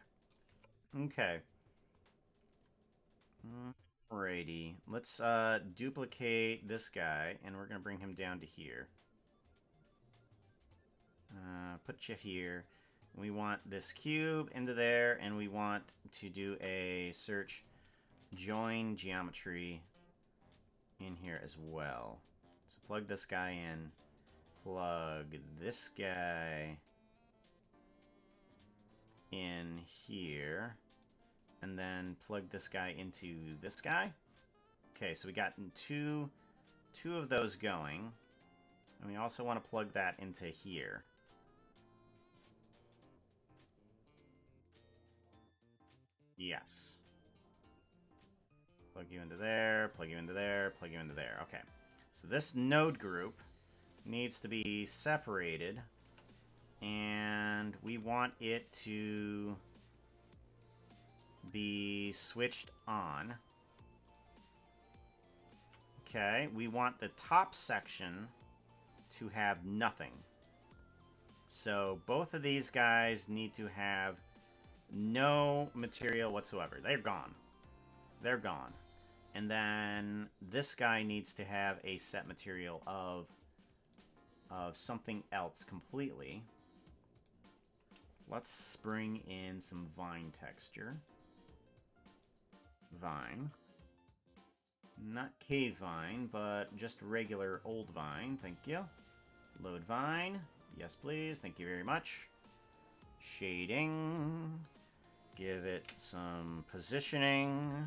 Okay. Alrighty. Let's duplicate this guy, and we're gonna bring him down to here. Put you here. We want this cube into there, and we want to do a search join geometry in here as well. So plug this guy in, plug this guy in here, and then plug this guy into this guy. Okay, so we got two of those going. And we also want to plug that into here. Yes. Plug you into there, plug you into there, plug you into there. Okay. So this node group needs to be separated. And we want it to be switched on. Okay, we want the top section to have nothing. So both of these guys need to have no material whatsoever. They're gone. They're gone. And then this guy needs to have a set material of something else completely. Let's bring in some vine texture. Vine. Not cave vine, but just regular old vine. Thank you. Load vine. Yes, please. Thank you very much. Shading. Give it some positioning.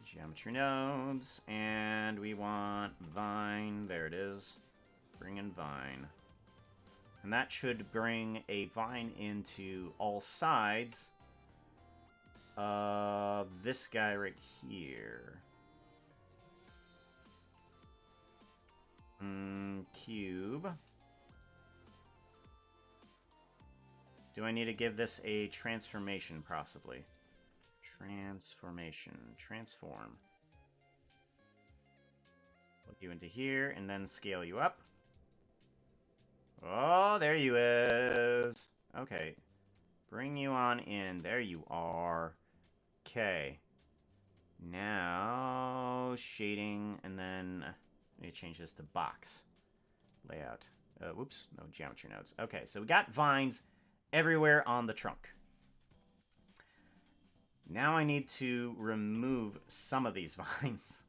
Geometry nodes. And we want vine. There it is. Bring in vine. And that should bring a vine into all sides of this guy right here. Cube. Do I need to give this a transformation, possibly? Transformation. Transform. Put you into here, and then scale you up. Oh, there you is. Okay. Bring you on in. There you are. Okay. Now, shading, and then let me change this to box layout. Whoops, no geometry nodes. Okay, so we got vines everywhere on the trunk. Now I need to remove some of these vines.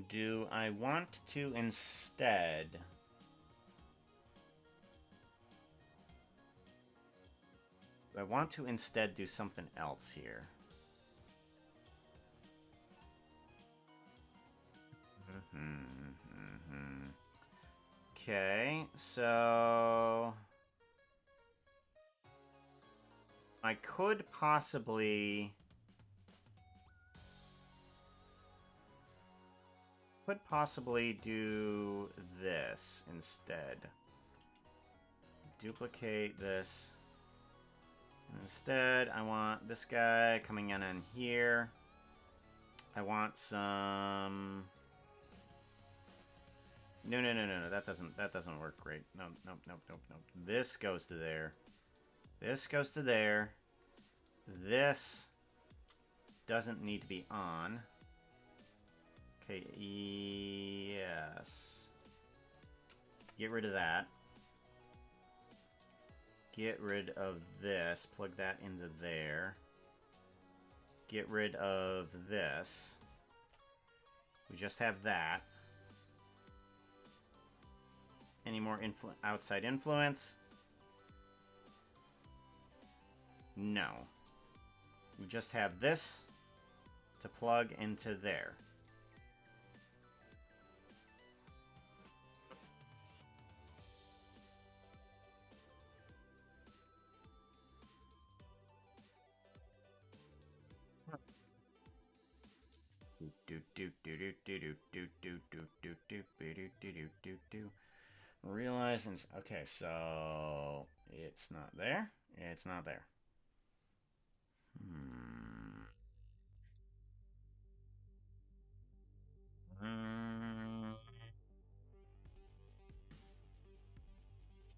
Do I want to instead... I want to instead do something else here. Okay, so... I could possibly do this instead. Duplicate this. Instead, I want this guy coming in here. I want some... No. That doesn't work great. Nope. This goes to there. This goes to there. This doesn't need to be on. Okay, yes. Get rid of that. Get rid of this. Plug that into there. Get rid of this. We just have that. Any more outside influence? No. We just have this to plug into there. Realize, okay, so it's not there. It's not there.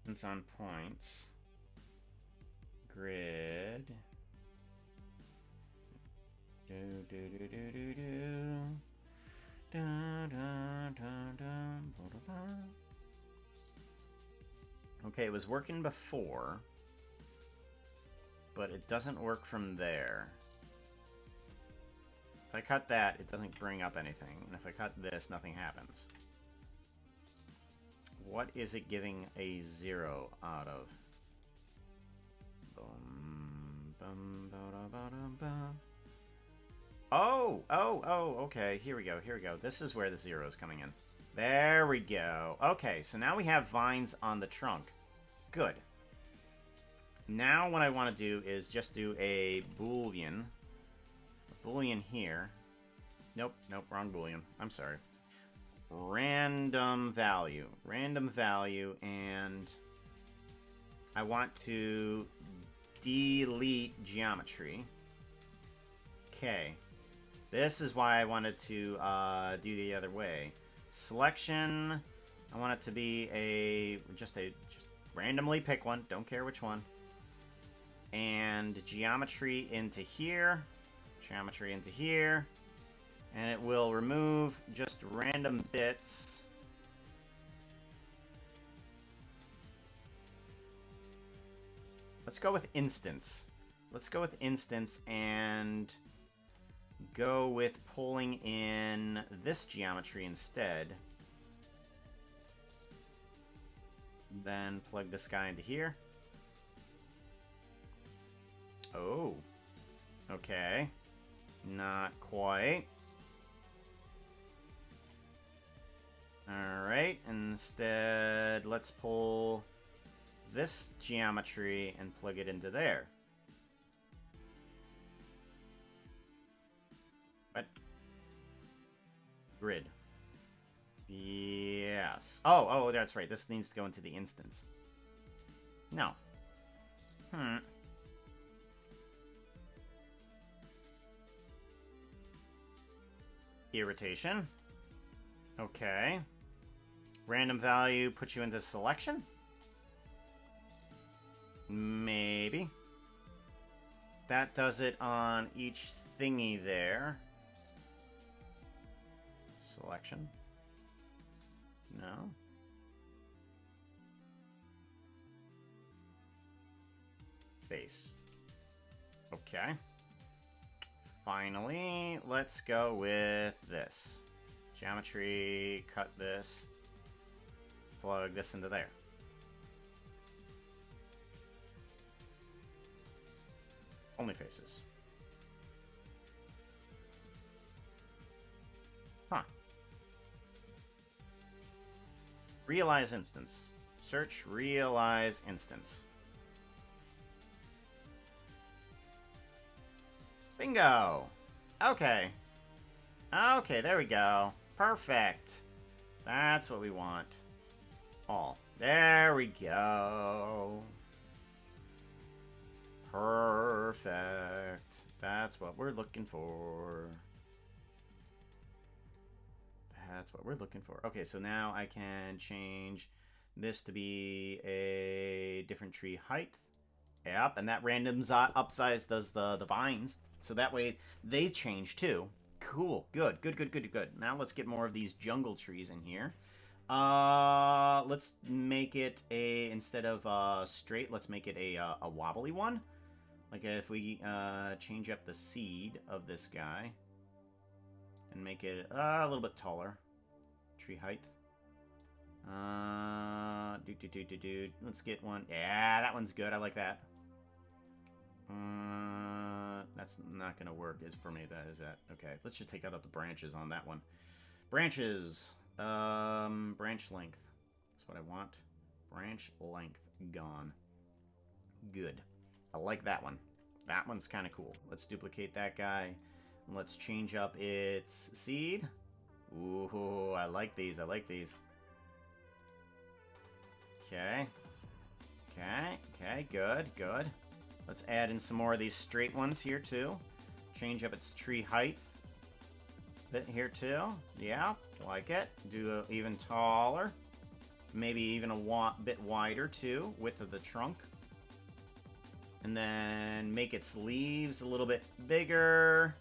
It's on points. Grid. Okay, it was working before, but it doesn't work from there. If I cut that, it doesn't bring up anything. And if I cut this, nothing happens. What is it giving a 0 out of? Boom, bum, ba-da-ba-da-ba. Oh, okay. Here we go. This is where the 0 is coming in. There we go. Okay, so now we have vines on the trunk. Good. Now what I want to do is just do a Boolean. A Boolean here. Nope, wrong Boolean. I'm sorry. Random value, and I want to delete geometry. Okay, this is why I wanted to do the other way. Selection, I want it to be just randomly pick one, don't care which one. And geometry into here, and it will remove just random bits. Let's go with instance. And go with pulling in this geometry instead. Then plug this guy into here. Oh. Okay. Not quite. Alright, instead, let's pull this geometry and plug it into there. What? Grid. Yes. Oh, that's right. This needs to go into the instance. No. Irritation. Okay. Random value puts you into selection? Maybe. That does it on each thingy there. Selection. No. Base. Okay. Finally, let's go with this. Geometry, cut this. Plug this into there. Only faces. Huh. Realize instance. Search realize instance. Bingo! Okay. Okay, there we go. Perfect. That's what we want. All. There we go. Perfect. That's what we're looking for. Okay, so now I can change this to be a different tree height. Yep, and that randoms upsize does the vines. So that way they change too. Cool. Good. Now let's get more of these jungle trees in here. Let's make it instead of straight, let's make it a wobbly one. Like if we change up the seed of this guy and make it a little bit taller. Tree height. Let's get one. Yeah, that one's good. I like that. That's not gonna work for me. That is that. Okay, let's just take out the branches on that one. Branches. Branch length. That's what I want. Branch length gone. Good. I like that one. That one's kind of cool. Let's duplicate that guy. Let's change up its seed. Ooh, I like these. Okay. Good. Let's add in some more of these straight ones here, too. Change up its tree height. Bit here, too. Yeah, like it. Do it even taller. Maybe even a bit wider, too. Width of the trunk. And then make its leaves a little bit bigger.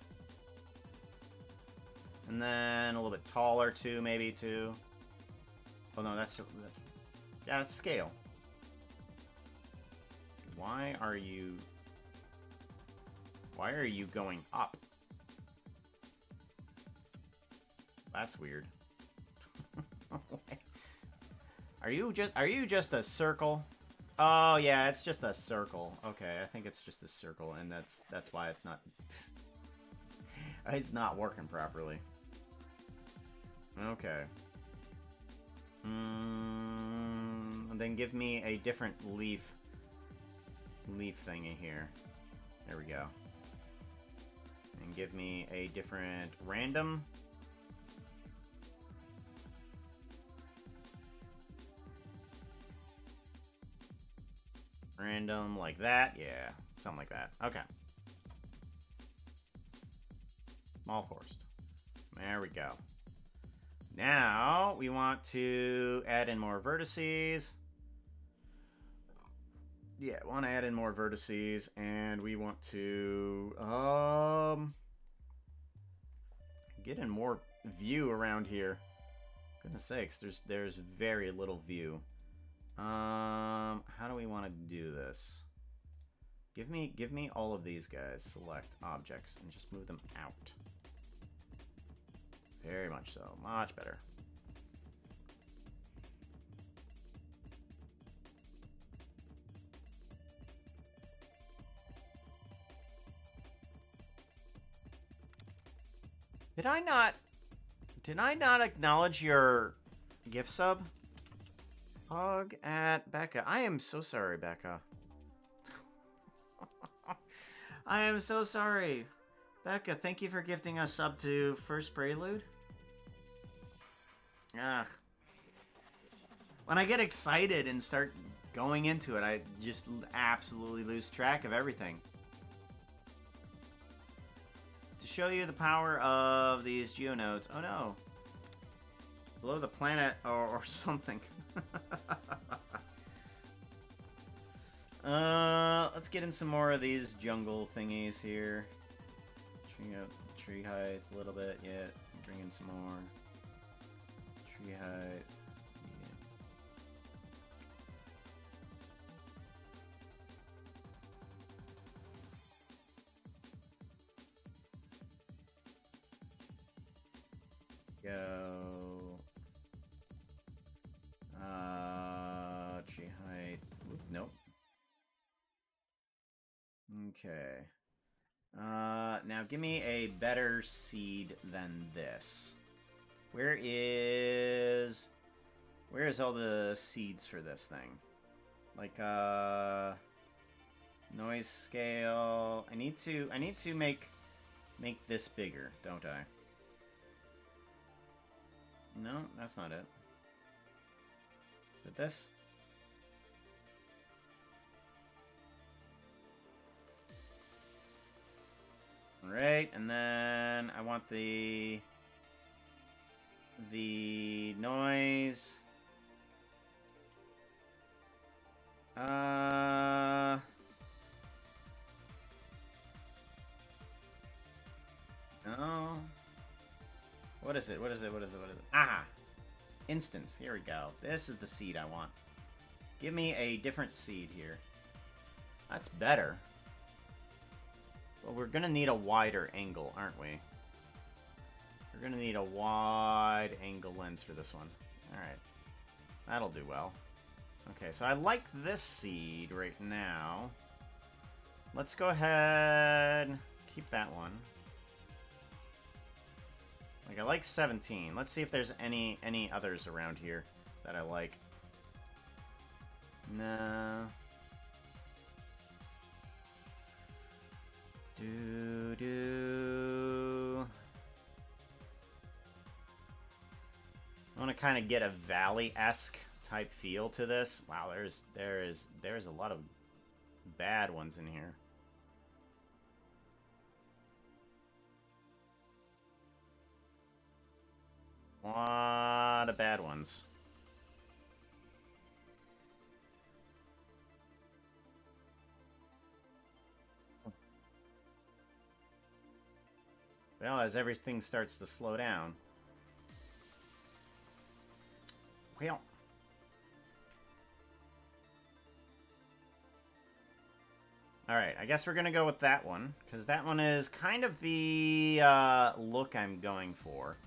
And then a little bit taller, too, maybe, too. Oh, no, that's... Yeah, it's scale. Why are you going up? that's weird. Are you just a circle? Oh yeah, it's just a circle. Okay, I think it's just a circle, and that's why it's not it's not working properly. Okay. And then give me a different leaf thingy here. There we go. And give me a different random. Random like that. Yeah, something like that. Okay. Small forest. There we go. Now we want to add in more vertices. Yeah, want to add in more vertices, and we want to get in more view around here. Goodness sakes, there's very little view. How do we want to do this? Give me all of these guys. Select objects and just move them out. Very much so. Much better. Did I not acknowledge your gift sub? Hug at Becca. I am so sorry, Becca. I am so sorry. Becca, thank you for gifting us sub to First Prelude. Ugh. When I get excited and start going into it, I just absolutely lose track of everything. To show you the power of these geonodes. Oh no. Below the planet or something. Let's get in some more of these jungle thingies here. Bring up tree height a little bit. Yeah, bring in some more. Tree height. Yeah. Go. Tree height. Oop, nope. Okay. Now give me a better seed than this. Where is all the seeds for this thing? Like noise scale. I need to make this bigger, don't I? No, that's not it. But this? Alright, and then I want the noise. No. What is it? What is it? What is it? What is it? Ah! Instance. Here we go. This is the seed I want. Give me a different seed here. That's better. Well, we're gonna need a wider angle, aren't we? We're gonna need a wide angle lens for this one. Alright. That'll do well. Okay, so I like this seed right now. Let's go ahead... keep that one. Like, I like 17. Let's see if there's any others around here that I like. No. I want to kind of get a valley-esque type feel to this. Wow, there's a lot of bad ones in here. A lot of bad ones. Well, as everything starts to slow down. Well. Alright, I guess we're gonna go with that one, because that one is kind of the look I'm going for.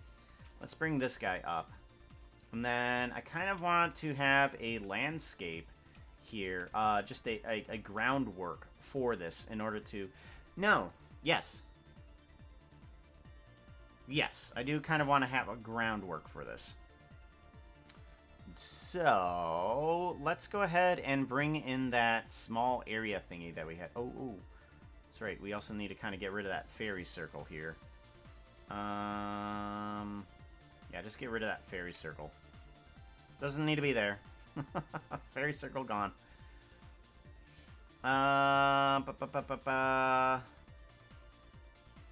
Let's bring this guy up. And then I kind of want to have a landscape here. Just a groundwork for this in order to... No. Yes. Yes, I do kind of want to have a groundwork for this. So, let's go ahead and bring in that small area thingy that we had. Oh, that's right. We also need to kind of get rid of that fairy circle here. Yeah, just get rid of that fairy circle. Doesn't need to be there. Fairy circle gone.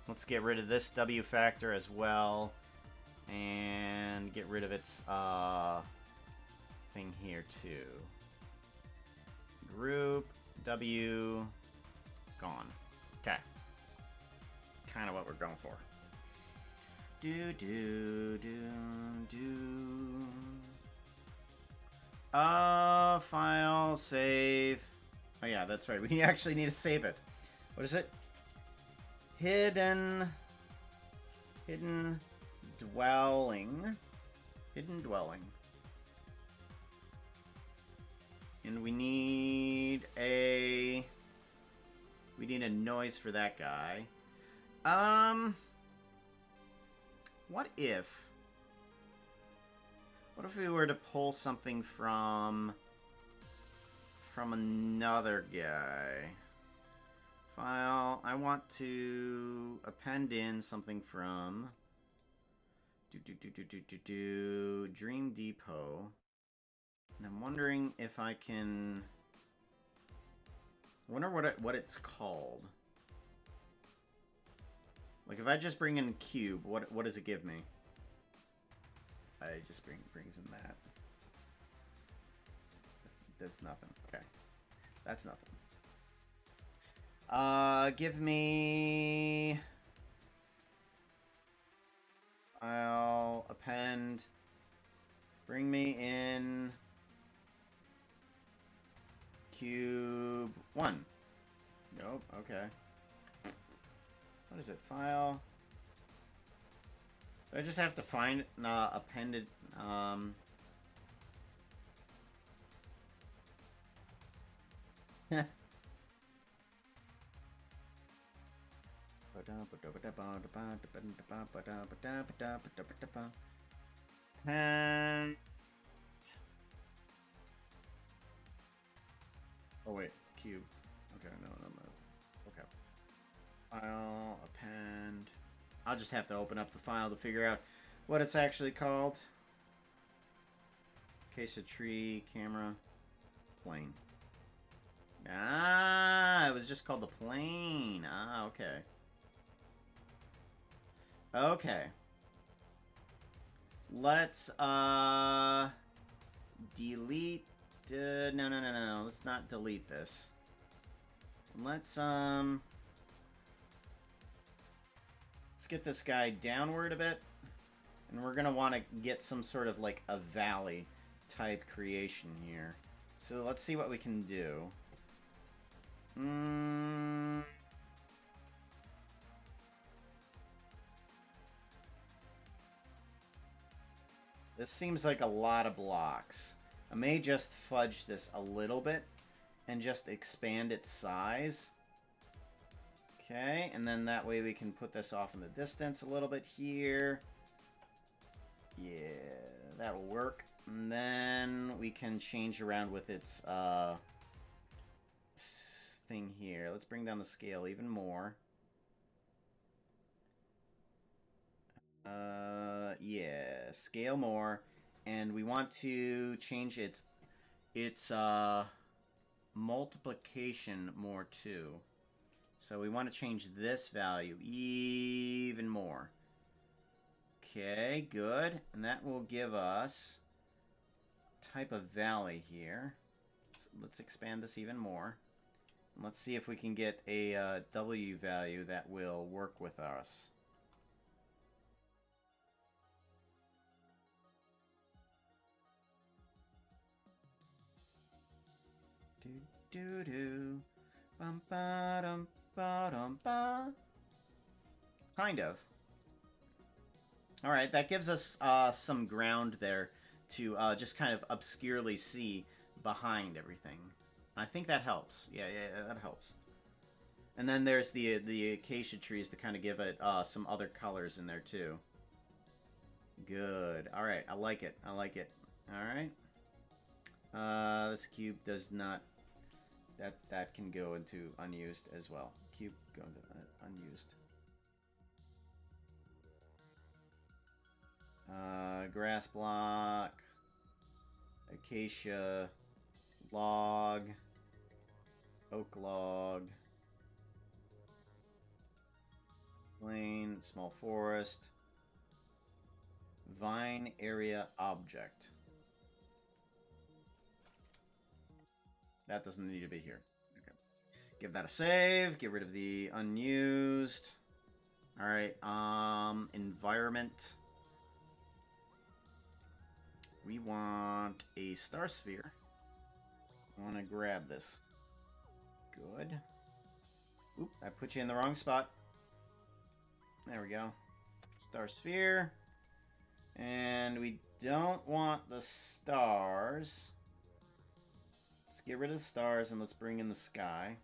Let's get rid of this W factor as well. And get rid of its thing here too. Group W gone. Okay. Kind of what we're going for. File, save. Oh yeah, that's right. We actually need to save it. What is it? Hidden dwelling. Hidden dwelling. And we need a noise for that guy. What if we were to pull something from another guy? File, I want to append in something from Dream Depot. And I'm wondering if I can... I wonder what it's called. Like, if I just bring in cube, what does it give me? I just brings in that. That's nothing. Okay. That's nothing. Give me... I'll append... Bring me in... Cube 1. Nope, okay. What is it? File. I just have to find appended and oh wait, cube. Okay, no. Okay. File, append. I'll just have to open up the file to figure out what it's actually called. Case of tree, camera, plane. Ah, it was just called the plane. Ah, okay. Okay. Let's, delete, no. Let's not delete this. Let's get this guy downward a bit. And we're gonna want to get some sort of, like, a valley type creation here. So let's see what we can do. This seems like a lot of blocks. I may just fudge this a little bit and just expand its size. Okay, and then that way we can put this off in the distance a little bit here. Yeah, that'll work. And then we can change around with its thing here. Let's bring down the scale even more. Yeah, scale more. And we want to change its multiplication more too. So we want to change this value even more. Okay, good. And that will give us type of valley here. Let's expand this even more. And let's see if we can get a W value that will work with us. Do. Bum ba dum ba dum ba. Kind of. All right, that gives us some ground there to just kind of obscurely see behind everything. I think that helps. Yeah, that helps. And then there's the acacia trees to kind of give it some other colors in there too. Good. All right, I like it. I like it. All right. This cube does not. That can go into unused as well. Cube go into unused. Grass block, acacia, log, oak log, plain, small forest, vine area object. That doesn't need to be here. Okay. Give that a save. Get rid of the unused. All right. Environment. We want a star sphere. I want to grab this. Good. Oop, I put you in the wrong spot. There we go. Star sphere. And we don't want the stars. Let's get rid of the stars and let's bring in the sky.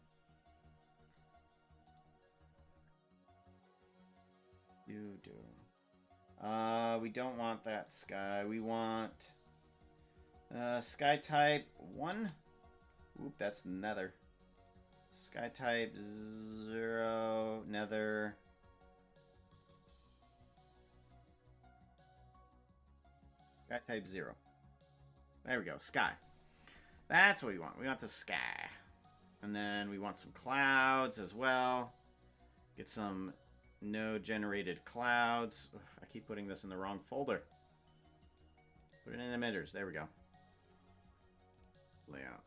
We don't want that sky. We want sky type 1. Oop, that's nether. Sky type 0, nether. Sky type 0. There we go, sky. That's what we want. We want the sky. And then we want some clouds as well. Get some node-generated clouds. Ugh, I keep putting this in the wrong folder. Put it in emitters. There we go. Layout.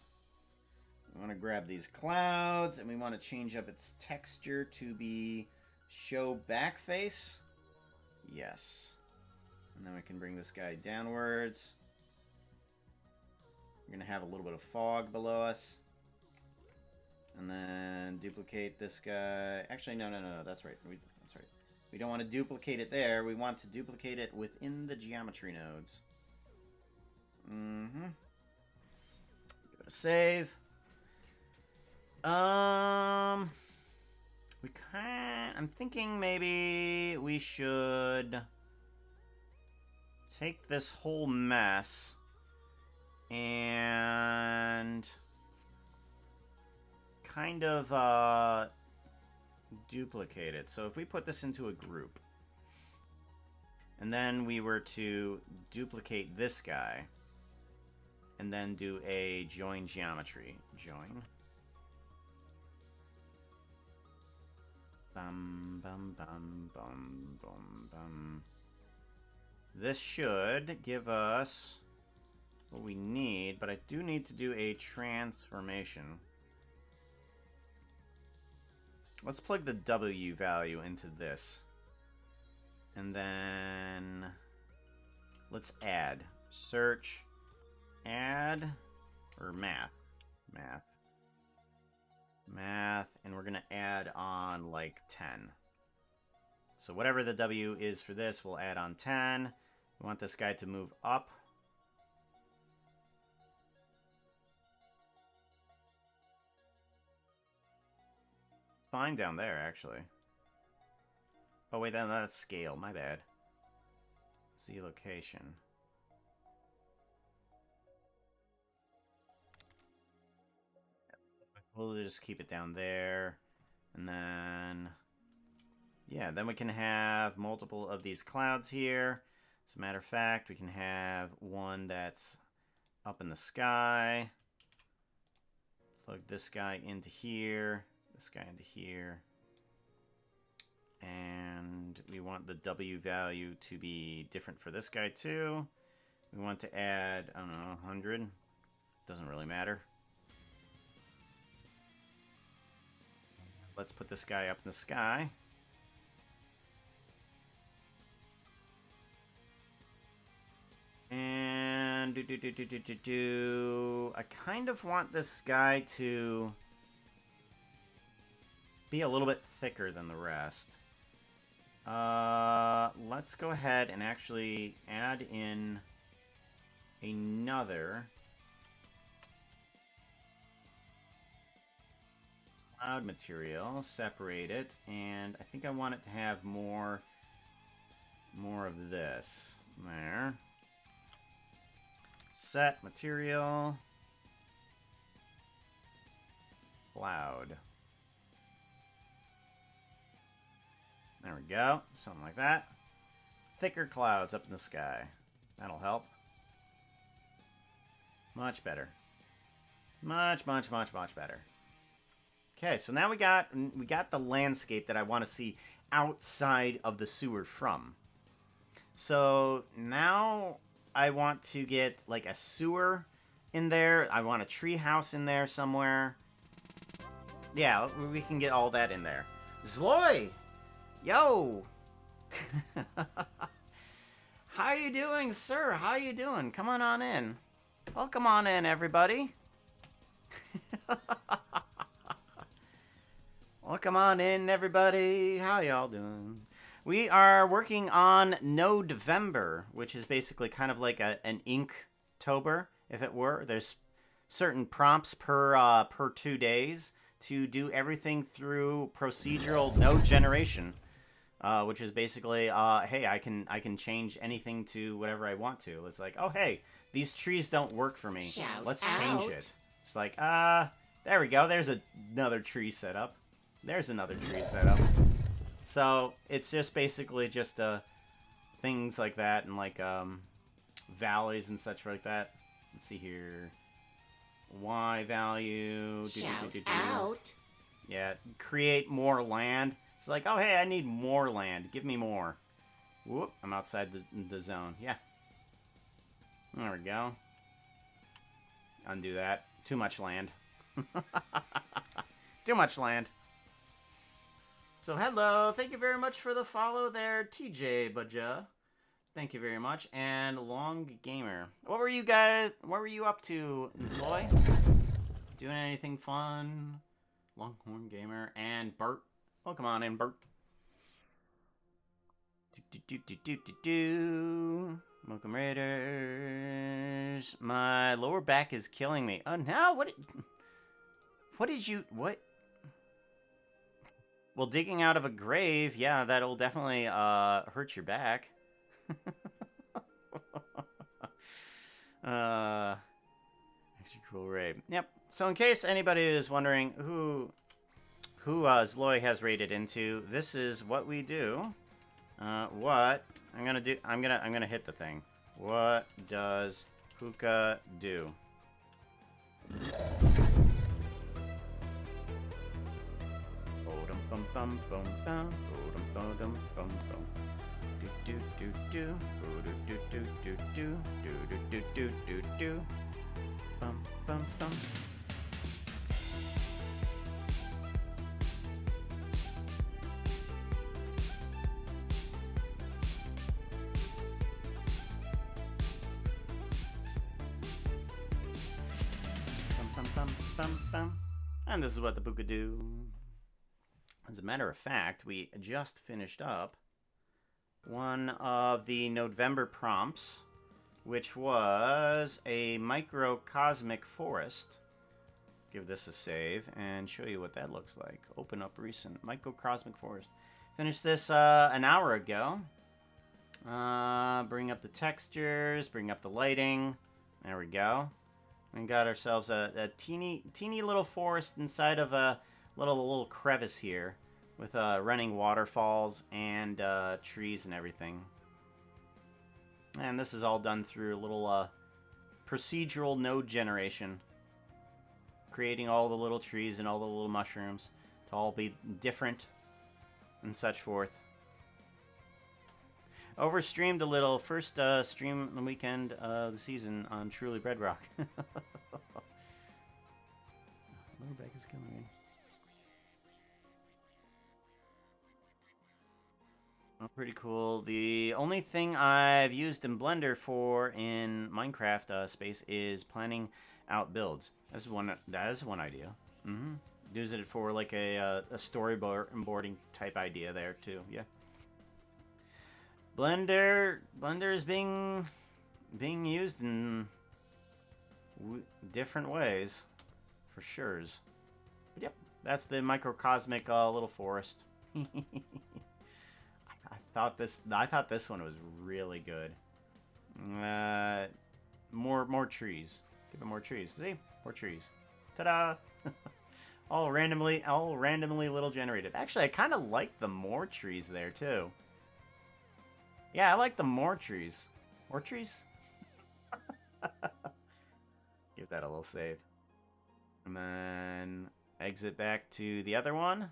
We want to grab these clouds, and we want to change up its texture to be show back face. Yes. And then we can bring this guy downwards. We're going to have a little bit of fog below us. And then duplicate this guy. Actually, no. That's right. That's right. We don't want to duplicate it there. We want to duplicate it within the geometry nodes. Mm-hmm. Give it a save. I'm thinking maybe we should take this whole mess and kind of duplicate it. So if we put this into a group and then we were to duplicate this guy and then do a join geometry. Join. Bum, bum, bum, bum, bum, bum. This should give us what we need, but I do need to do a transformation. Let's plug the W value into this. And then let's add. Search, add, or math. Math, and we're going to add on like 10. So whatever the W is for this, we'll add on 10. We want this guy to move up. It's fine down there, actually. Oh, wait, that's scale. My bad. See location. We'll just keep it down there. And then... yeah, then we can have multiple of these clouds here. As a matter of fact, we can have one that's up in the sky. Plug this guy into here. This guy into here. And we want the W value to be different for this guy too. We want to add, I don't know, 100. Doesn't really matter. Let's put this guy up in the sky. And I kind of want this guy to be a little bit thicker than the rest. Let's let's go ahead and actually add in another cloud material, separate it, and I think I want it to have more of this. There. Set material. Cloud. There we go. Something like that. Thicker clouds up in the sky. That'll help. Much better. Much better. Okay, so now we got the landscape that I want to see outside of the sewer from. So now I want to get like a sewer in there. I want a tree house in there somewhere. Yeah, we can get all that in there. Zloy! Yo! How you doing, sir? How you doing? Come on in. Welcome on in, everybody. Welcome on in, everybody. How y'all doing? We are working on NodeVember, which is basically kind of like an Inktober, if it were. There's certain prompts per 2 days to do everything through procedural node generation, which is basically, hey, I can change anything to whatever I want to. It's like, oh, hey, these trees don't work for me. Let's change it. It's like, there we go. There's another tree set up. There's another tree set up. So it's just basically just things like that and like valleys and such like that. Let's see here. Y value. Shout out. Yeah, create more land. It's like, oh hey, I need more land. Give me more. Whoop, I'm outside the zone. Yeah. There we go. Undo that. Too much land. Too much land. So hello, thank you very much for the follow there, TJ Budja. Thank you very much, and Long Gamer. What were you up to, Zoy? Doing anything fun? Longhorn Gamer and Bert. Welcome on in, Bert. Welcome, Raiders. My lower back is killing me. Oh no, what did you, what? Well, digging out of a grave, yeah, that'll definitely hurt your back. Extra cool raid. Yep. So in case anybody is wondering who Zloy has raided into, this is what we do. What I'm gonna do? I'm gonna hit the thing. What does Hookah do? Bum bum bum bum bum bum bum bum. Do do do do do do do do do do do do. Bum bum bum. Bum bum bum bum bum. And this is what the Buka do. As a matter of fact, we just finished up one of the NodeVember prompts, which was a microcosmic forest. Give this a save and show you what that looks like. Open up recent microcosmic forest. Finished this an hour ago. Bring up the textures, bring up the lighting. There we go. We got ourselves a teeny little forest inside of a little crevice here with running waterfalls and trees and everything. And this is all done through a little procedural node generation, creating all the little trees and all the little mushrooms to all be different and such forth. Overstreamed a little. First stream the weekend of the season on Truly Bedrock. Lower back is killing me. Oh, pretty cool. The only thing I've used in Blender for in Minecraft space is planning out builds. That is one idea. Using it for like a storyboarding type idea there too. Yeah. Blender is being used in different ways, for sure. But yep, that's the microcosmic little forest. I thought this one was really good. More trees. Give it more trees. See? More trees. Ta-da! all randomly little generated. Actually, I kind of like the more trees there too. Yeah, I like the more trees. More trees? Give that a little save. And then exit back to the other one.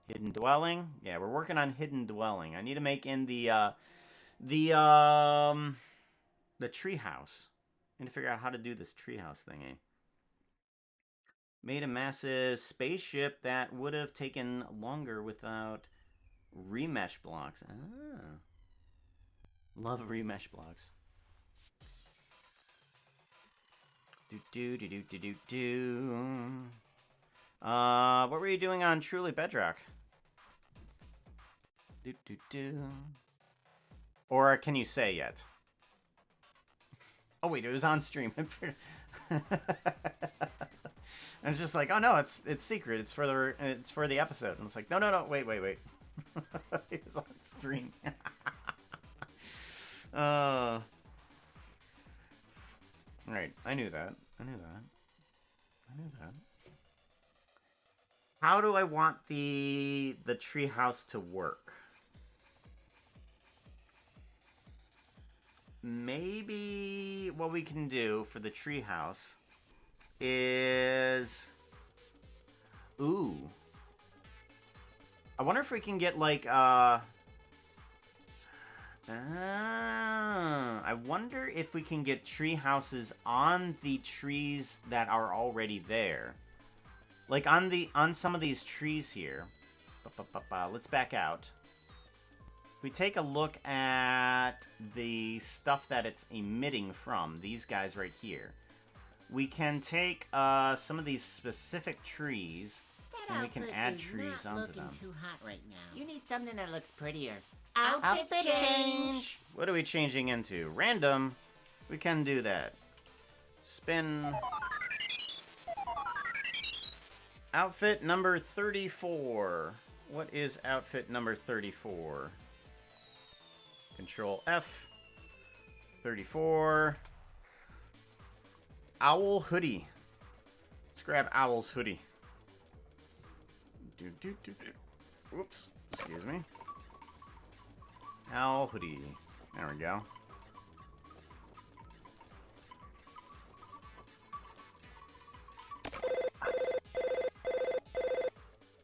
Hidden dwelling. Yeah, we're working on hidden dwelling. I need to make in the treehouse. I need to figure out how to do this treehouse thingy. Made a massive spaceship that would have taken longer without remesh blocks. Ah. Love remesh blocks. What were you doing on Truly Bedrock? Or can you say yet? Oh wait, it was on stream. I was just like, oh no, it's secret. It's for the episode. And it's like, no, wait. It's on stream. All right, I knew that. How do I want the treehouse to work? Maybe what we can do for the treehouse is... Ooh. I wonder if we can get, like, I wonder if we can get tree houses on the trees that are already there. Like, on some of these trees here. Let's back out. If we take a look at the stuff that it's emitting from, these guys right here, we can take some of these specific trees and we can add trees onto them. Too hot right now. You need something that looks prettier. Outfit change. What are we changing into? Random. We can do that. Spin. Outfit number 34. What is outfit number 34? Control F. 34. Owl hoodie. Let's grab Owl's hoodie. Whoops. Excuse me. Owl hoodie. There we go.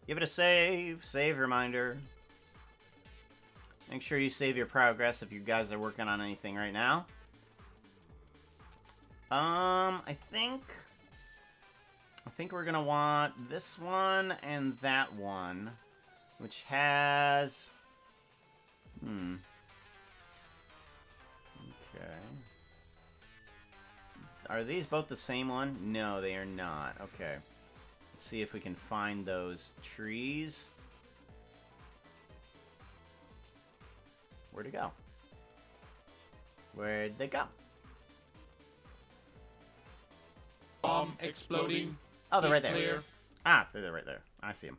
Give it a save. Save reminder. Make sure you save your progress if you guys are working on anything right now. I think we're gonna want this one and that one, which has... Okay. Are these both the same one? No, they are not. Okay. Let's see if we can find those trees. Where'd it go? Where'd they go? Bomb exploding. Oh, they're right there. Clear. Ah, they're right there. I see them.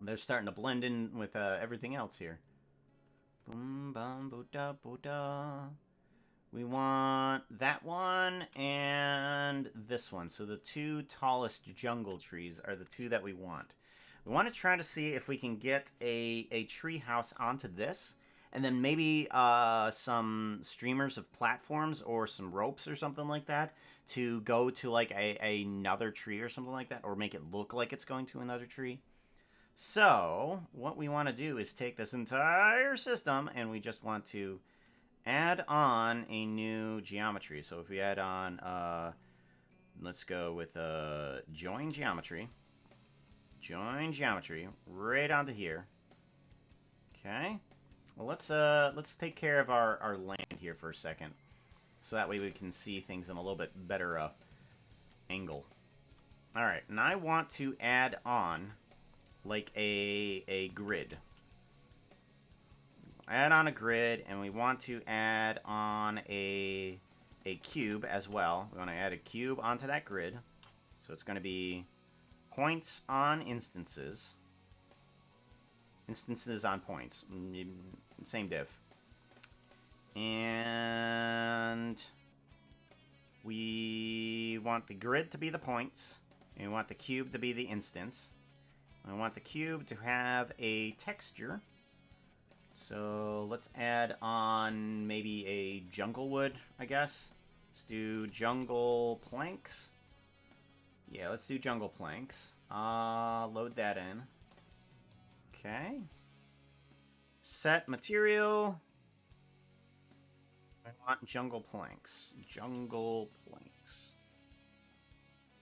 They're starting to blend in with everything else here. Boom, bum, boo-da, boo-da. We want that one and this one. So the two tallest jungle trees are the two that we want. We want to try to see if we can get a tree house onto this. And then maybe some streamers of platforms or some ropes or something like that to go to like another tree or something like that. Or make it look like it's going to another tree. So what we want to do is take this entire system and we just want to add on a new geometry. So if we add on, let's go with join geometry. Join geometry right onto here. Okay. Well, let's take care of our land here for a second, so that way we can see things in a little bit better angle. All right, and I want to add on like a grid. add on a grid, and we want to add on a cube as well. We want to add a cube onto that grid. So it's going to be points on instances. Instances on points. Same div. And we want the grid to be the points. And we want the cube to be the instance. We want the cube to have a texture. So let's add on maybe a jungle wood, I guess. Let's do jungle planks. Yeah, let's do jungle planks. Load that in. Okay. Set material. I want jungle planks. Jungle planks.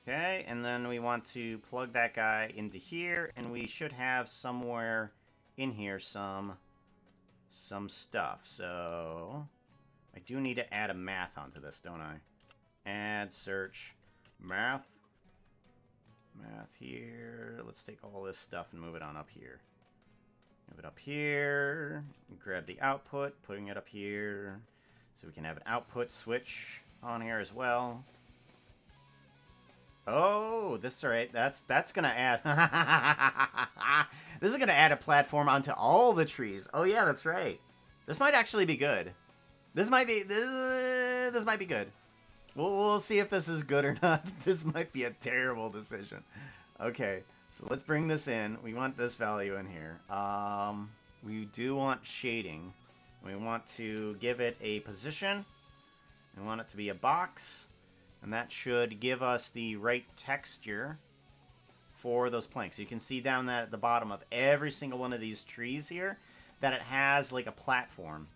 Okay, and then we want to plug that guy into here, and we should have somewhere in here some stuff. So I do need to add a math onto this, don't I? Add search math. Math here. Let's take all this stuff and move it on up here. Move it up here. Grab the output, putting it up here. So we can have an output switch on here as well. Oh, this is right. That's gonna add. This is gonna add a platform onto all the trees. Oh yeah, that's right. This might actually be good. This might be good. We'll see if this is good or not. This might be a terrible decision. Okay, so let's bring this in. We want this value in here. We do want shading. We want to give it a position. We want it to be a box. And that should give us the right texture for those planks. You can see down that at the bottom of every single one of these trees here that it has like a platform.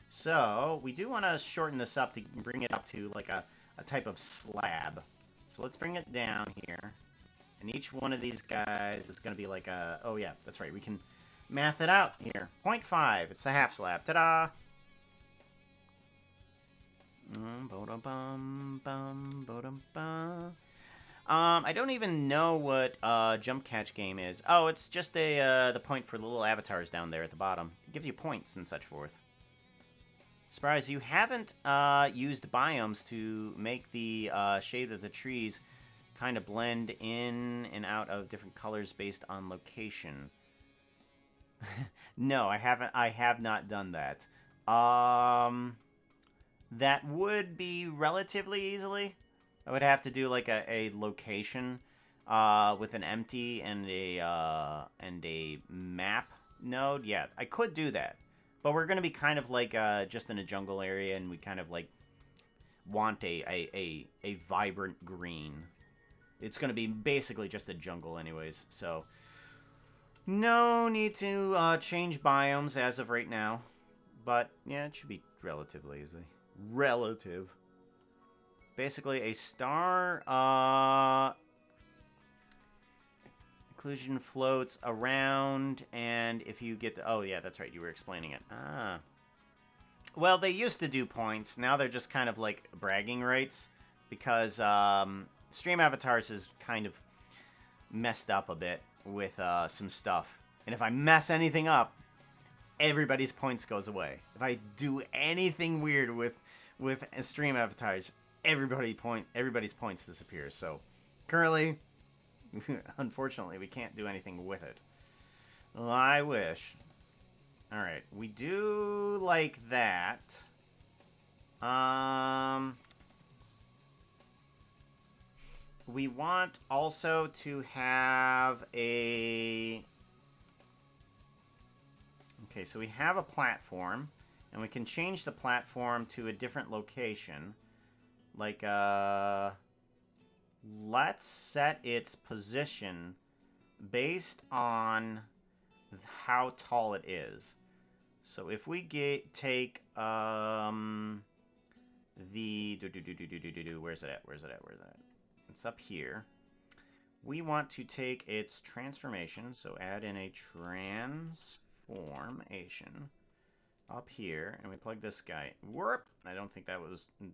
So we do want to shorten this up to bring it up to like a type of slab. So let's bring it down here. And each one of these guys is going to be like a... Oh yeah, that's right. We can math it out here. 0.5. It's a half slab. Ta-da! I don't even know what jump catch game is. Oh, it's just the point for the little avatars down there at the bottom. It gives you points and such forth. Surprise, you haven't used biomes to make the shade of the trees kind of blend in and out of different colors based on location. No, I haven't. I have not done that. That would be relatively easily. I would have to do like a location with an empty and a map node. Yeah, I could do that. But we're going to be kind of like just in a jungle area, and we kind of like want a vibrant green. It's going to be basically just a jungle anyways, so no need to change biomes as of right now. But yeah, it should be relatively easy. Relative. Basically a star inclusion floats around, and if you get the... Oh yeah, that's right, you were explaining it. Ah. Well, they used to do points. Now they're just kind of like bragging rights, because Stream Avatars is kind of messed up a bit with some stuff. And if I mess anything up, everybody's points goes away. If I do anything weird with Stream Avatars, everybody's points disappear. So currently, unfortunately, we can't do anything with it. Well, I wish. All right, we do like that. We want also to have a... Okay, so we have a platform, and we can change the platform to a different location. Like, let's set its position based on how tall it is. So if we take, where's it at? It's up here. We want to take its transformation, so add in a transformation up here, and we plug this guy. Whoop! I don't think that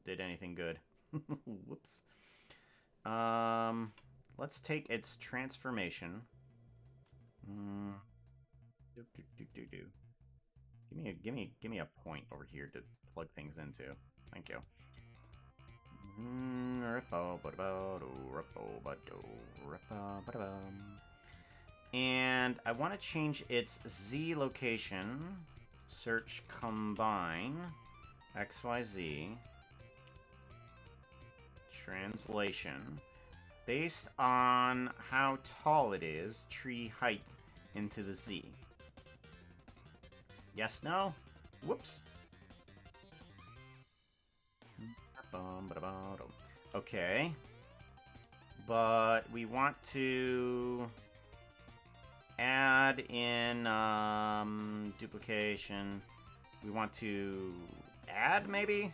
did anything good. Whoops. Let's take its transformation. Give me a point over here to plug things into. Thank you. And I want to change its Z location. Search combine XYZ. Translation. Based on how tall it is, tree height into the Z. Yes, no? Whoops. Okay. But we want to add in duplication. We want to add, maybe?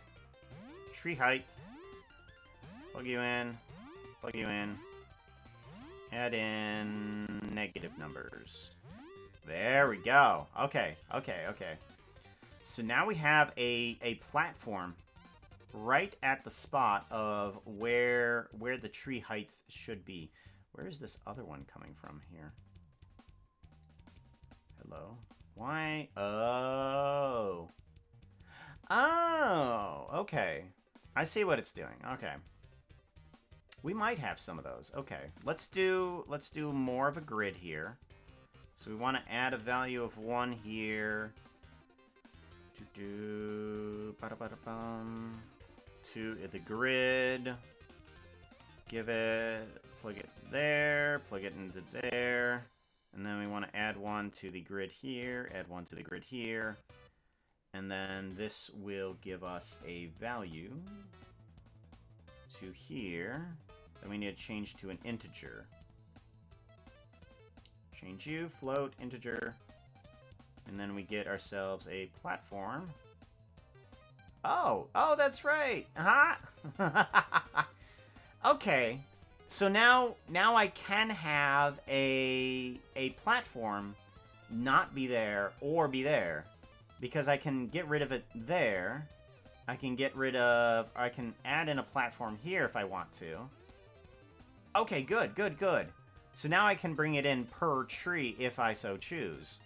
Tree height. Plug you in. Plug you in. Add in negative numbers. There we go. Okay, okay, okay. So now we have a platform right at the spot of where the tree height should be. Where is this other one coming from here? Hello? Why? Oh. Oh, okay. I see what it's doing. Okay. We might have some of those. Okay. Let's do more of a grid here. So we want to add a value of 1 here. To the grid. Give it, plug it there, plug it into there. And then we want to add 1 to the grid here, add 1 to the grid here. And then this will give us a value to here. Then we need to change to an integer. Change you, float, integer. And then we get ourselves a platform. Oh, that's right. Huh? Okay. So now I can have a platform not be there or be there, because I can get rid of it there. I can add in a platform here if I want to. Okay, good. So now I can bring it in per tree if I so choose.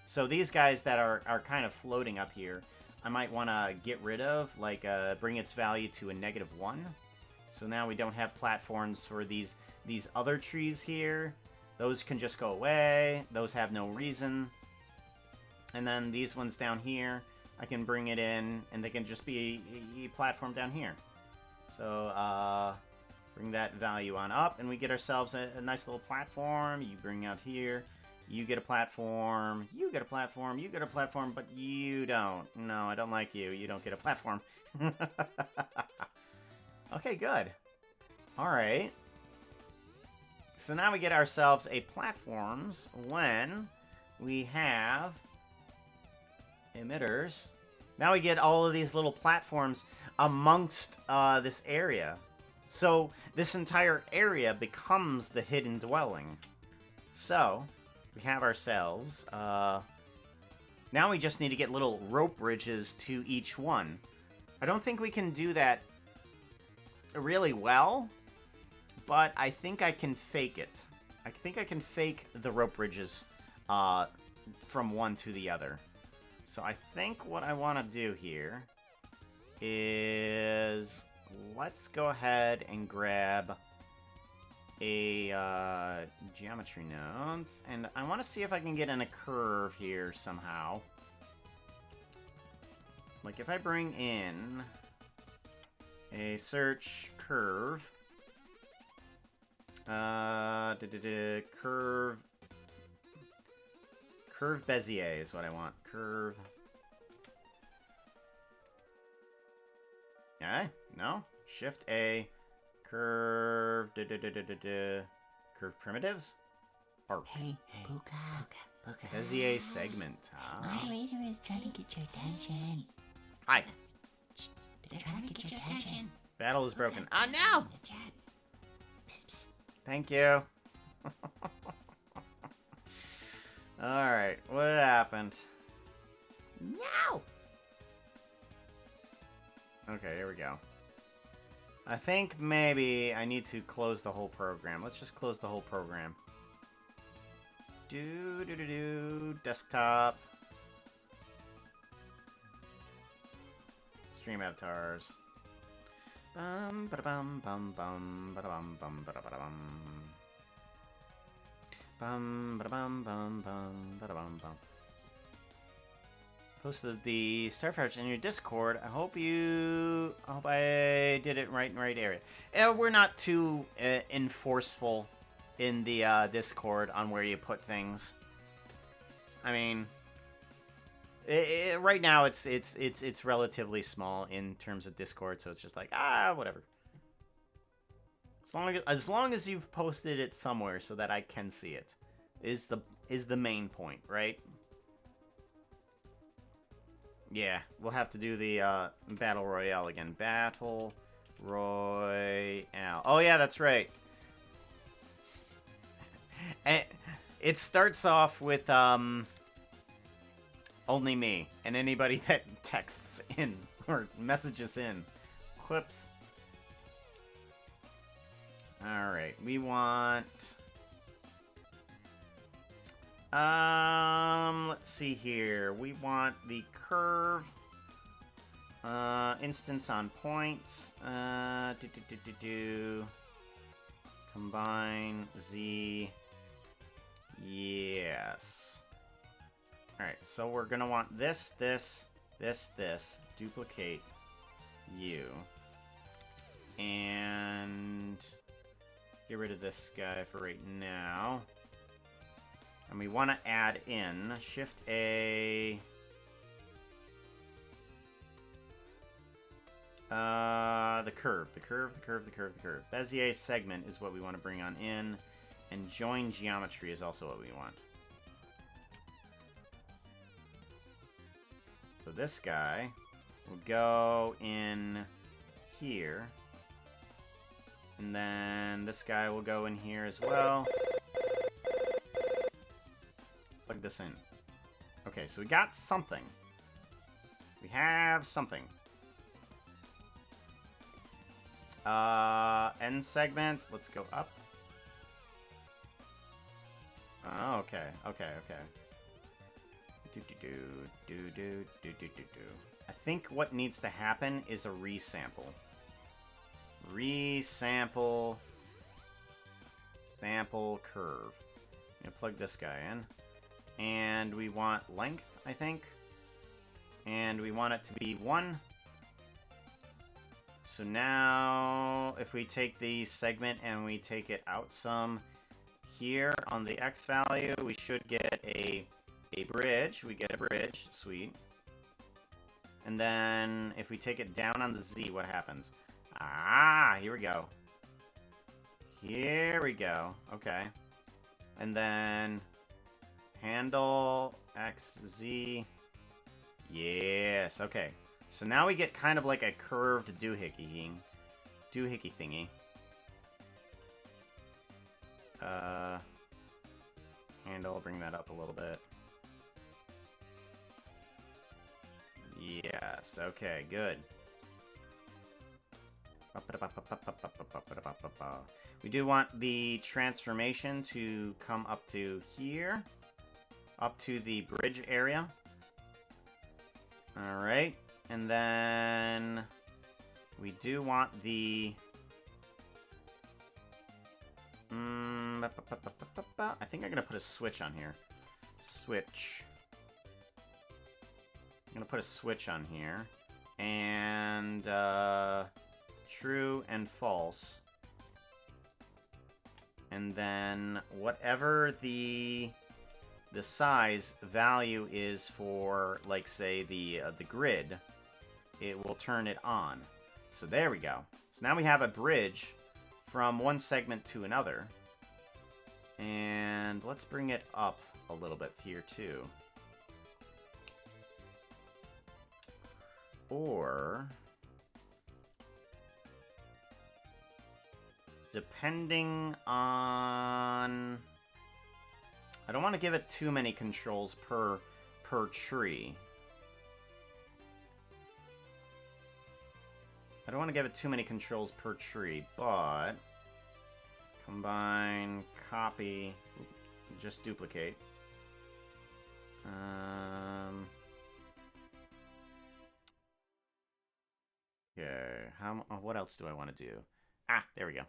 So these guys that are kind of floating up here, I might want to get rid of, like bring its value to a -1. So now we don't have platforms for these other trees here. Those can just go away. Those have no reason. And then these ones down here, I can bring it in, and they can just be a platform down here. So bring that value on up, and we get ourselves a nice little platform. You bring out here. You get a platform. You get a platform. You get a platform, but you don't. No, I don't like you. You don't get a platform. Okay, good. Alright. So now we get ourselves a platforms when we have emitters. Now we get all of these little platforms amongst this area. So this entire area becomes the hidden dwelling. So we have ourselves... now we just need to get little rope bridges to each one. I don't think we can do that really well, but I think I can fake it. I think I can fake the rope bridges from one to the other. So I think what I want to do here is let's go ahead and grab a geometry nodes, and I want to see if I can get in a curve here somehow. Like if I bring in a search curve, curve Bezier is what I want. Curve. Yeah, no. Shift A. Curve. Curve primitives. Or Hey, Puka. Bezier segment. My reader is trying to get your attention. Hi. They're trying to get your attention. Battle is broken. Oh no! In the chat. Psst, psst. Thank you. Alright, what happened? No! Okay, here we go. I think maybe I need to close the whole program. Let's just close the whole program. Desktop. Stream avatars. Bum ba bum bum bum ba bum bum ba bum. Bum ba bum bum bum ba bum bum. Posted the Starfish in your Discord. I hope I did it right in the right area. We're not too enforceful in the Discord on where you put things. I mean, right now it's relatively small in terms of Discord, so it's just like whatever. As long as you've posted it somewhere so that I can see it, is the main point, right? Yeah, we'll have to do the Battle Royale again. Battle Royale. Oh yeah, that's right. It starts off with only me and anybody that texts in or messages in. Whoops. Alright, we want... let's see here. We want the curve. Instance on points. Combine Z. Yes. Alright, so we're gonna want this. Duplicate you. And get rid of this guy for right now. And we want to add in Shift A. The curve. Bezier segment is what we want to bring on in. And join geometry is also what we want. So this guy will go in here. And then this guy will go in here as well. Plug this in. Okay, so we got something. We have something. End segment. Let's go up. Oh, okay. I think what needs to happen is a resample. Resample. Sample curve. I'm gonna plug this guy in. And we want length, I think. And we want it to be 1. So now, if we take the segment and we take it out some here on the X value, we should get a bridge. We get a bridge. Sweet. And then, if we take it down on the Z, what happens? Here we go. Here we go. Okay. And then... handle, X, Z. Yes, okay. So now we get kind of like a curved doohickey thingy. Handle, bring that up a little bit. Yes, okay, good. We do want the transformation to come up to here. Up to the bridge area. Alright. And then we do want the... I think I'm going to put a switch on here. Switch. I'm going to put a switch on here. And true and false. And then whatever the size value is for, like, say, the grid, it will turn it on. So there we go. So now we have a bridge from one segment to another. And let's bring it up a little bit here, too. Or... depending on... I don't want to give it too many controls per tree. I don't want to give it too many controls per tree, but... combine, copy, just duplicate. Okay, what else do I want to do? Ah, there we go.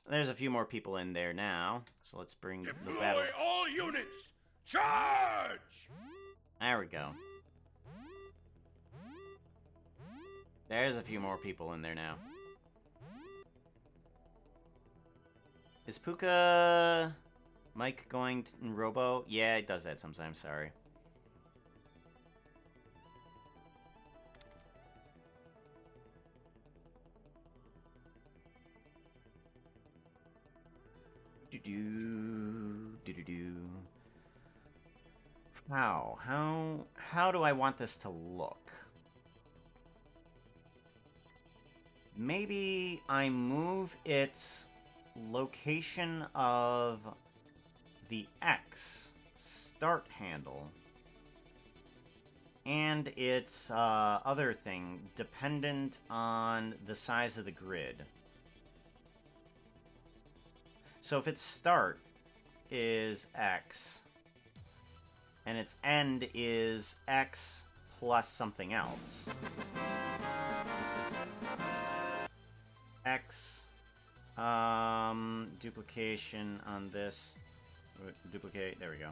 There's a few more people in there now, so let's bring the battle. Deploy all units! Charge! There we go. There's a few more people in there now. Is Puka Mike going to Robo? Yeah, it does that sometimes, sorry. Do-do-do. How do I want this to look? Maybe I move its location of the X start handle and its other thing dependent on the size of the grid. So if its start is X and its end is X plus something else, X duplication on this, duplicate, there we go.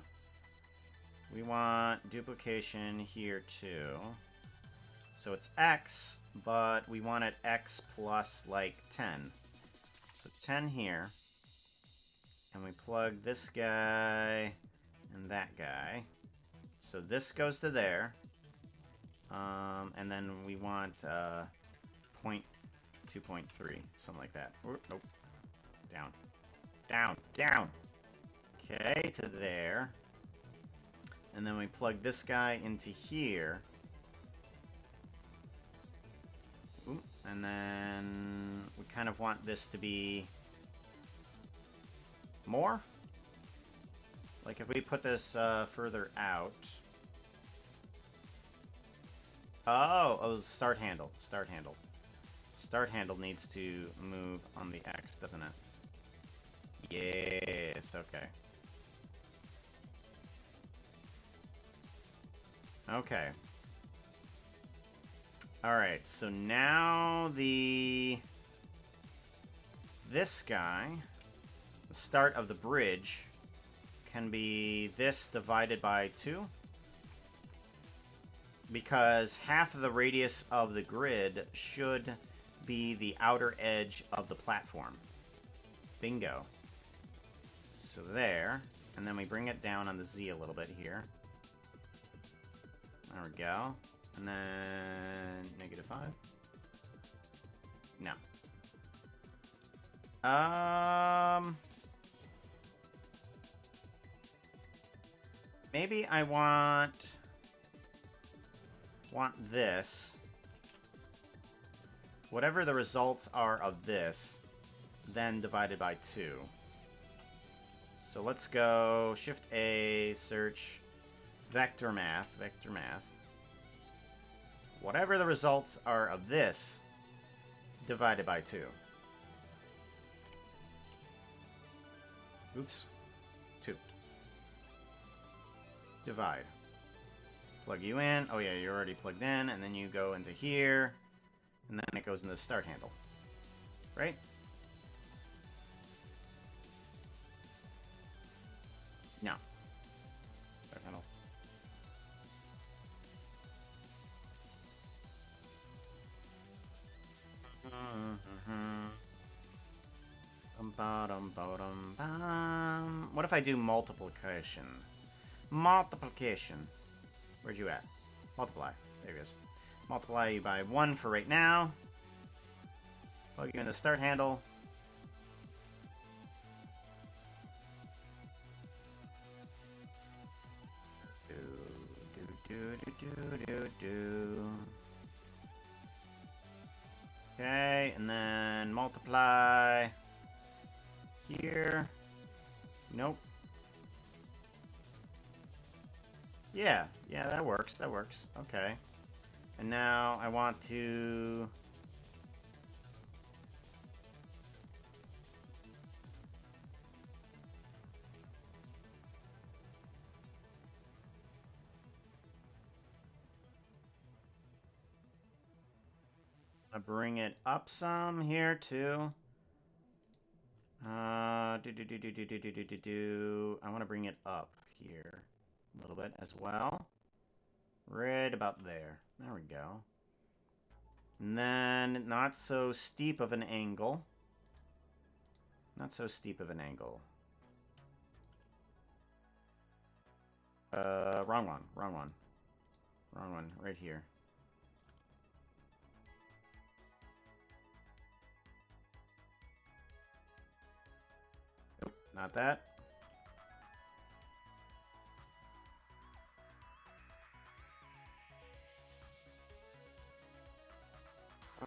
We want duplication here too. So it's X, but we want it X plus like 10. So 10 here. And we plug this guy and that guy. So this goes to there. And then we want 2.3, something like that. Nope. Down. Down. Down. Okay, to there. And then we plug this guy into here. Ooh, and then we kind of want this to be more. Like if we put this further out. Oh, start handle. Start handle. Start handle needs to move on the X, doesn't it? Yes, okay. Okay. Alright, so now this guy, the start of the bridge, can be this divided by 2. Because half of the radius of the grid should be the outer edge of the platform. Bingo. So there. And then we bring it down on the Z a little bit here. There we go. And then -5. No. Maybe I want this. Whatever the results are of this, then divided by 2. So let's go Shift A, search vector math. Whatever the results are of this, divided by 2. Oops. 2. Divide. Plug you in. Oh yeah, you're already plugged in, and then you go into here, and then it goes into the start handle. Right? No. Start handle. What if I do multiplication? Multiplication. Where'd you at? Multiply. There it is. Multiply you by 1 for right now. Plug you in the start handle. Okay, and then multiply here. Nope. Yeah, that works, okay. And now I want to... I bring it up some here too. I want to bring it up here a little bit as well. Right about there. There we go. And then not so steep of an angle. Not so steep of an angle. Wrong one. Wrong one. Wrong one. Right here. Nope, not that.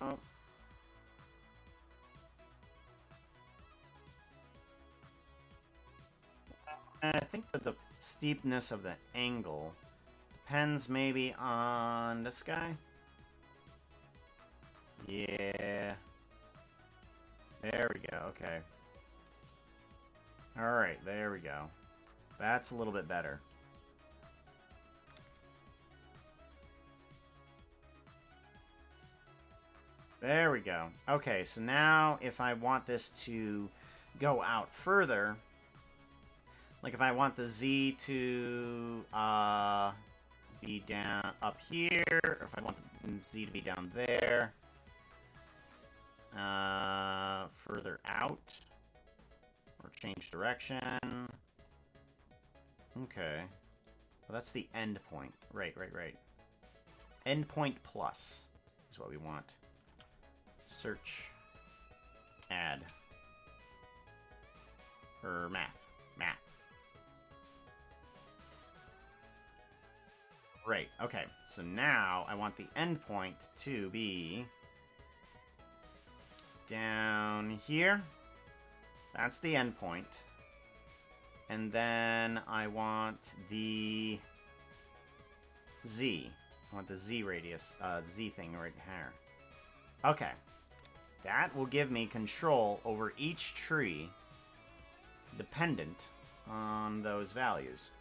Oh. I think that the steepness of the angle depends maybe on this guy. Yeah. There we go. Okay. Alright, there we go. That's a little bit better. There we go. Okay, so now if I want this to go out further, like if I want the Z to be down up here, or if I want the Z to be down there, further out, or change direction. Okay. Well, that's the end point. Right. Endpoint plus is what we want. Search. Add. Or math. Right, okay. So now I want the endpoint to be down here. That's the endpoint. And then I want the Z. I want the Z radius, Z thing right here. Okay. That will give me control over each tree dependent on those values.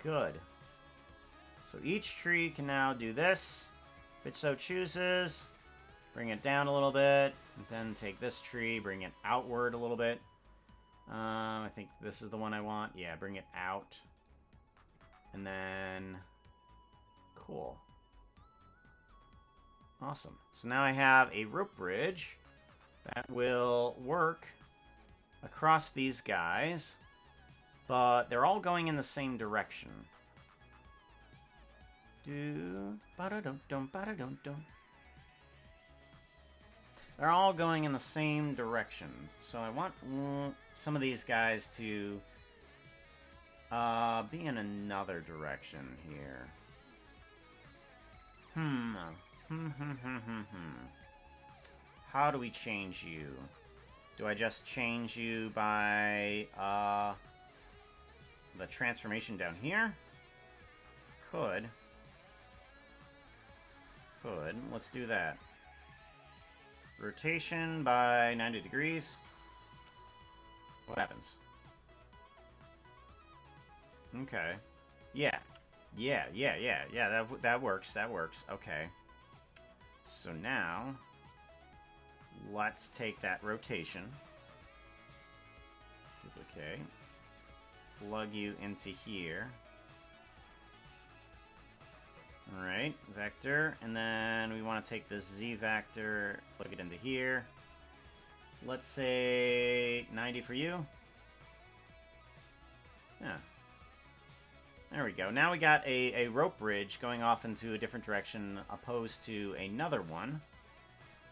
Good. So each tree can now do this, if it so chooses. Bring it down a little bit, and then take this tree, bring it outward a little bit. I think this is the one I want. Yeah, bring it out. And then... Cool. Awesome. So now I have a rope bridge that will work across these guys, but they're all going in the same direction. They're all going in the same direction. So I want some of these guys to be in another direction here. How do we change you? Do I just change you by the transformation down here? Could. Let's do that. Rotation by 90 degrees. What happens? Okay. Yeah. That works. Okay. So now, let's take that rotation. Duplicate. Plug you into here. Alright, vector, and then we want to take this Z vector, plug it into here. Let's say 90 for you. Yeah. There we go. Now we got a rope bridge going off into a different direction opposed to another one,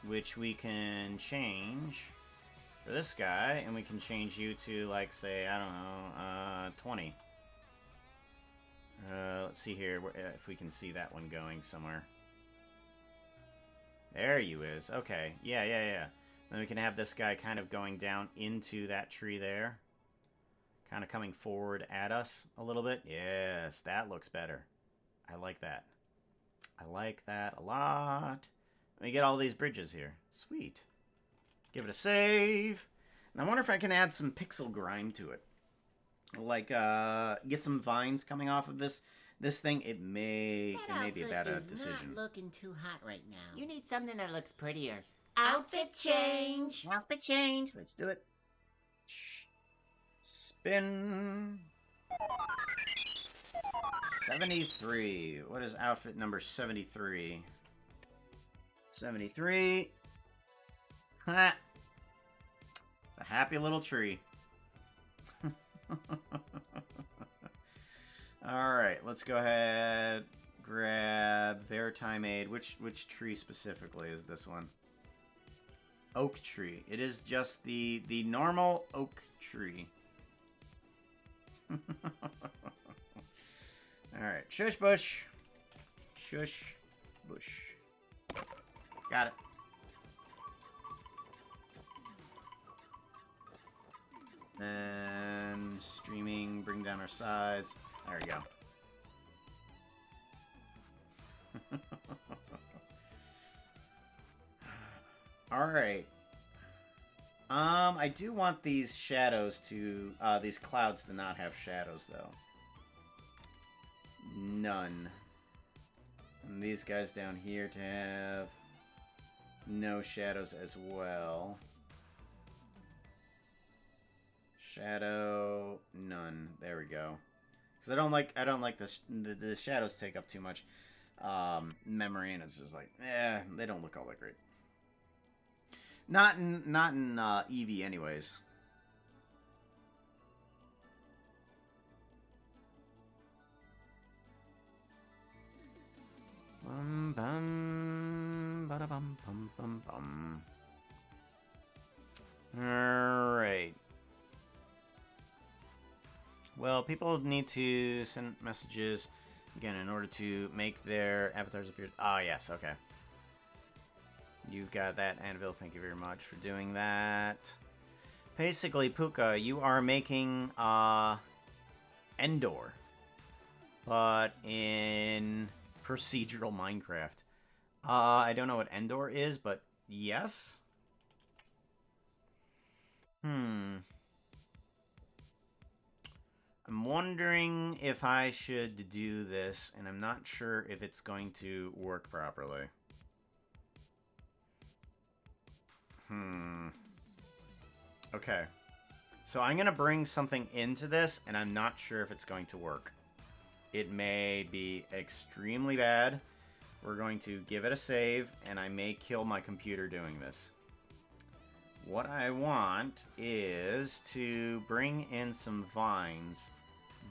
which we can change for this guy, and we can change you to, like, say, I don't know, 20. Let's see here if we can see that one going somewhere. There you is. Okay. Yeah. Then we can have this guy kind of going down into that tree there. Kind of coming forward at us a little bit. Yes, that looks better. I like that. I like that a lot. Let me get all these bridges here. Sweet. Give it a save. And I wonder if I can add some pixel grind to it. Like, get some vines coming off of this This thing, it may be a bad outfit is decision. not looking too hot right now. You need something that looks prettier. Outfit change. Outfit change. Let's do it. Shh. Spin. 73. What is outfit number 73? 73. Ha! It's a happy little tree. Alright, let's go ahead. Grab their time aid. Which tree specifically is this one? Oak tree. It is just the normal oak tree. Alright, shush bush. Shush bush. Got it. And streaming, bring down our size. There we go. Alright. I do want these shadows to, these clouds to not have shadows, though. None. And these guys down here to have no shadows as well. Shadow, none. There we go. Because I don't like the shadows take up too much memory, and it's just like, they don't look all that great. Not in Eevee, anyways. Bum bum bada bum bum bum bum. All right. Well, people need to send messages again in order to make their avatars appear. Ah, yes, okay. You've got that, Anvil. Thank you very much for doing that. Basically, Puka, you are making Endor, but in procedural Minecraft. I don't know what Endor is, but yes. I'm wondering if I should do this, and I'm not sure if it's going to work properly. Okay. So I'm going to bring something into this, and I'm not sure if it's going to work. It may be extremely bad. We're going to give it a save, and I may kill my computer doing this. What I want is to bring in some vines,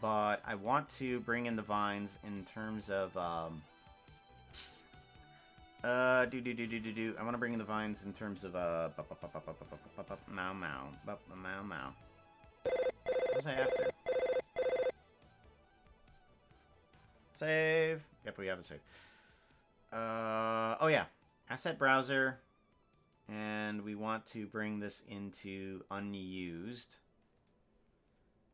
but I want to bring in the vines in terms of, I want to bring in the vines in terms of, mow. What was I after? Save. Yep, we have it saved. Oh yeah. Asset browser. And we want to bring this into unused.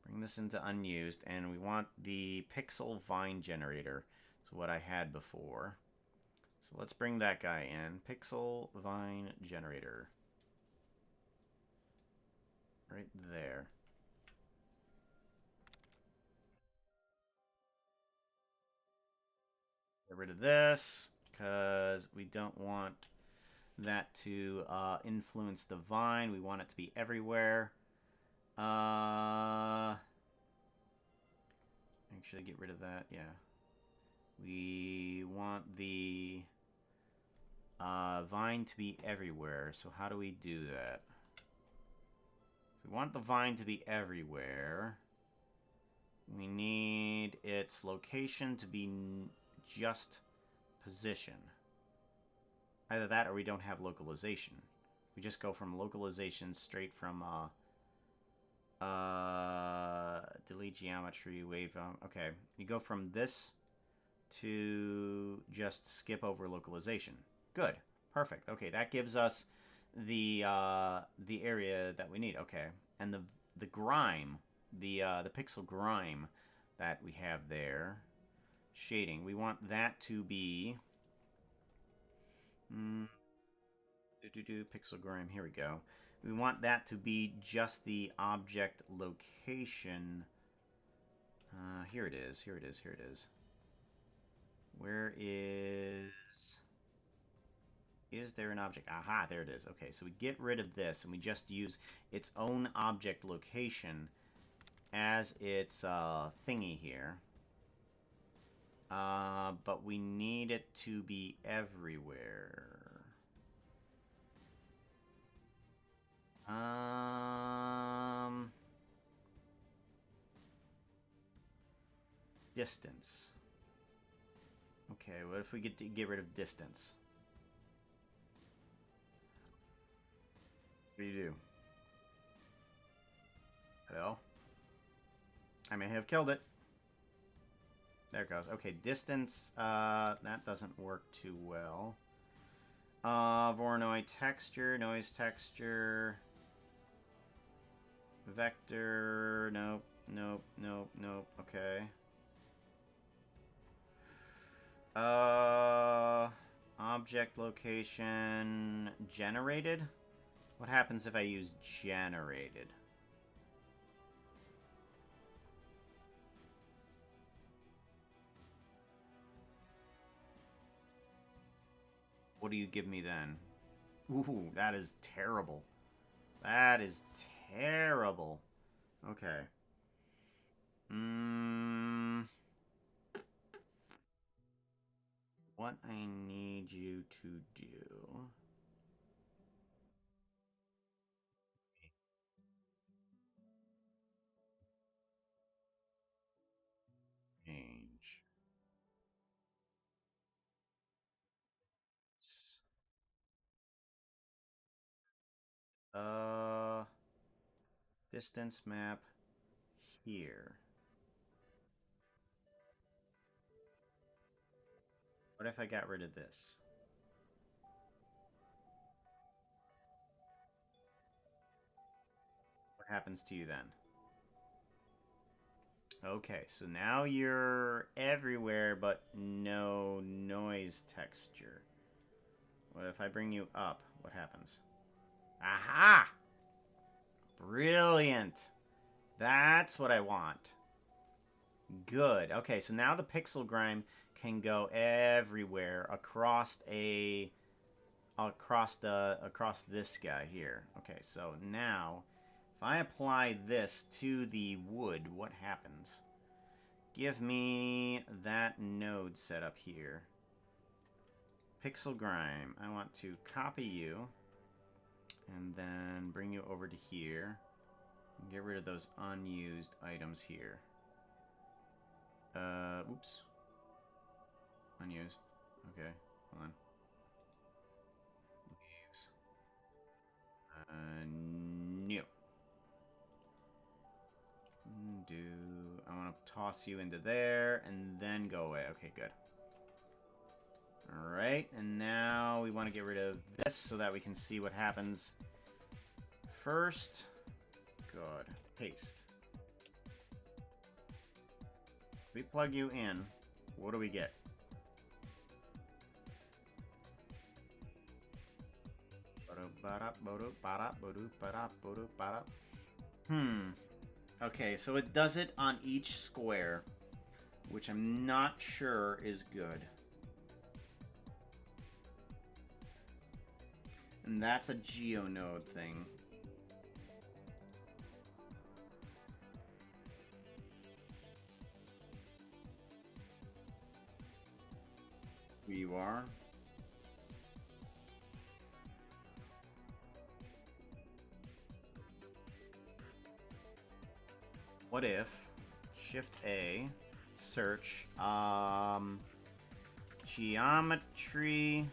Bring this into unused. And we want the pixel vine generator. So what I had before. So let's bring that guy in. Pixel vine generator. Right there. Get rid of this, because we don't want that to influence the vine. We want it to be everywhere. Actually, get rid of that, yeah. We want the vine to be everywhere, so how do we do that? If we want the vine to be everywhere, we need its location to be just position. Either that or we don't have localization. We just go from localization straight from delete geometry, wave. Okay, you go from this to just skip over localization. Good, perfect. Okay, that gives us the area that we need. Okay, and the grime, the pixel grime that we have there, shading. We want that to be pixel grime. Here we go. We want that to be just the object location. Here it is. Here it is. Here it is. Where is... Is there an object? Aha, there it is. Okay, so we get rid of this, and we just use its own object location as its thingy here. But we need it to be everywhere. Distance. Okay, what if we get rid of distance? What do you do? Hello? I may have killed it. There it goes. Okay, distance, that doesn't work too well. Voronoi texture, noise texture. Vector, nope, nope, nope, nope, okay. Object location, generated? What happens if I use generated? What do you give me then? Ooh, that is terrible. That is terrible. Okay. What I need you to do... Change. Distance map here. What if I got rid of this? What happens to you then? Okay, so now you're everywhere, but no noise texture. What if I bring you up? What happens? Aha! Brilliant! That's what I want. Good. Okay, so now the pixel grime can go everywhere across this guy here. Okay, so now if I apply this to the wood, what happens? Give me that node set up here. Pixel grime. I want to copy you and then bring you over to here and get rid of those unused items here. Oops. Unused. Okay, hold on. Leaves. New. I want to toss you into there and then go away. Okay, good. Alright, and now we want to get rid of this so that we can see what happens. First, good. Paste. We plug you in. What do we get? Okay, so it does it on each square, which I'm not sure is good. And that's a GeoNode thing. Where you are. What if Shift A, search, geometry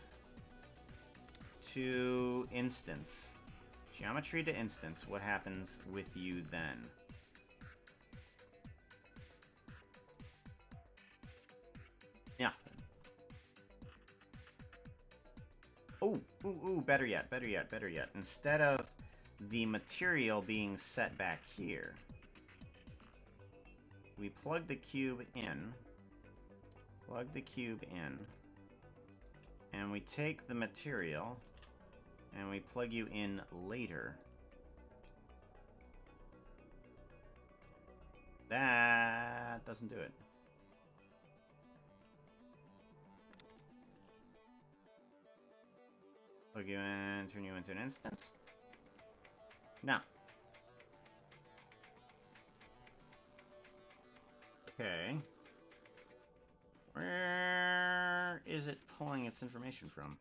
to instance. Geometry to instance. What happens with you then? Yeah. Oh, ooh, better yet, better yet, better yet. Instead of the material being set back here, we plug the cube in, and we take the material, and we plug you in later. That doesn't do it. Plug you in, turn you into an instance? No. Okay. Where is it pulling its information from?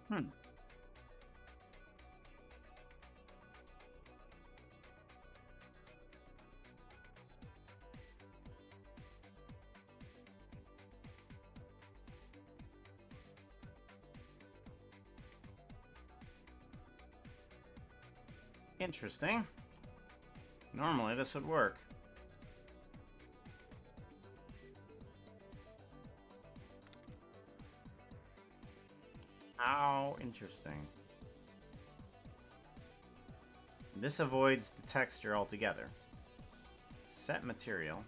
Hmm. Interesting. Normally this would work. How interesting. This avoids the texture altogether. Set material.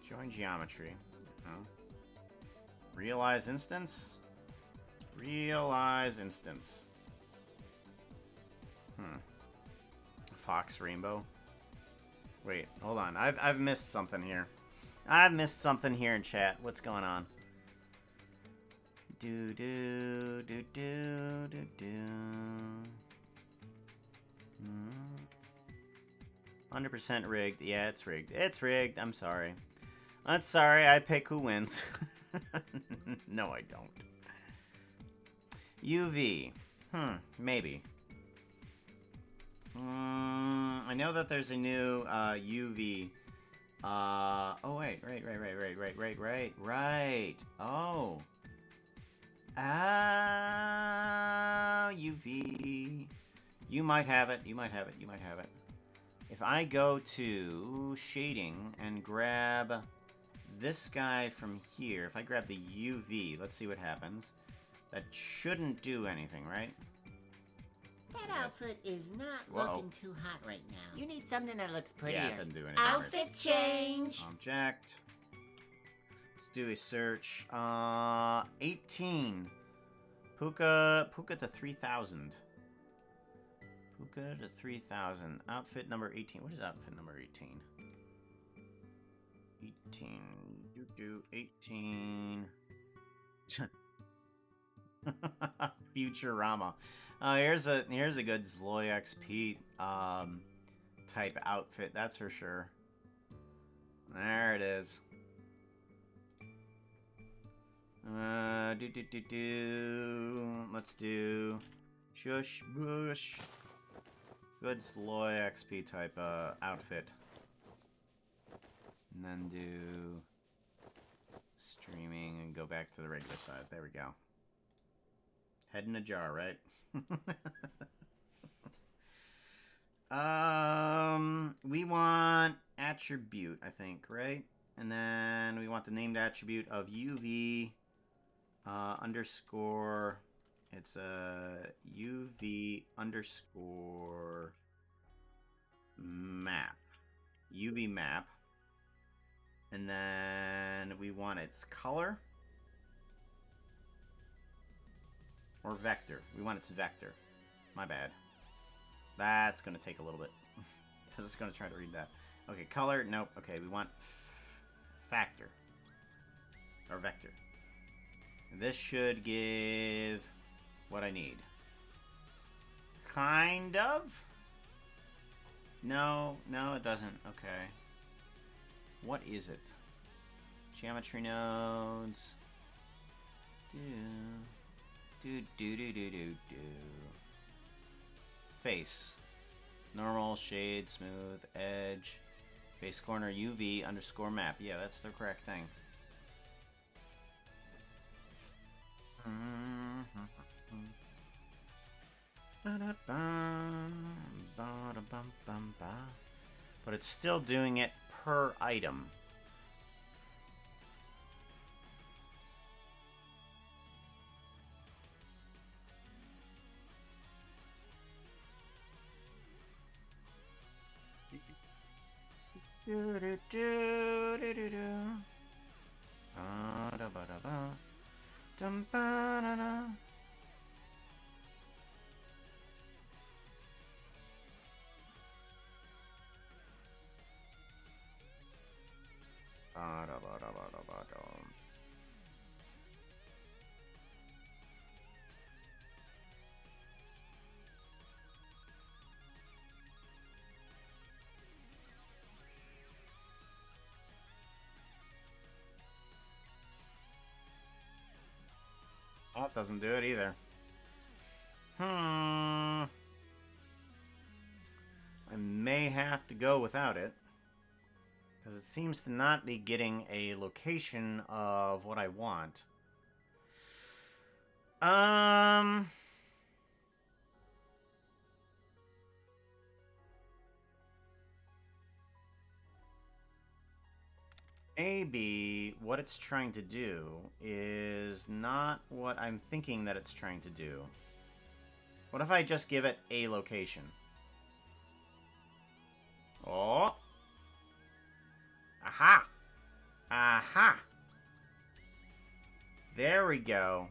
Join geometry. Oh. Realize instance. Realize instance. Fox rainbow. Wait, hold on. I've missed something here. I've missed something here in chat. What's going on? Do do do do do do. 100% rigged. Yeah, it's rigged. It's rigged. I'm sorry. I'm sorry. I pick who wins. No, I don't. UV. Maybe. I know that there's a new UV. Oh wait, right. Oh. UV. You might have it. If I go to shading and grab this guy from here, if I grab the UV, let's see what happens. That shouldn't do anything, right? That outfit is not Whoa. looking too hot right now. You need something that looks prettier. Yeah, it doesn't do anything. Outfit change. Object. Let's do a search. 18. Puka to 3,000. Puka to 3,000. Outfit number 18. What is outfit number 18? 18. 18. Futurama. Here's a good Zloy XP type outfit, that's for sure. There it is. Let's do shush bush. Good Zloy XP type outfit. And then do streaming and go back to the regular size. There we go. Head in a jar, right? We want attribute, I think, right? And then we want the named attribute of UV underscore. It's a UV underscore map. UV map. And then we want its color. Or vector. We want its vector. My bad. That's going to take a little bit. Because it's going to try to read that. Okay, color. Nope. Okay, we want factor. Or vector. This should give what I need. Kind of? No, it doesn't. Okay. What is it? Geometry nodes. Face. Normal, shade, smooth, edge. Face corner, UV underscore map. Yeah, that's the correct thing. But it's still doing it per item. it doesn't do it either. I may have to go without it. Because it seems to not be getting a location of what I want. Maybe what it's trying to do is not what I'm thinking that it's trying to do. What if I just give it a location? Oh! Aha! Aha! There we go.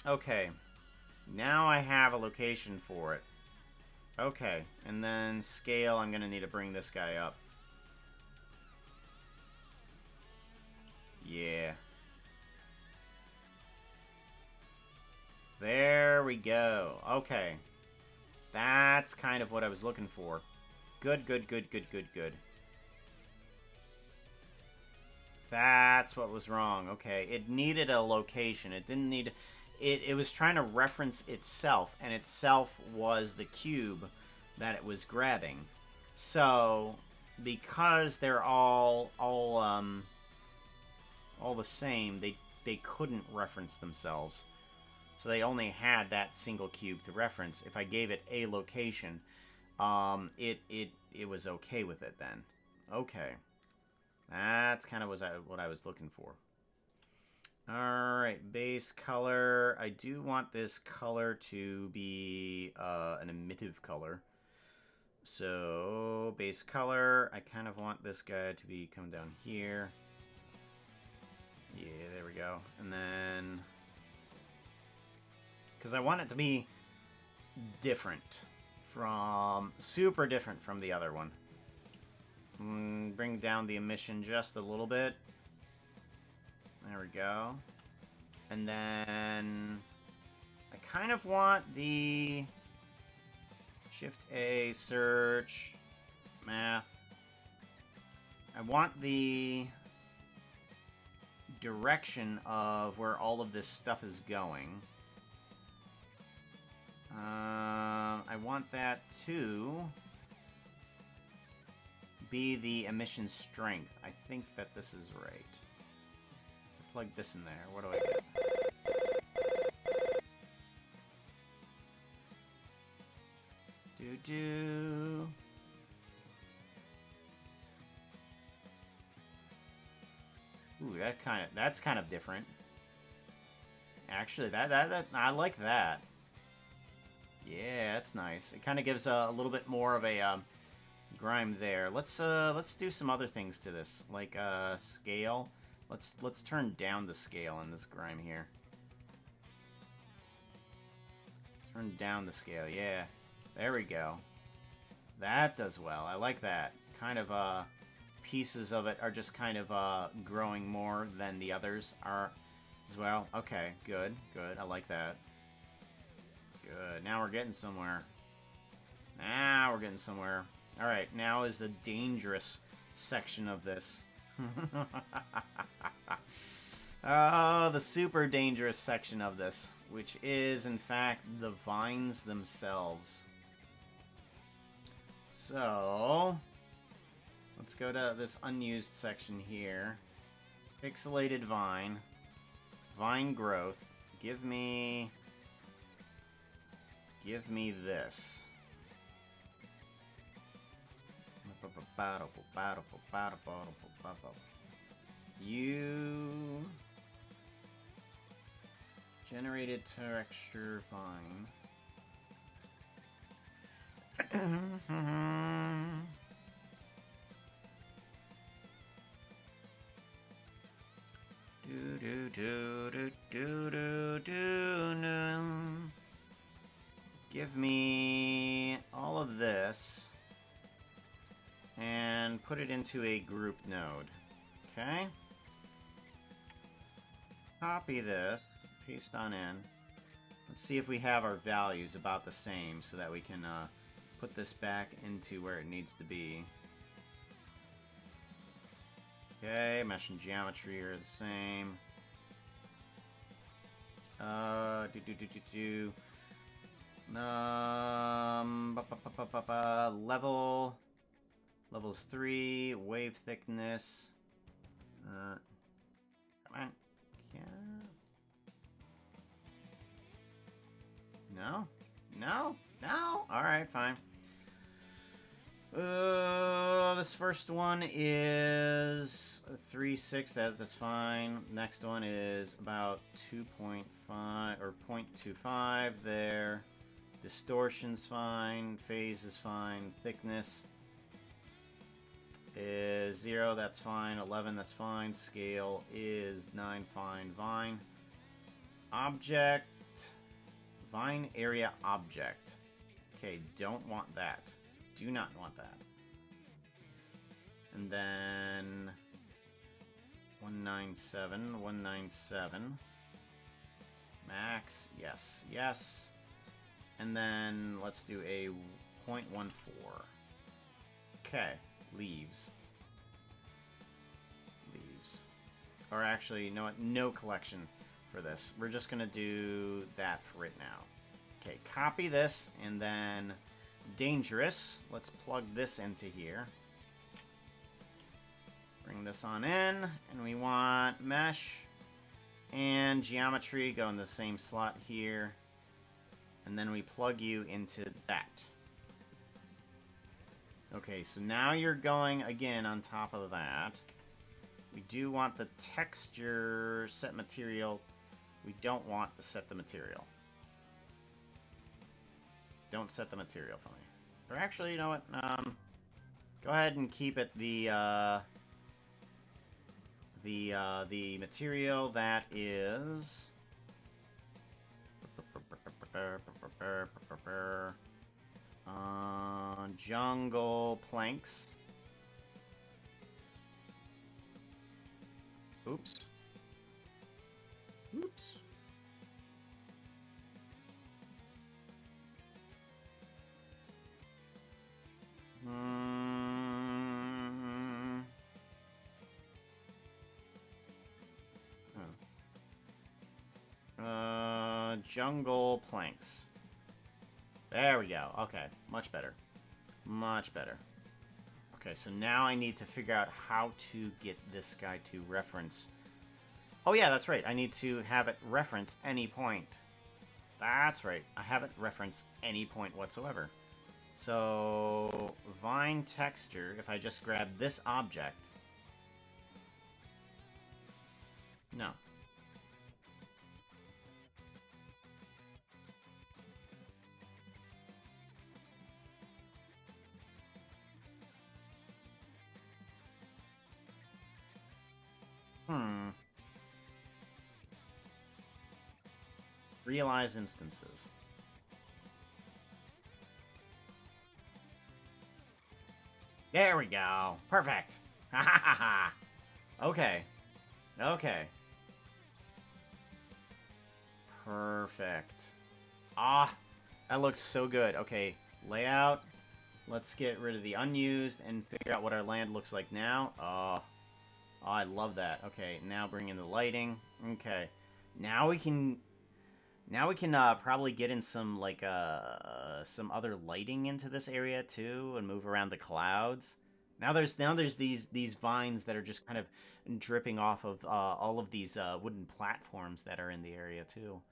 Okay. Now I have a location for it. Okay. And then scale, I'm going to need to bring this guy up. Yeah. There we go. Okay. That's kind of what I was looking for. Good, good, good, good, good, good. That's what was wrong. Okay. It needed a location. It didn't need... It was trying to reference itself, and itself was the cube that it was grabbing. So, because they're all the same, they couldn't reference themselves. So they only had that single cube to reference. If I gave it a location, it was okay with it then. Okay. That's kind of what I was looking for. Alright, base color. I do want this color to be an emittive color. So, base color. I kind of want this guy to be coming down here. Yeah, there we go. And then... because I want it to be different from... super different from the other one. Bring down the emission just a little bit. There we go. And then... I kind of want the... Shift A, search, math. I want the direction of where all of this stuff is going. I want that to be the emission strength. I think that this is right. Plug this in there. What do I get? Do. Ooh, that's kind of different. Actually, that I like that. Yeah, that's nice. It kind of gives a little bit more of a grime there. Let's do some other things to this, like scale. Let's turn down the scale in this grime here. Turn down the scale, yeah. There we go. That does well. I like that. Kind of pieces of it are just kind of growing more than the others are as well. Okay, good, good. I like that. Good. Now we're getting somewhere. Now we're getting somewhere. Alright, now is the dangerous section of this. Oh, the super dangerous section of this, which is, in fact, the vines themselves. So, let's go to this unused section here. Pixelated vine. Vine growth. Give me this. You generated texture vine. Give me all of this and put it into a group node. Okay? Copy this, paste on in. Let's see if we have our values about the same so that we can put this back into where it needs to be. Okay, mesh and geometry are the same. Levels 3, wave thickness. Come on. Yeah. No? No? No? Alright, fine. This first one is 3.6. That's fine. Next one is about 2.5 or 0.25 there. Distortion's fine. Phase is fine. Thickness is 0. That's fine. 11. That's fine. Scale is 9. Fine. Vine. Object. Vine area object. Okay, don't want that. Do not want that. And then 197, 197. Max, yes, yes. And then let's do a 0.14. Okay, leaves. Leaves. Or actually, you know what? No collection for this. We're just gonna do that for right now. Okay, copy this, and then dangerous. Let's plug this into here. Bring this on in, and we want mesh and geometry go in the same slot here. And then we plug you into that. Okay, so now you're going again on top of that. We do want the texture set material. We don't want to set the material. Don't set the material for me. Or actually, you know what? Go ahead and keep it the material that is jungle planks. Oops. Oops. Jungle planks. There we go. Okay, much better. Much better. Okay, so now I need to figure out how to get this guy to reference. Oh yeah, that's right. I need to have it reference any point. That's right. I have it reference any point whatsoever. So, vine texture, if I just grab this object. No. Realize instances. There we go. Perfect. Ha ha ha ha. Okay. Okay. Perfect. Ah, that looks so good. Okay, layout. Let's get rid of the unused and figure out what our land looks like now. Oh, I love that. Okay, now bring in the lighting. Okay, now we can probably get in some like some other lighting into this area too, and move around the clouds. Now there's these vines that are just kind of dripping off of all of these wooden platforms that are in the area too.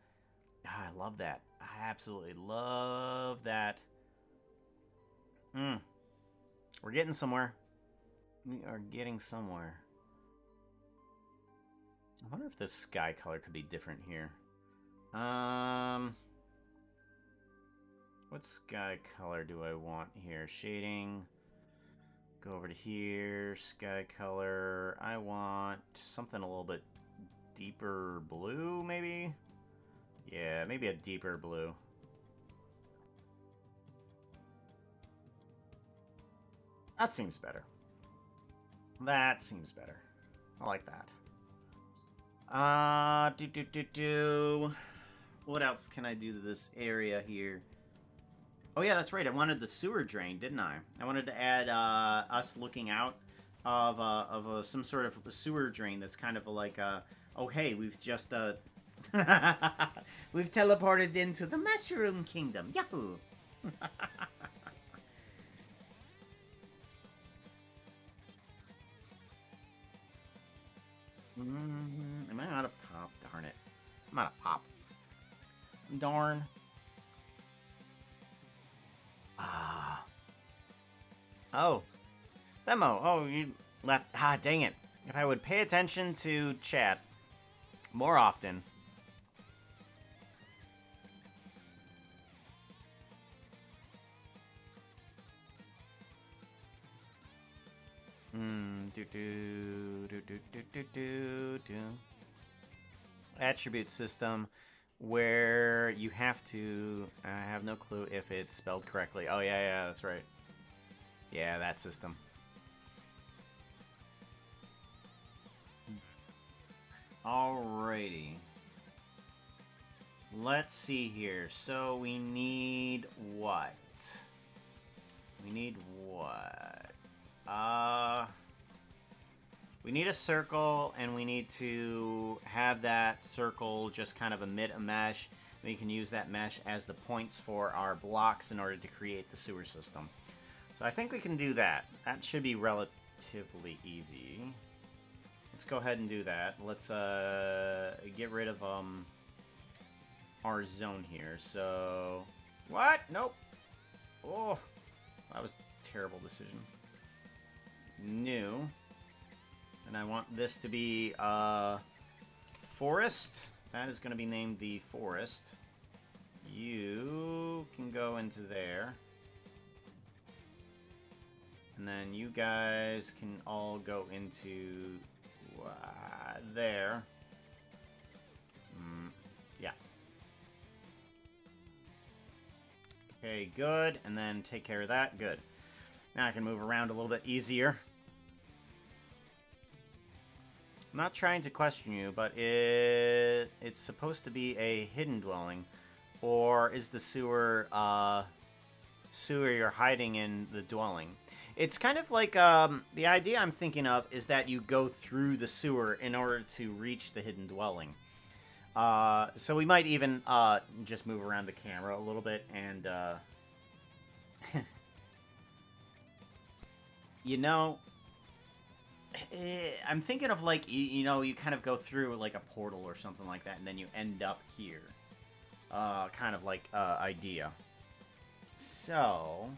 Ah, I love that. I absolutely love that. We're getting somewhere. We are getting somewhere. I wonder if this sky color could be different here. What sky color do I want here? Shading. Go over to here. Sky color. I want something a little bit deeper blue, maybe? Yeah, maybe a deeper blue. That seems better. That seems better. I like that. What else can I do to this area here? Oh yeah, that's right. I wanted the sewer drain, didn't I? I wanted to add us looking out of some sort of sewer drain that's kind of like oh hey, we've just We've teleported into the Mushroom Kingdom. Yahoo! Am I out of pop? Darn it. I'm out of pop. Darn. Ah. Oh. Themo. Oh, you left. Ah, dang it. If I would pay attention to chat more often. Attribute system where you have to. I have no clue if it's spelled correctly. Oh, yeah, that's right. Yeah, that system. Alrighty. Let's see here. So we need what? We need what? We need a circle, and we need to have that circle just kind of emit a mesh. We can use that mesh as the points for our blocks in order to create the sewer system. So I think we can do that. That should be relatively easy. Let's go ahead and do that. Let's get rid of our zone here. So what? Nope. Oh, that was a terrible decision. New. And I want this to be forest. That is going to be named the forest. You can go into there. And then you guys can all go into there. Yeah. Okay, good. And then take care of that. Good. Now I can move around a little bit easier. I'm not trying to question you, but it's supposed to be a hidden dwelling. Or is the sewer you're hiding in the dwelling? It's kind of like, the idea I'm thinking of is that you go through the sewer in order to reach the hidden dwelling. So we might even, just move around the camera a little bit and, you know, I'm thinking of like, you know, you kind of go through like a portal or something like that, and then you end up here. Kind of like, idea. So,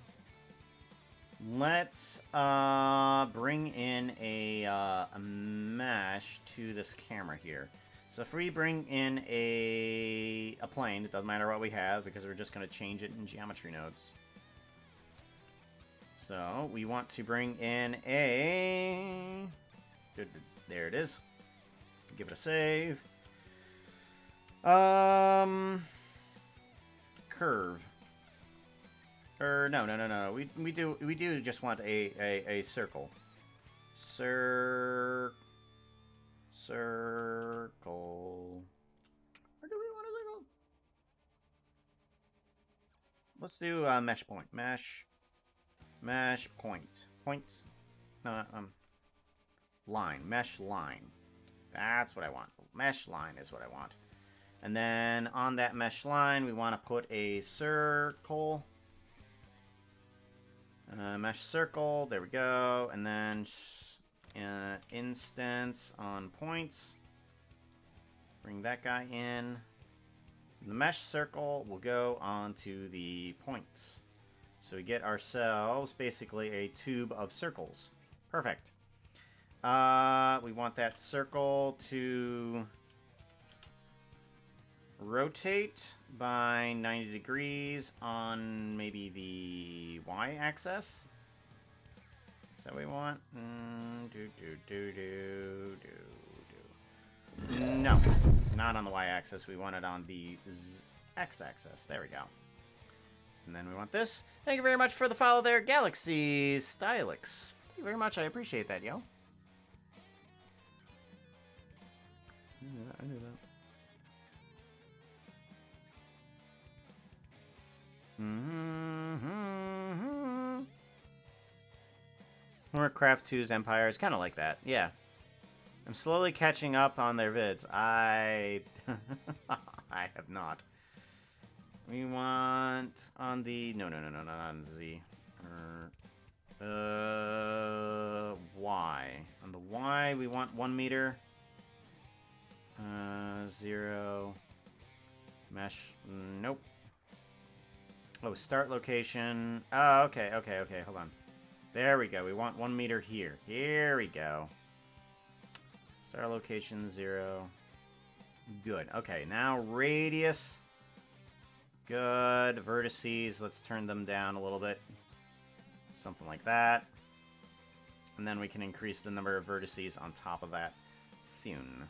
let's bring in a mesh to this camera here. So if we bring in a plane, it doesn't matter what we have because we're just going to change it in geometry nodes. So we want to bring in a... There it is. Give it a save. Curve. No. We do just want a circle. Circle. Where do we want a circle? Let's do mesh point. Mesh point. Points. No, line. Mesh line. That's what I want. Mesh line is what I want. And then on that mesh line, we want to put a circle. Mesh circle. There we go. And then instance on points. Bring that guy in. The mesh circle will go onto the points. So we get ourselves basically a tube of circles. Perfect. We want that circle to rotate by 90 degrees on maybe the y-axis. Is that what we want? No, not on the y-axis. We want it on the x-axis. There we go. And then we want this. Thank you very much for the follow there, Galaxy Stylix. Thank you very much. I appreciate that, yo. I knew that. Warcraft 2's Empire is kind of like that. Yeah. I'm slowly catching up on their vids. I have not. We want on the no, not on Z. Y. On the Y, we want 1 meter. 0. Mesh. Nope. Oh, start location. Oh, okay. Hold on. There we go. We want 1 meter here. Here we go. Start location 0. Good. Okay, now radius. Good. Vertices. Let's turn them down a little bit. Something like that. And then we can increase the number of vertices on top of that soon.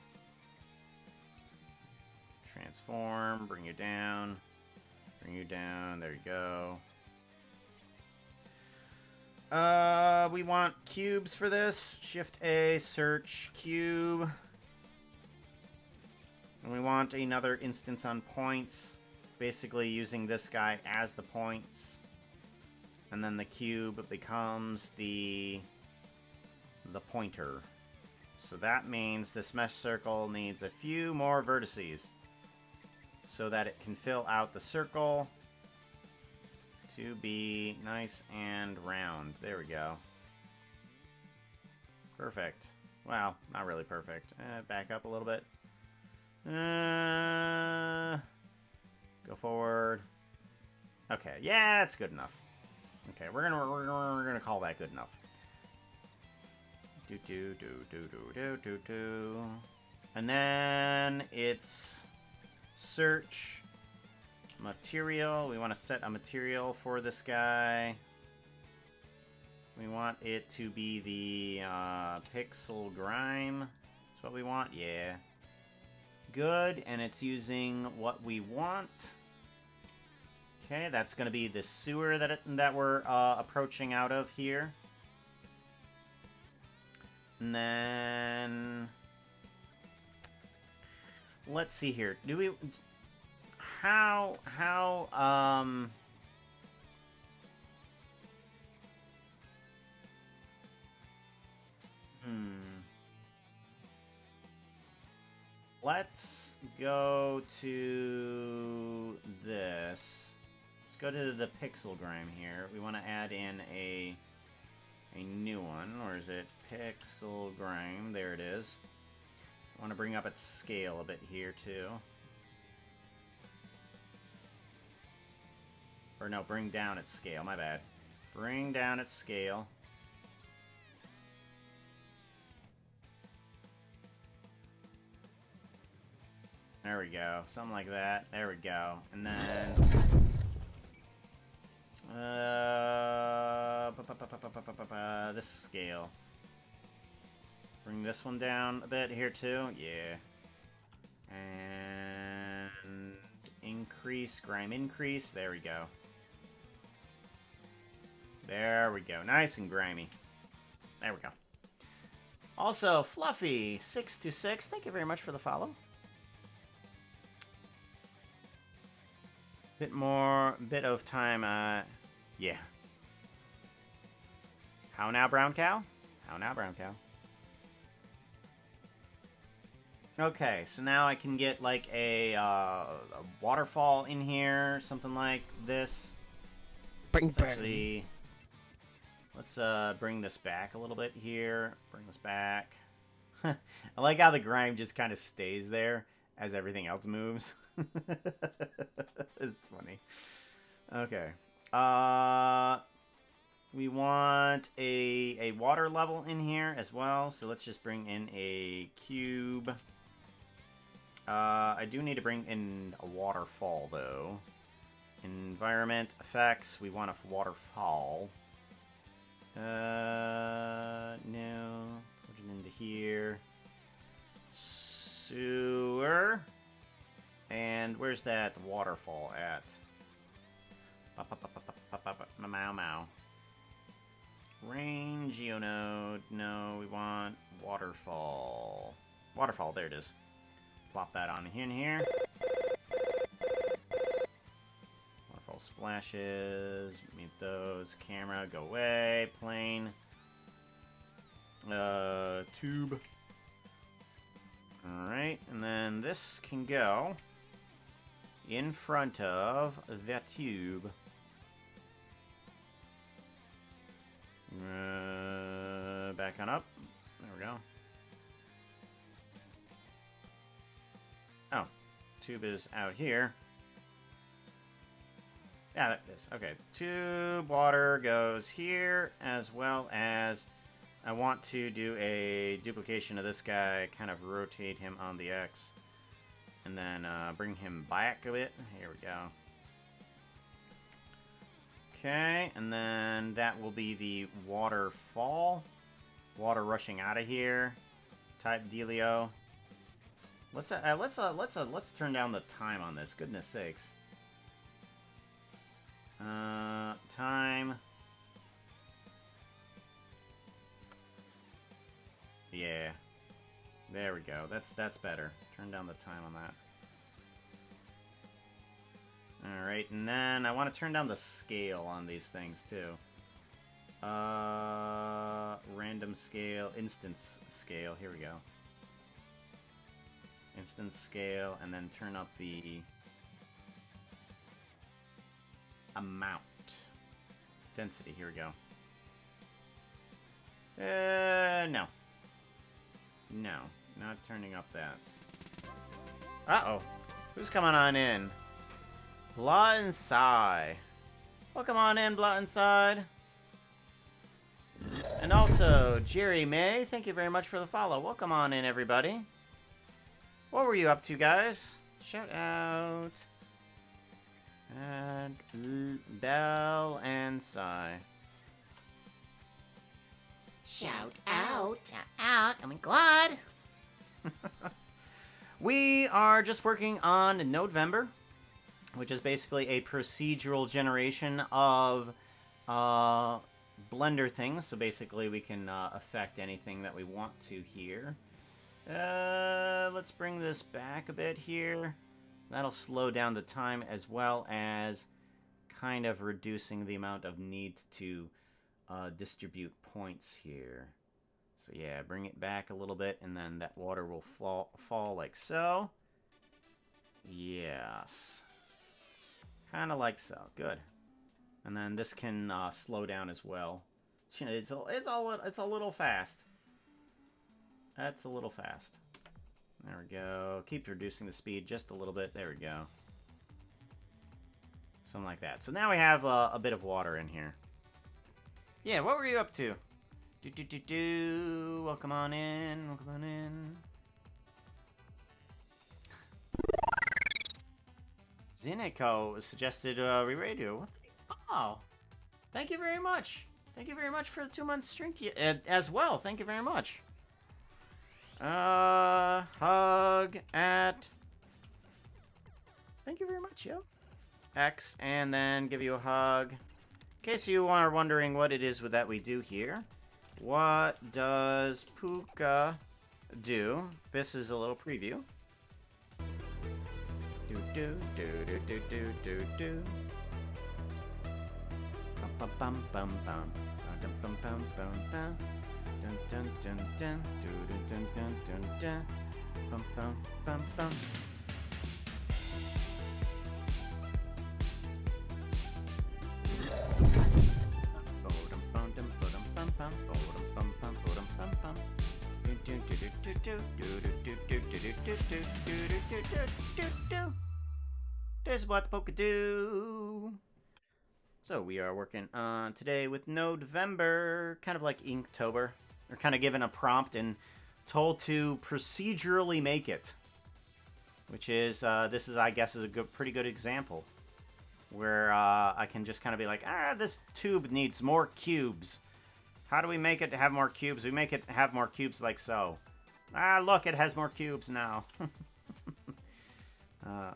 Transform. Bring you down. Bring you down. There you go. We want cubes for this. Shift A, search cube. And we want another instance on points. Basically using this guy as the points. And then the cube becomes the pointer. So that means this mesh circle needs a few more vertices. So that it can fill out the circle to be nice and round. There we go. Perfect. Well, not really perfect. Back up a little bit. Go forward. Okay, yeah, that's good enough. Okay, we're gonna call that good enough. And then it's search material. We want to set a material for this guy. We want it to be the pixel grime. That's what we want. Yeah. Good. And it's using what we want. Okay, that's going to be the sewer that we're approaching out of here. And then let's see here. Do we how let's go to this. Let's go to the pixel grime here. We want to add in a new one. Or is it pixel grime? There it is. I want to bring up its scale a bit here too. Or no, bring down its scale. My bad. Bring down its scale. There we go. Something like that. There we go. And then this scale. Bring this one down a bit here too. Yeah. And increase, grime increase. There we go. There we go. Nice and grimy. There we go. Also, Fluffy626, thank you very much for the follow. Bit of time, yeah. How now, brown cow? How now, brown cow? Okay, so now I can get like a waterfall in here, something like this. Let's bring this back a little bit here. Bring this back. I like how the grime just kind of stays there as everything else moves. It's funny. Okay. We want a water level in here as well, so let's just bring in a cube. I do need to bring in a waterfall though. Environment effects, we want a waterfall. No. Put it into here. Sewer. And where's that waterfall at? Mau. Rain, geonode. No, we want waterfall. Waterfall, there it is. Plop that on in here. Waterfall splashes. Meet those. Camera, go away. Plane. Tube. Alright, and then this can go in front of that tube. Back on up. There we go. Oh, tube is out here. Yeah, that is. Okay, tube water goes here, as well as I want to do a duplication of this guy, kind of rotate him on the X, and then bring him back a bit. Here we go. Okay, and then that will be the waterfall. Water rushing out of here type dealio. Let's turn down the time on this. Goodness sakes. Time. Yeah. There we go. That's better. Turn down the time on that. Alright, and then I want to turn down the scale on these things too. Random scale, instance scale. Here we go. Instance scale, and then turn up the amount. Density, here we go. No. No, not turning up that. Uh-oh. Who's coming on in? Blah and Sigh. Welcome on in, Blah and Sigh. And also, Jerry May, thank you very much for the follow. Welcome on in, everybody. What were you up to, guys? Shout out. And Bell and Sigh. Shout out. Shout out. Oh my god. We are just working on NodeVember, which is basically a procedural generation of Blender things. So basically we can affect anything that we want to here. Let's bring this back a bit here. That'll slow down the time as well as kind of reducing the amount of need to distribute points here. So yeah, bring it back a little bit, and then that water will fall like so. Yes. Kind of like so. Good. And then this can slow down as well. It's a little fast. That's a little fast. There we go. Keep reducing the speed just a little bit. There we go. Something like that. So now we have a bit of water in here. Yeah, what were you up to? Welcome on in. Welcome on in. Zineko suggested re-radio. Oh, thank you very much. Thank you very much for the 2-month stream as well. Thank you very much. Hug at. Thank you very much, yo. X, and then give you a hug. In case you are wondering what it is that we do here. What does Puka do? This is a little preview. Do do do do do do do do. Bum bum bum bum bum bum bum bum bum. Dun dun dun dun dun dun dun dun dun. Bum bum bum bum. This is what Poke do. So we are working on today with NodeVember, kind of like Inktober. We're kind of given a prompt and told to procedurally make it, which is this is, I guess, is a pretty good example where I can just kind of be like, this tube needs more cubes. How do we make it have more cubes? We make it have more cubes like so. Look, it has more cubes now.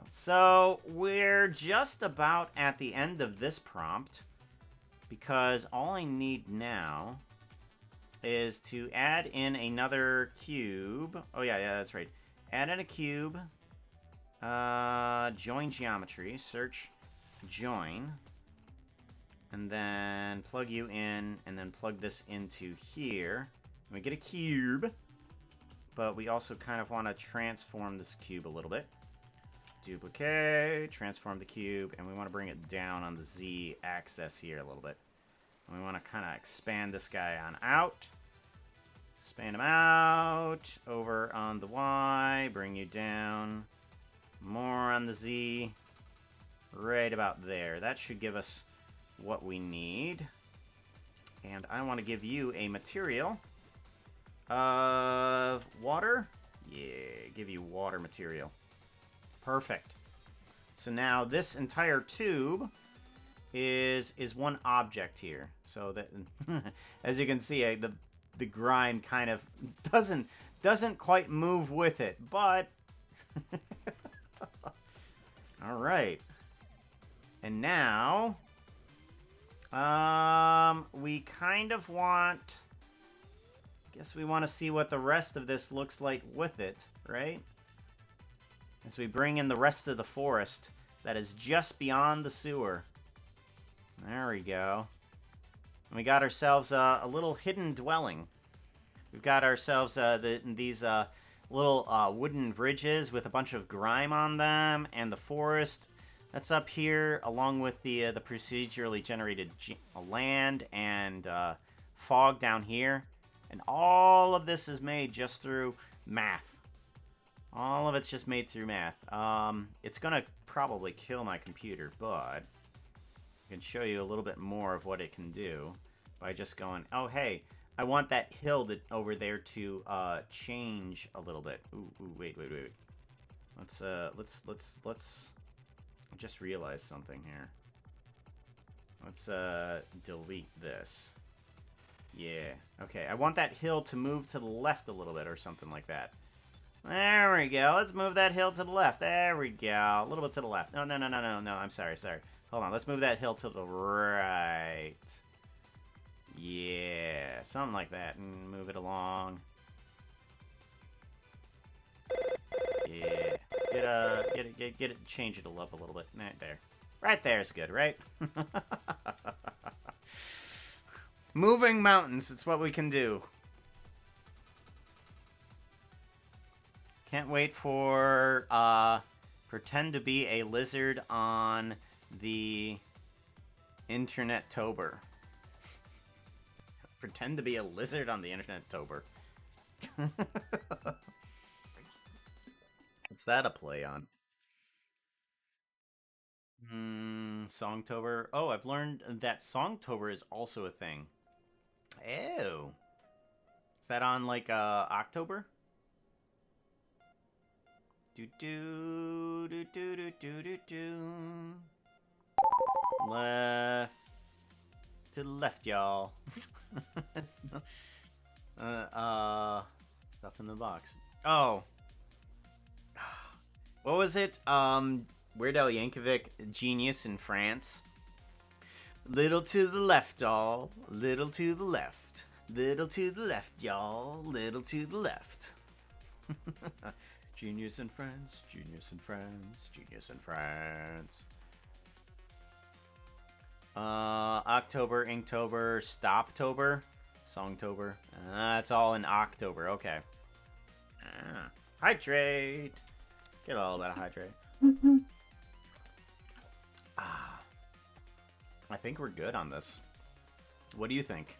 So we're just about at the end of this prompt because all I need now is to add in another cube. Oh yeah, that's right. Add in a cube. Join geometry. Search join. And then plug you in, and then plug this into here. And we get a cube. but we also kind of want to transform this cube a little bit. Duplicate, transform the cube, and we want to bring it down on the Z axis here a little bit. And we want to kind of expand this guy on out. Expand him out. Over on the Y, bring you down. More on the Z. Right about there. That should give us what we need. And I want to give you a material of water. Yeah, give you water material. Perfect. So now this entire tube is one object here. So that, as you can see, the grind kind of doesn't quite move with it, but all right. And now, we kind of want, I guess we want to see what the rest of this looks like with it, right? As we bring in the rest of the forest that is just beyond the sewer. There we go. And we got ourselves a little hidden dwelling. We've got ourselves these little wooden bridges with a bunch of grime on them, and the forest that's up here, along with the procedurally generated land and fog down here. And all of this is made just through math. All of it's just made through math. It's going to probably kill my computer, but I can show you a little bit more of what it can do by just going, oh, hey, I want that hill over there to change a little bit. Ooh, wait. Let's I just realized something here. Let's delete this. Yeah. Okay, I want that hill to move to the left a little bit or something like that. There we go. Let's move that hill to the left. There we go. A little bit to the left. No. I'm sorry. Hold on. Let's move that hill to the right. Yeah, something like that. And move it along. Yeah. Get it, change it up a little bit. Right there. Right there is good, right? Moving mountains, it's what we can do. Can't wait for pretend to be a lizard on the Internet-tober. Pretend to be a lizard on the Internet-tober. What's that a play on? Songtober. Oh, I've learned that Songtober is also a thing. Ew. Is that on, like, October? Left. To the left, y'all. Stuff in the box. Oh. What was it? Weird Al Yankovic, Genius in France. Little to the left, y'all. Little to the left. Little to the left, y'all. Little to the left. Genius in France. Genius in France. Genius in France. October, Inktober, Stoptober, Songtober. That's all in October. Okay. Hydrate. Get a little bit of hydrate. I think we're good on this. What do you think?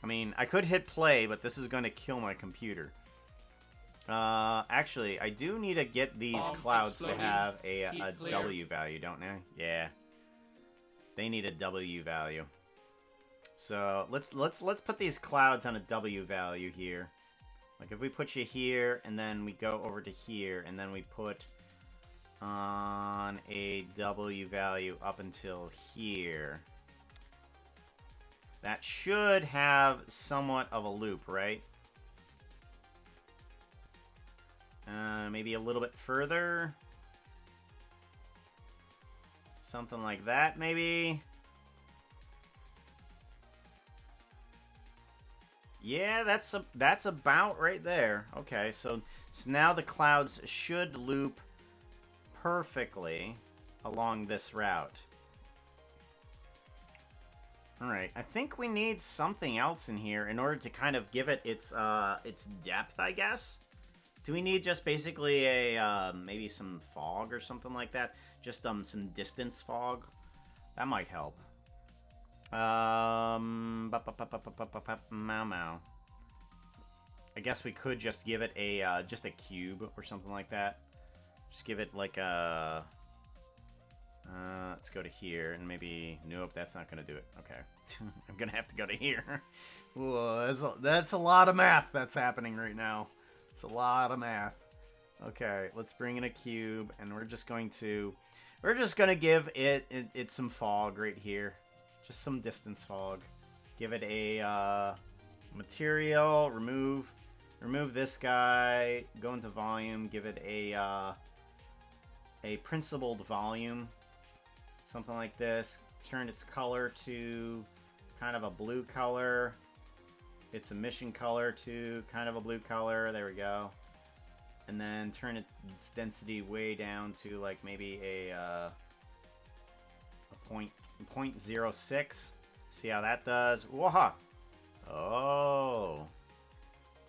I mean, I could hit play, but this is going to kill my computer. Actually, I do need to get these clouds to have a W value, don't they? Yeah. They need a W value. So let's put these clouds on a W value here. Like if we put you here and then we go over to here and then we put on a W value up until here. That should have somewhat of a loop, right? Maybe a little bit further. Something like that, maybe. Yeah, that's about right there. Okay, so now the clouds should loop perfectly along this route. Alright, I think we need something else in here in order to kind of give it its depth, I guess. Do we need just basically a, maybe some fog or something like that? Just, some distance fog? That might help. Mau mau. I guess we could just give it a, just a cube or something like that. Just give it like a... let's go to here and maybe... Nope, that's not gonna do it. Okay. I'm gonna have to go to here. Whoa, that's a lot of math that's happening right now. It's a lot of math. Okay, let's bring in a cube, and we're just gonna give it some fog right here. Just some distance fog. Give it a material, remove this guy, go into volume, give it a principled volume. Something like this. Turn its color to kind of a blue color. Its emission color to kind of a blue color. There we go. And then turn its density way down to like maybe a 0.06. See how that does. Whoa! Oh.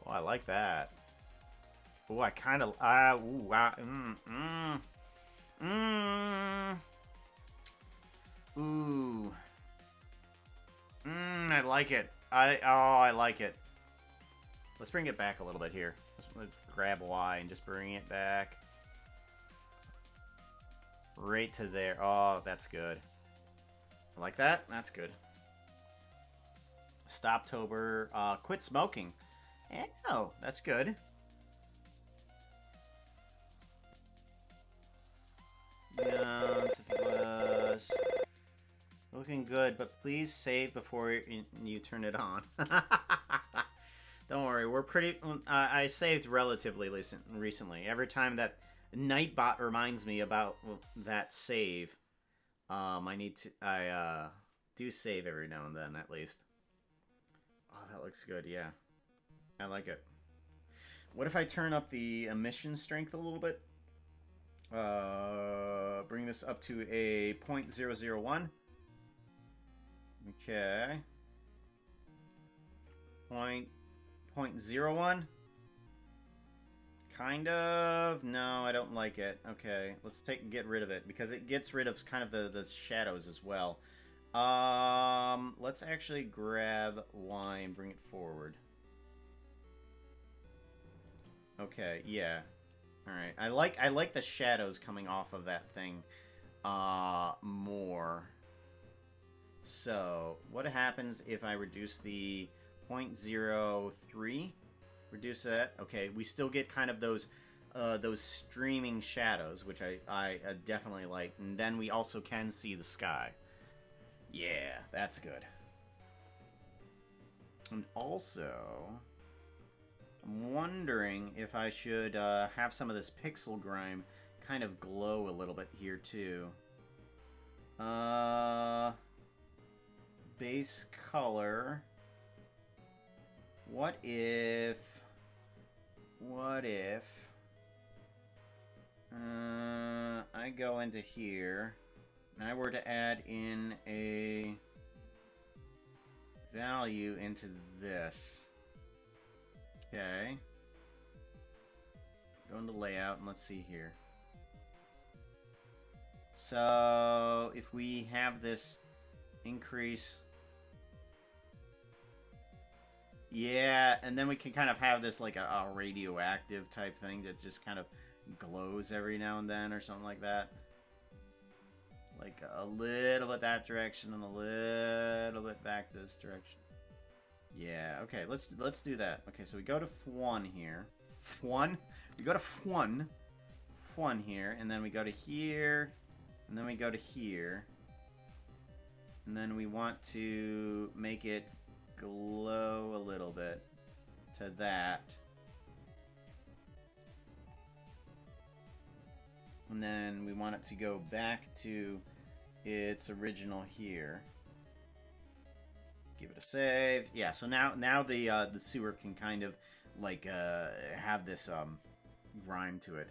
Oh, I like that. Oh, I kind of... ooh, wow. Ooh. I like it. I like it. Let's bring it back a little bit here. Let's grab Y and just bring it back. Right to there. Oh, that's good. I like that? That's good. Stoptober. Quit smoking. Oh, that's good. No, was looking good, but please save before you turn it on. Don't worry, we're pretty... I saved relatively recently. Every time that Nightbot reminds me about that save, I do save every now and then, at least. Oh, that looks good, yeah. I like it. What if I turn up the emission strength a little bit? Bring this up to a 0.001. Okay. 0.01. Kind of. No, I don't like it. Okay, let's get rid of it because it gets rid of kind of the shadows as well. Let's actually grab Y and bring it forward. Okay, yeah. All right. I like the shadows coming off of that thing more. So, what happens if I reduce the 0.03? Reduce that. Okay, we still get kind of those streaming shadows, which I definitely like. And then we also can see the sky. Yeah, that's good. And also, I'm wondering if I should have some of this pixel grime kind of glow a little bit here too. Base color. What if I go into here and I were to add in a value into this. Okay. Go into layout and let's see here. So if we have this increase, yeah, and then we can kind of have this like a radioactive type thing that just kind of glows every now and then or something like that. Like a little bit that direction and a little bit back this direction. Yeah, okay, let's do that. Okay, so we go to F1 here. F1? We go to F1 here, and then we go to here, and then we go to here. And then we want to make it glow a little bit to that. And then we want it to go back to its original here. Give it a save. Yeah, so now the sewer can kind of like have this grime to it.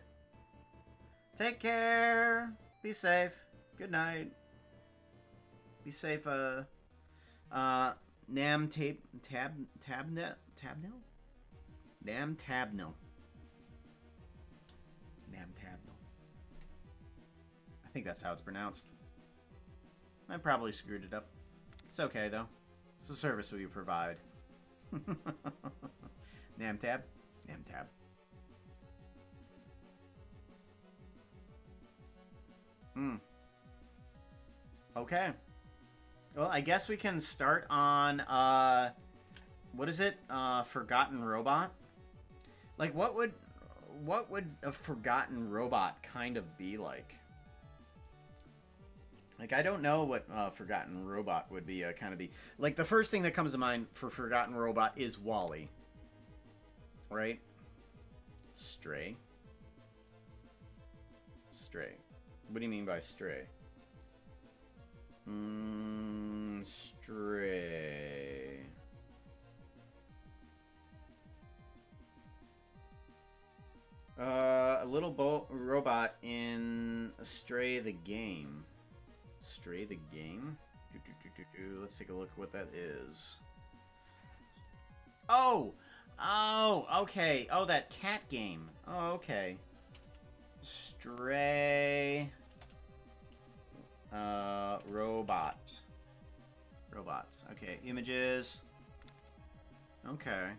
Take care. Be safe. Good night. Be safe. Nam Tabnil? Nam Tabnil. Nam Tabnil. I think that's how it's pronounced. I probably screwed it up. It's okay, though. It's a service we provide. Namtab? Namtab. Okay. Well, I guess we can start on, what is it? Forgotten Robot? Like, what would a forgotten robot kind of be like? Like, I don't know what Forgotten Robot would be kind of be. Like, the first thing that comes to mind for Forgotten Robot is Wall-E. Right? Stray. Stray. What do you mean by stray? Stray. A little robot in Stray the game. Stray the game? Let's take a look at what that is. Oh! Oh, okay. Oh, that cat game. Oh, okay. Stray... robot. Robots. Okay, images. Okay.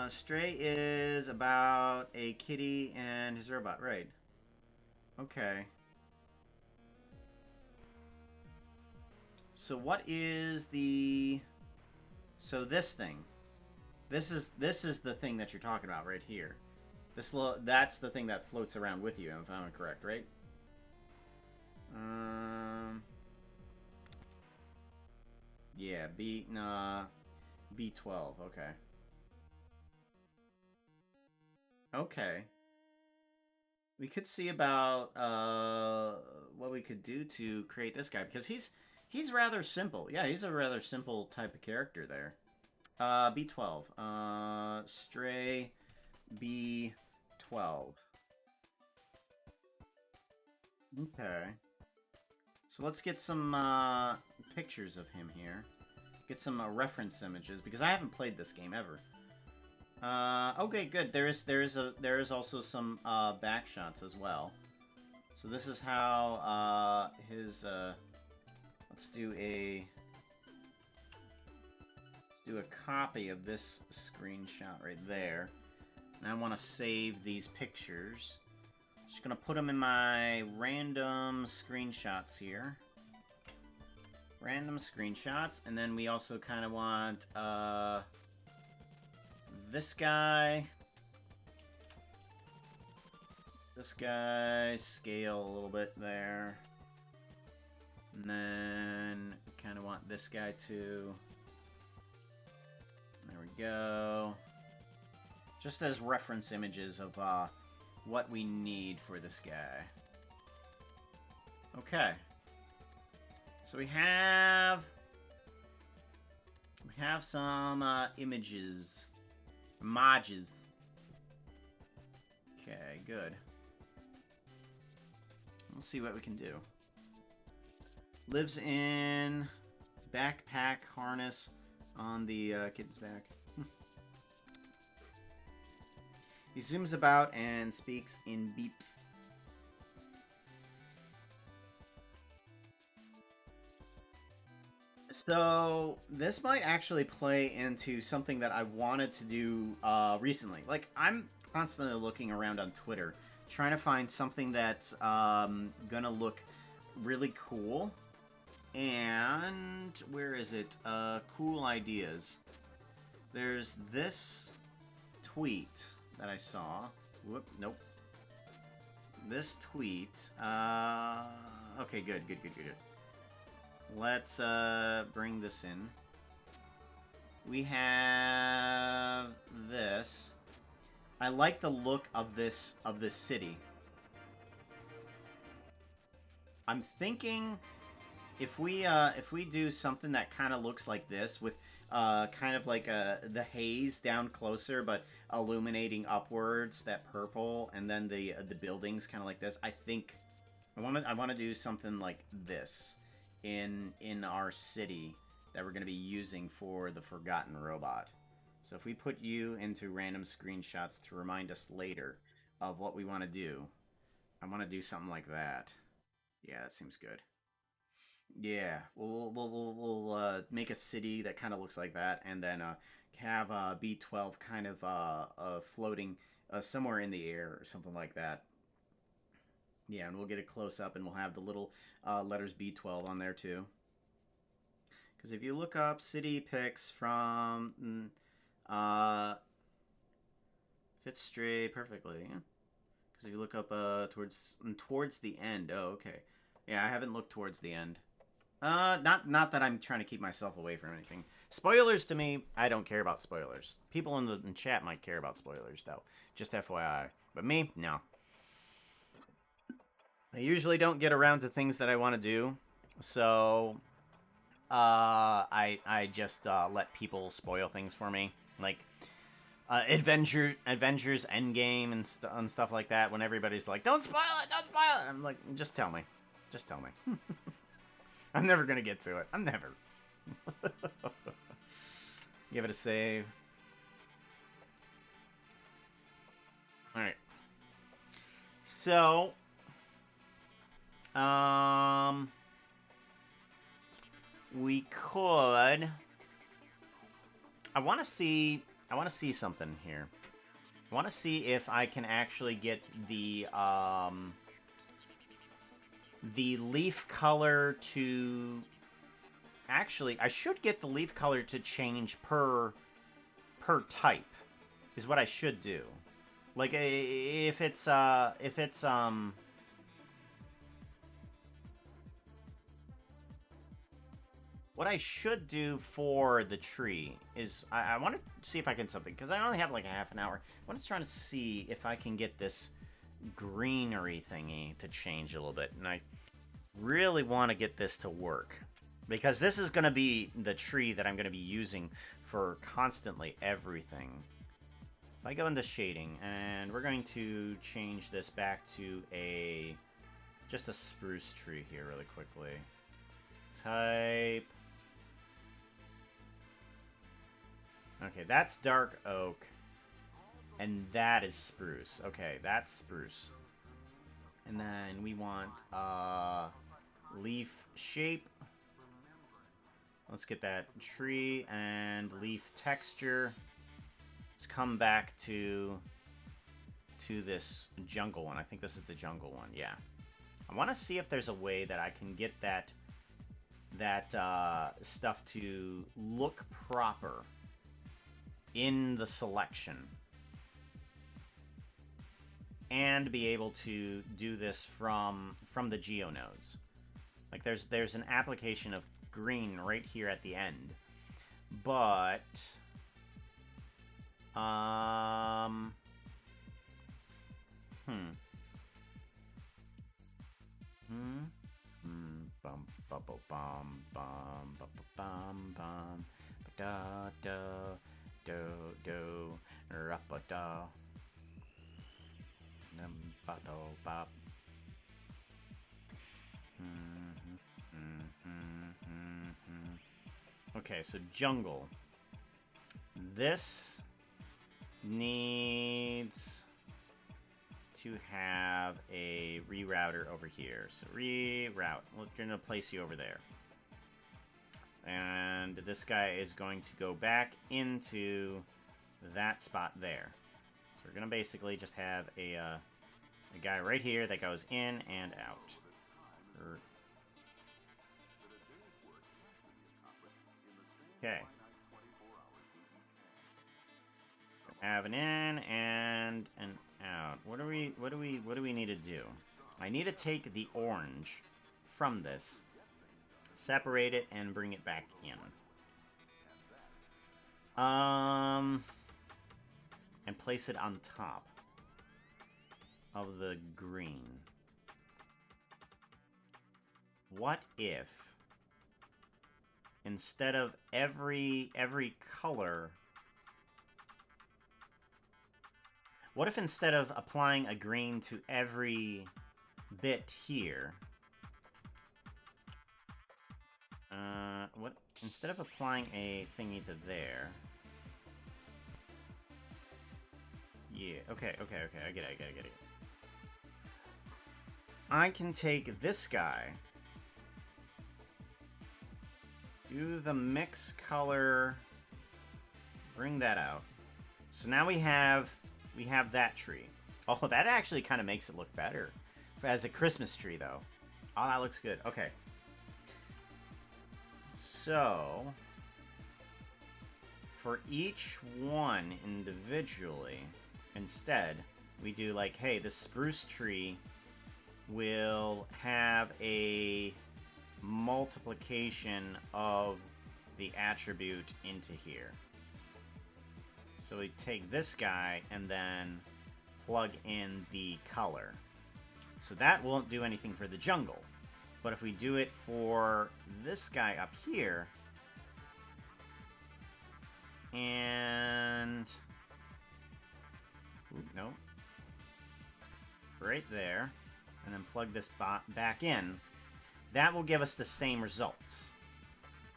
Stray is about a kitty and his robot, right. Okay. So what is the... So this thing. This is the thing that you're talking about right here. That's the thing that floats around with you, if I'm correct, right? Yeah, B12, okay. Okay. We could see about what we could do to create this guy, because he's rather simple. Yeah, he's a rather simple type of character there. B12. Stray B12. Okay. So let's get some pictures of him here. Get some reference images, because I haven't played this game ever. Okay, good. There is also some back shots as well. So this is how his let's do a copy of this screenshot right there. And I want to save these pictures. Just gonna put them in my random screenshots here. Random screenshots, and then we also kind of want this guy, scale a little bit there, and then kind of want this guy too. There we go. Just as reference images of what we need for this guy. Okay. So we have some images. Emojis. Okay, good. Let's see what we can do. Lives in backpack harness on the kid's back. He zooms about and speaks in beeps. So, this might actually play into something that I wanted to do recently. Like, I'm constantly looking around on Twitter, trying to find something that's gonna look really cool. And, where is it? Cool ideas. There's this tweet that I saw. Whoop, nope. This tweet. Okay, good. Let's bring this in. We have this. I like the look of this city. I'm thinking if we do something that kind of looks like this with kind of like the haze down closer but illuminating upwards, that purple, and then the buildings kind of like this. I think I want to do something like this in our city that we're going to be using for the Forgotten Robot. So if we put you into random screenshots to remind us later of what we want to do, I want to do something like that. Yeah, that seems good. Yeah, we'll make a city that kind of looks like that, and then have B12 kind of floating somewhere in the air or something like that. Yeah, and we'll get a close up, and we'll have the little letters B12 on there too. Because if you look up city pics from fits straight perfectly. Because if you look up towards the end, oh okay, yeah, I haven't looked towards the end. Not that I'm trying to keep myself away from anything. Spoilers to me, I don't care about spoilers. People in the chat might care about spoilers though, just FYI. But me, no. I usually don't get around to things that I want to do, so I just let people spoil things for me, like Avengers Endgame and stuff like that. When everybody's like, "Don't spoil it, don't spoil it," I'm like, "Just tell me, just tell me." I'm never gonna get to it. I'm never. Give it a save. All right. So. We could. I want to see something here. I want to see if I can actually get the leaf color to. Actually, I should get the leaf color to change per type. Is what I should do. Like if it's what I should do for the tree is I want to see if I can something, because I only have like a half an hour. I want to try to see if I can get this greenery thingy to change a little bit, and I really want to get this to work, because this is going to be the tree that I'm going to be using for constantly everything. If I go into shading, and we're going to change this back to just a spruce tree here really quickly. Type. Okay, that's dark oak, and that is spruce. Okay, that's spruce. And then we want leaf shape. Let's get that tree and leaf texture. Let's come back to this jungle one. I think this is the jungle one. Yeah. I want to see if there's a way that I can get that stuff to look proper in the selection, and be able to do this from the geonodes. Like there's an application of green right here at the end, but bum bum bum bum bum bum bum da da do do rappa da num ba do bop. Okay, so jungle. This needs to have a rerouter over here. So reroute. We're going to place you over there. And this guy is going to go back into that spot there. So we're going to basically just have a guy right here that goes in and out. Okay. Have an in and an out. What do we need to do? I need to take the orange from this, separate it, and bring it back in. And place it on top of the green. What if instead of every color, what if instead of applying a green to every bit here. What? Instead of applying a thingy to there. Yeah, okay, I get it. I can take this guy, do the mix color, bring that out. So now we have that tree. Oh, that actually kind of makes it look better as a Christmas tree, though. Oh, that looks good. Okay. So for each one individually, instead, we do like, hey, the spruce tree will have a multiplication of the attribute into here. So we take this guy and then plug in the color. So that won't do anything for the jungle. But if we do it for this guy up here, and... Ooh, no. Right there. And then plug this back in, that will give us the same results.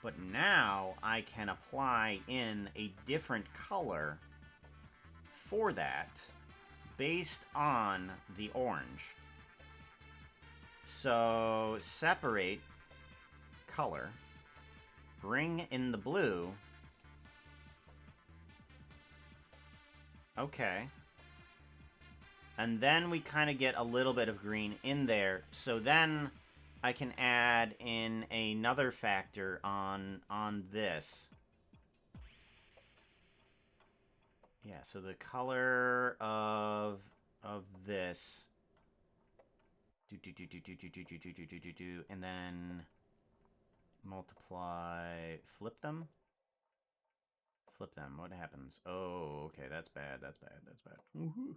But now I can apply in a different color for that based on the orange. So separate color, bring in the blue. Okay. And then we kind of get a little bit of green in there. So then I can add in another factor on this. Yeah, so the color of this. And then multiply, flip them. Flip them. What happens? Oh, okay, that's bad. That's bad. Woohoo.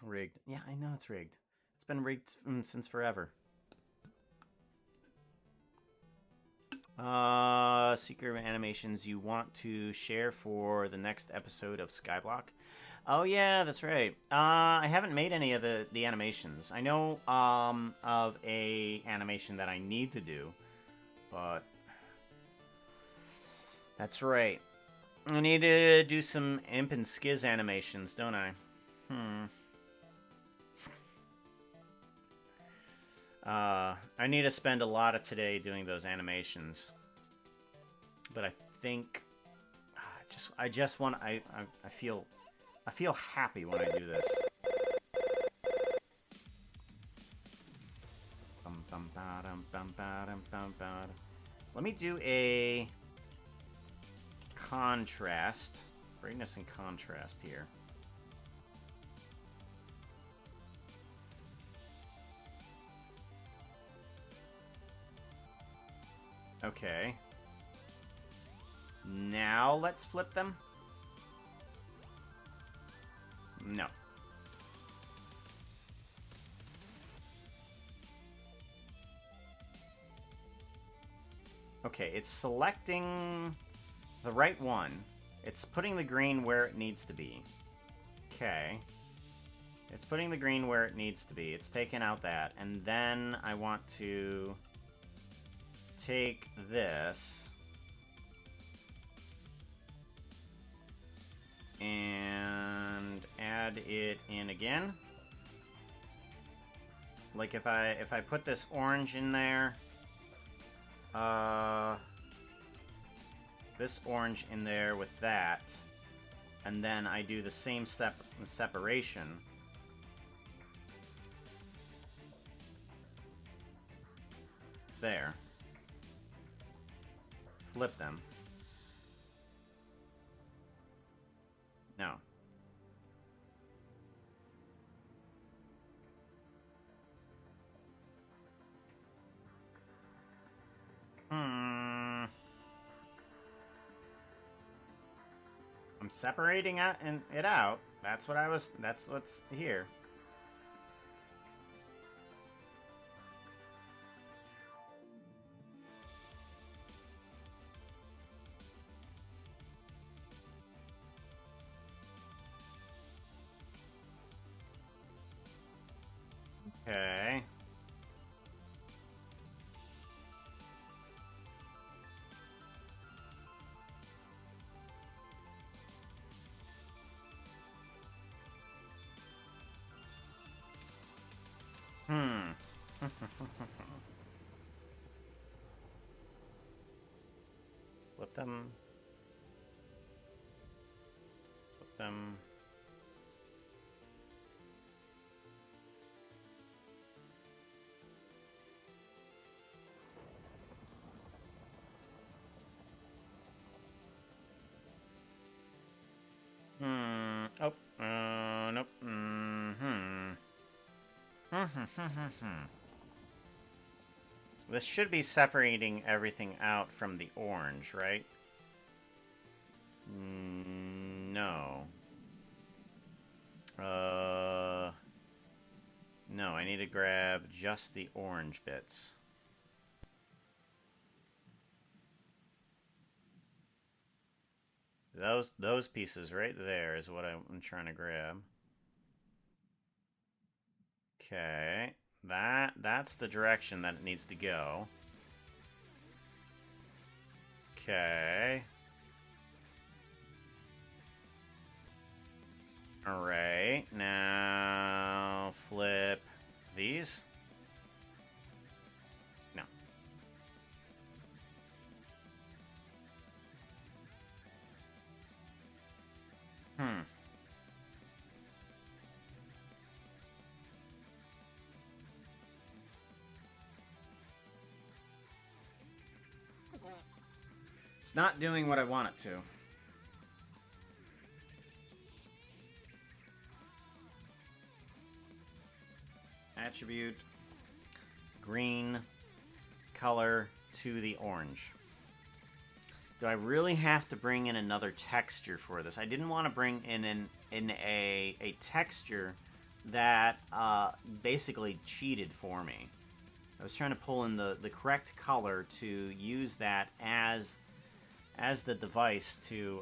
Rigged. Yeah, I know it's rigged. It's been rigged since forever. Secret animations you want to share for the next episode of Skyblock? Oh yeah, that's right. I haven't made any of the animations. I know of a animation that I need to do, but that's right. I need to do some Imp and Skiz animations, don't I? I need to spend a lot of today doing those animations. But I think I feel happy when I do this. Let me do a contrast. Brightness and contrast here. Okay. Now let's flip them. No. Okay, it's selecting the right one. It's putting the green where it needs to be. Okay. It's putting the green where it needs to be. It's taking out that. And then I want to take this and add it in again. Like if I put this orange in there, this orange in there with that, and then I do the same separation. There. Flip them. No. I'm separating it out. That's what's here. Flip them. Flip them. Oh. Nope. This should be separating everything out from the orange, right? No. No, I need to grab just the orange bits. Those pieces right there is what I'm trying to grab. Okay. That's the direction that it needs to go. Okay. Alright, now flip these. No. It's not doing what I want it to. Attribute, green, color to the orange. Do I really have to bring in another texture for this? I didn't want to bring in a texture that basically cheated for me. I was trying to pull in the correct color to use that as the device to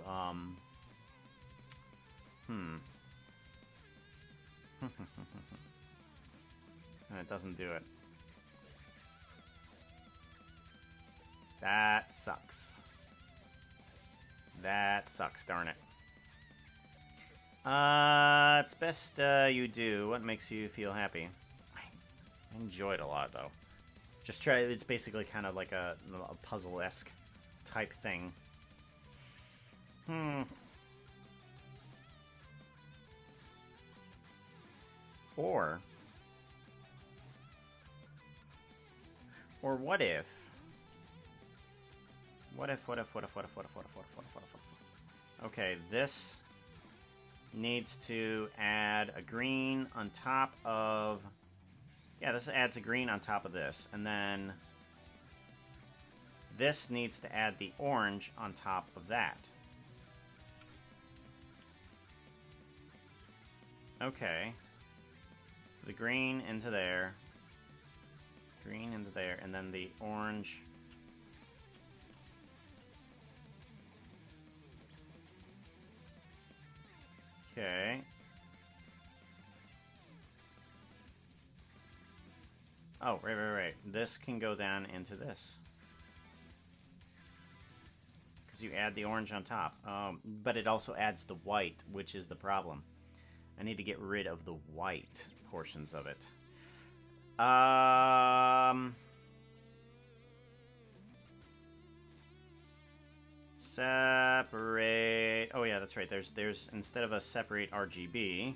And it doesn't do it. That sucks. That sucks, darn it. It's best you do what makes you feel happy. I enjoyed a lot, though. Just try, it's basically kind of like a puzzle-esque type thing. Or what if... What if... Okay, this needs to add a green on top of... Yeah, this adds a green on top of this. And then this needs to add the orange on top of that. Okay. The green into there. Green into there. And then the orange... Okay. Oh, right. This can go down into this. Because you add the orange on top. But it also adds the white, which is the problem. I need to get rid of the white portions of it. Separate. Oh yeah, that's right. There's instead of a separate RGB,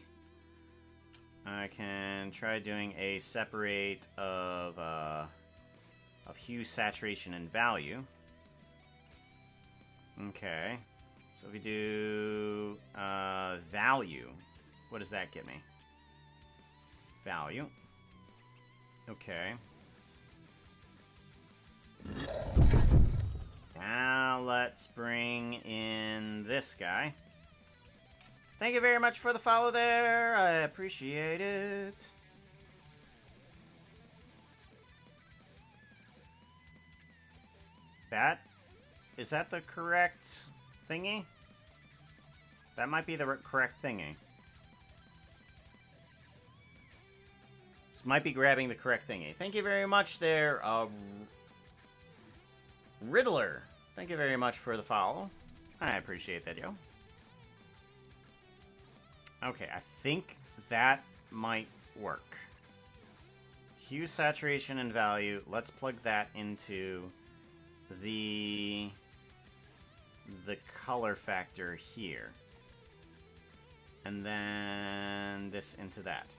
I can try doing a separate of hue, saturation, and value. Okay. So if we do value, what does that get me? Value. Okay. Now let's bring in this guy. Thank you very much for the follow there. I appreciate it. Is that the correct thingy? That might be the correct thingy. This might be grabbing the correct thingy. Thank you very much there, Riddler. Thank you very much for the follow. I appreciate that, yo. Okay, I think that might work. hue, saturation, and value. Let's plug that into the color factor here. And then this into that.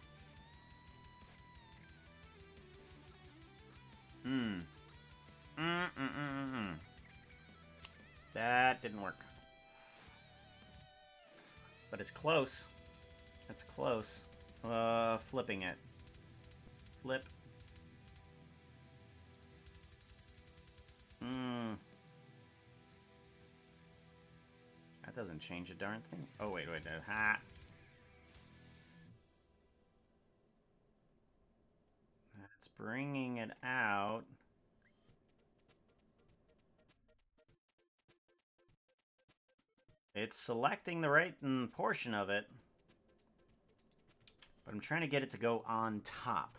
That didn't work. But it's close. It's close. Flipping it. Flip. That doesn't change a darn thing. Oh, wait. Ha! That's bringing it out. It's selecting the right portion of it. But I'm trying to get it to go on top.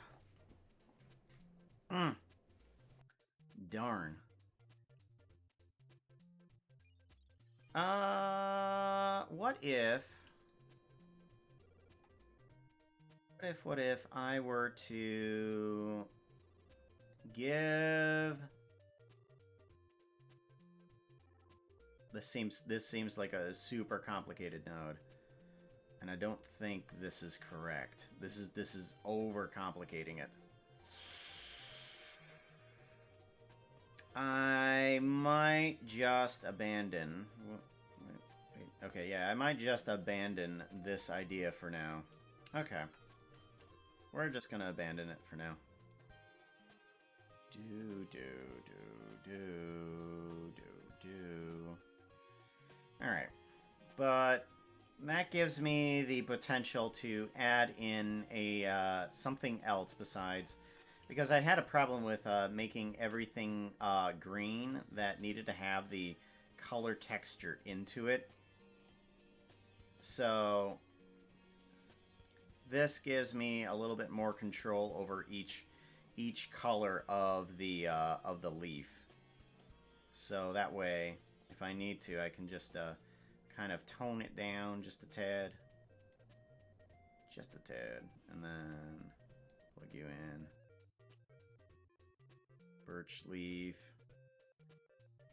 Darn. What if I were to give... This seems like a super complicated node. And I don't think this is correct. This is overcomplicating it. I might just abandon... Okay, yeah, I might just abandon this idea for now. Okay. We're just gonna abandon it for now. Alright. But that gives me the potential to add in a something else besides... Because I had a problem with making everything green that needed to have the color texture into it. So this gives me a little bit more control over each color of the leaf. So that way, if I need to, I can just kind of tone it down just a tad. Just a tad. And then plug you in. Birch leaf.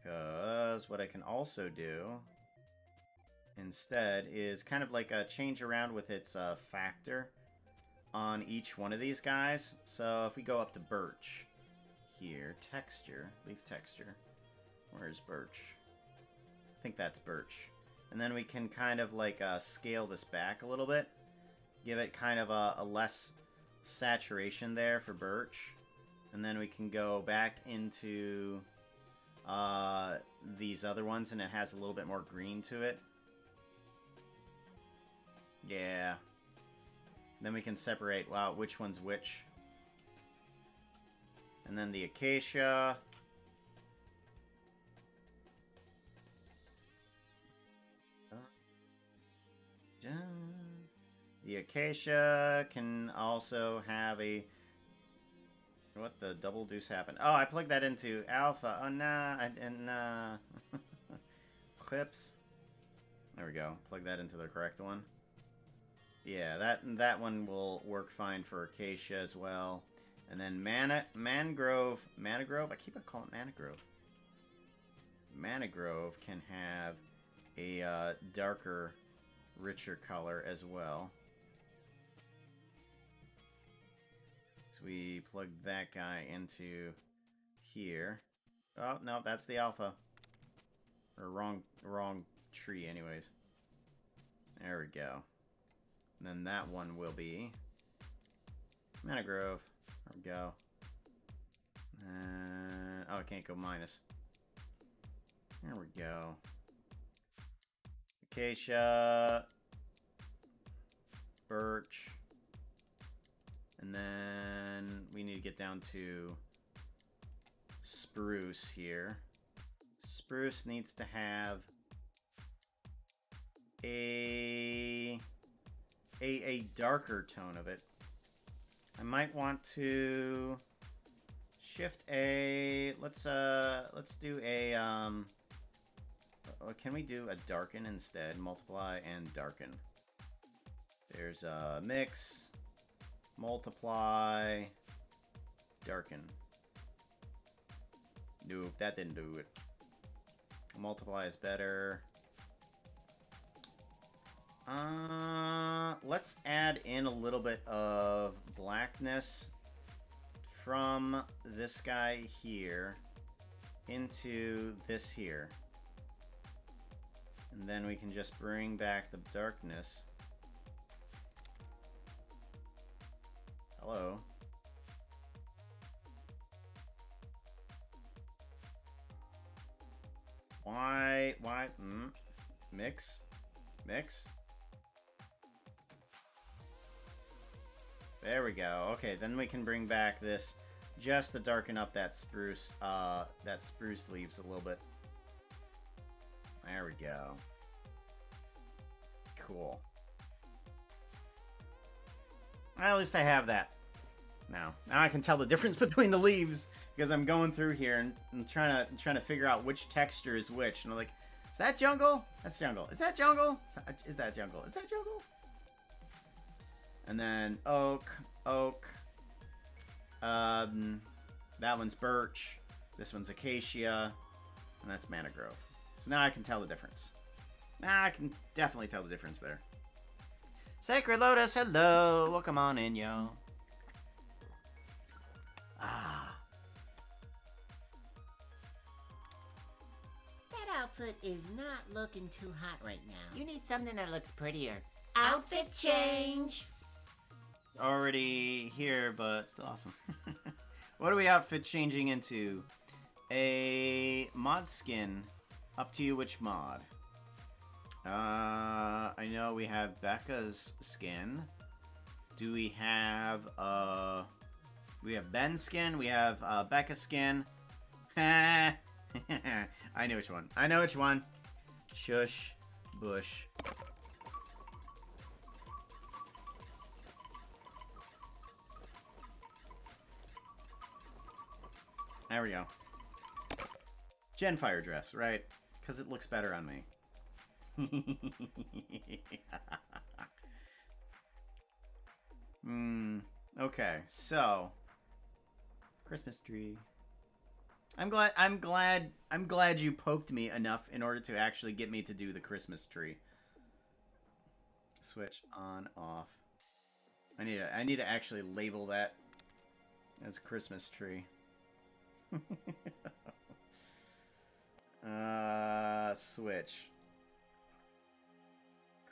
Because what I can also do instead is kind of like a change around with its factor on each one of these guys. So if we go up to birch here, texture, leaf texture. Where's birch? I think that's birch. And then we can kind of like scale this back a little bit. Give it kind of a less saturation there for birch. And then we can go back into these other ones and it has a little bit more green to it. Yeah. Then we can separate, wow, which one's which. And then the acacia. The acacia can also have a... What the double deuce happened? Oh, I plugged that into alpha. Oh, nah. Clips. There we go. Plug that into the correct one. Yeah, that one will work fine for acacia as well. And then mangrove. I keep on calling it mangrove. Mangrove can have a darker, richer color as well. So we plug that guy into here. Oh, no, that's the alpha. Or wrong tree anyways. There we go. And then that one will be mangrove. There we go. Oh, I can't go minus. There we go. Acacia. Birch. And then we need to get down to spruce here. Spruce needs to have a darker tone of it. I might want to shift a... Let's do a... can we do a darken instead? Multiply and darken. There's a mix... Multiply, darken. Nope, that didn't do it. Multiply is better. Let's add in a little bit of blackness from this guy here into this here. And then we can just bring back the darkness. Hello. Why? Mix? Mix? There we go. Okay, then we can bring back this just to darken up that spruce leaves a little bit. There we go. Cool. Well, at least I have that. Now I can tell the difference between the leaves because I'm going through here and trying to figure out which texture is which. And I'm like, is that jungle? That's jungle. Is that jungle? Is that jungle? Is that jungle? And then oak. That one's birch. This one's acacia. And that's mangrove. So now I can tell the difference. Now I can definitely tell the difference there. Sacred Lotus, hello. Welcome on in, yo. That outfit is not looking too hot right now. You need something that looks prettier. Outfit change! Already here, but still awesome. What are we outfit changing into? A mod skin. Up to you which mod. I know we have Becca's skin. Do we have Ben's skin? We have Becca's skin. I know which one. I know which one. Shush. Bush. There we go. Genfire dress, right? Because it looks better on me. Okay, so Christmas tree. I'm glad you poked me enough in order to actually get me to do the Christmas tree. Switch on, off. I need to actually label that as Christmas tree. Switch.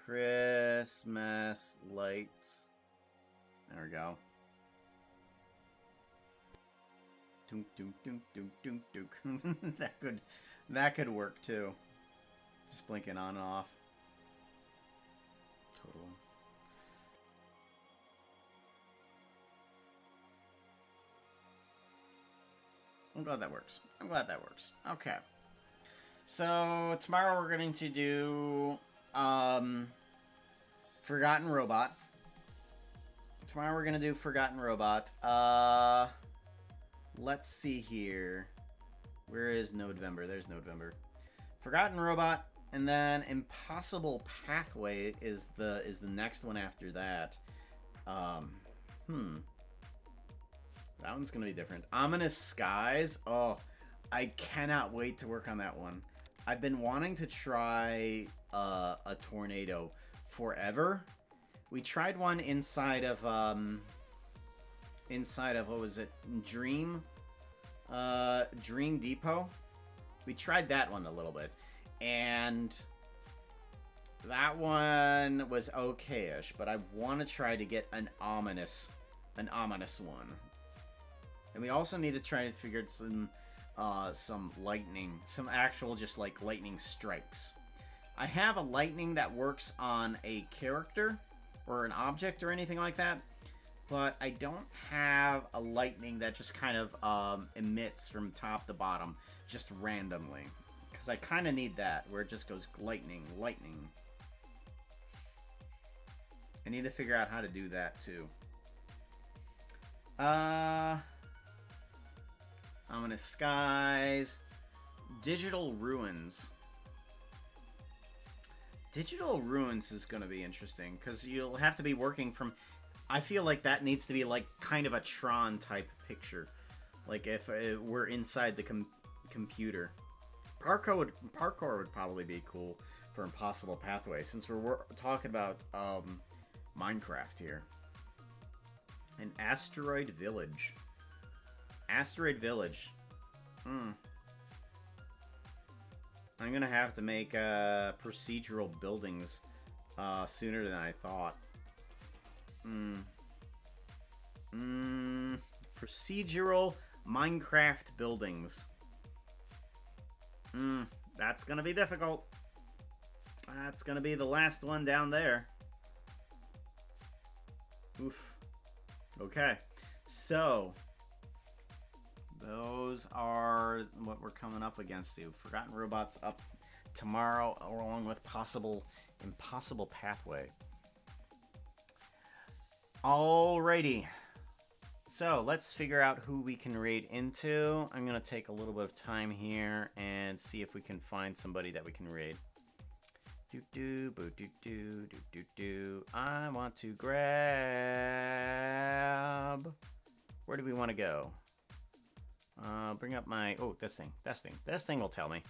Christmas lights. There we go. Dunk, dunk, dunk, dunk, dunk, dunk. that could work too. Just blinking on and off. Total. I'm glad that works. I'm glad that works. Okay. So tomorrow we're going to do Forgotten Robot. Tomorrow we're going to do Forgotten Robot. Let's see here. Where is NodeVember? There's NodeVember. Forgotten Robot, and then Impossible Pathway is the next one after that. That one's gonna be different. Ominous Skies. Oh, I cannot wait to work on that one. I've been wanting to try a tornado forever. We tried one inside of what was it? Dream Depot. We tried that one a little bit, and that one was okay-ish. But I want to try to get an ominous one. And we also need to try to figure out some lightning, some actual just like lightning strikes. I have a lightning that works on a character or an object or anything like that, but I don't have a lightning that just kind of emits from top to bottom just randomly, because I kind of need that where it just goes lightning, lightning. I need to figure out how to do that too. Ominous Skies. Digital Ruins. Digital Ruins is going to be interesting, because you'll have to be working from... I feel like that needs to be like kind of a Tron type picture, Like if we're inside the computer. Parkour would probably be cool for Impossible Pathway, since we're talking about Minecraft here. An asteroid village. Asteroid village. I'm gonna have to make procedural buildings sooner than I thought. Procedural Minecraft buildings. That's gonna be difficult. That's gonna be the last one down there. Oof. Okay. So, those are what we're coming up against. Forgotten Robots up tomorrow, along with Impossible Pathway. Alrighty. So, let's figure out who we can raid into. I'm going to take a little bit of time here and see if we can find somebody that we can raid. I want to grab... Where do we want to go? Bring up my... Oh, this thing. This thing will tell me.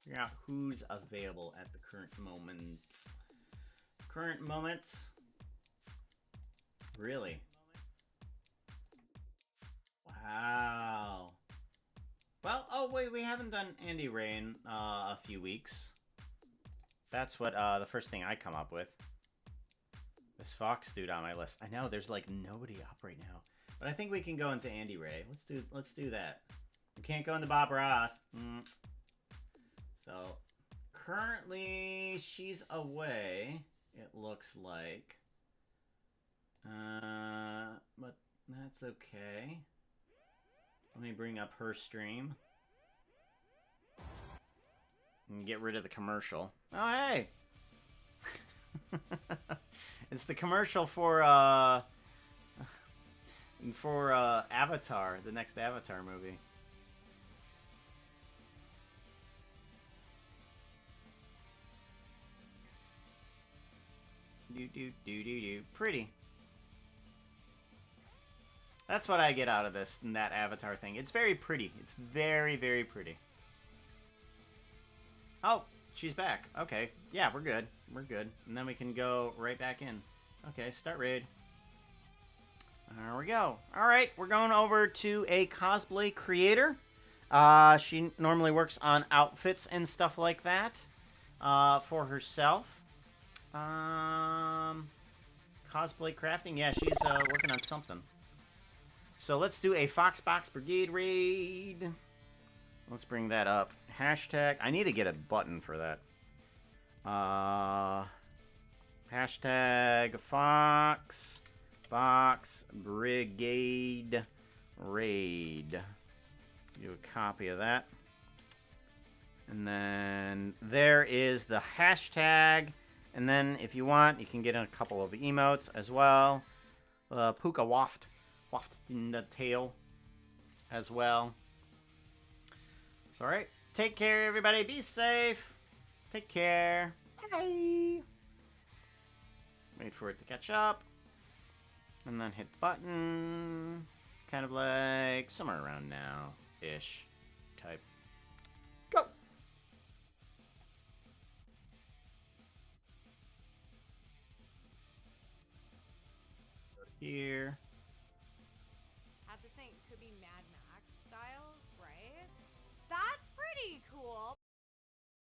Figure out who's available at the current moment. Really? Wow. Well, oh wait, we haven't done Andy Ray in a few weeks. That's what the first thing I come up with. This Fox dude on my list. I know there's like nobody up right now, but I think we can go into Andy Ray. Let's do that. We can't go into Bob Ross. So currently she's away. It looks like. But that's okay. Let me bring up her stream. And get rid of the commercial. Oh, hey! It's the commercial for Avatar, the next Avatar movie. Pretty. That's what I get out of this and that Avatar thing. It's very pretty. It's very, very pretty. Oh, she's back. Okay. Yeah, we're good. We're good. And then we can go right back in. Okay, start raid. There we go. Alright, we're going over to a cosplay creator. She normally works on outfits and stuff like that for herself. Cosplay crafting. Yeah, she's working on something. So let's do a Foxbox Brigade raid. Let's bring that up. Hashtag. I need to get a button for that. Hashtag Foxbox Brigade raid. Do a copy of that. And then there is the hashtag. And then if you want, you can get in a couple of emotes as well. Puka waft in the tail as well. So, alright. Take care, everybody. Be safe. Take care. Bye. Wait for it to catch up. And then hit the button. Kind of like somewhere around now-ish type. Go. Here. Have to think, could be Mad Max styles, right? That's pretty cool.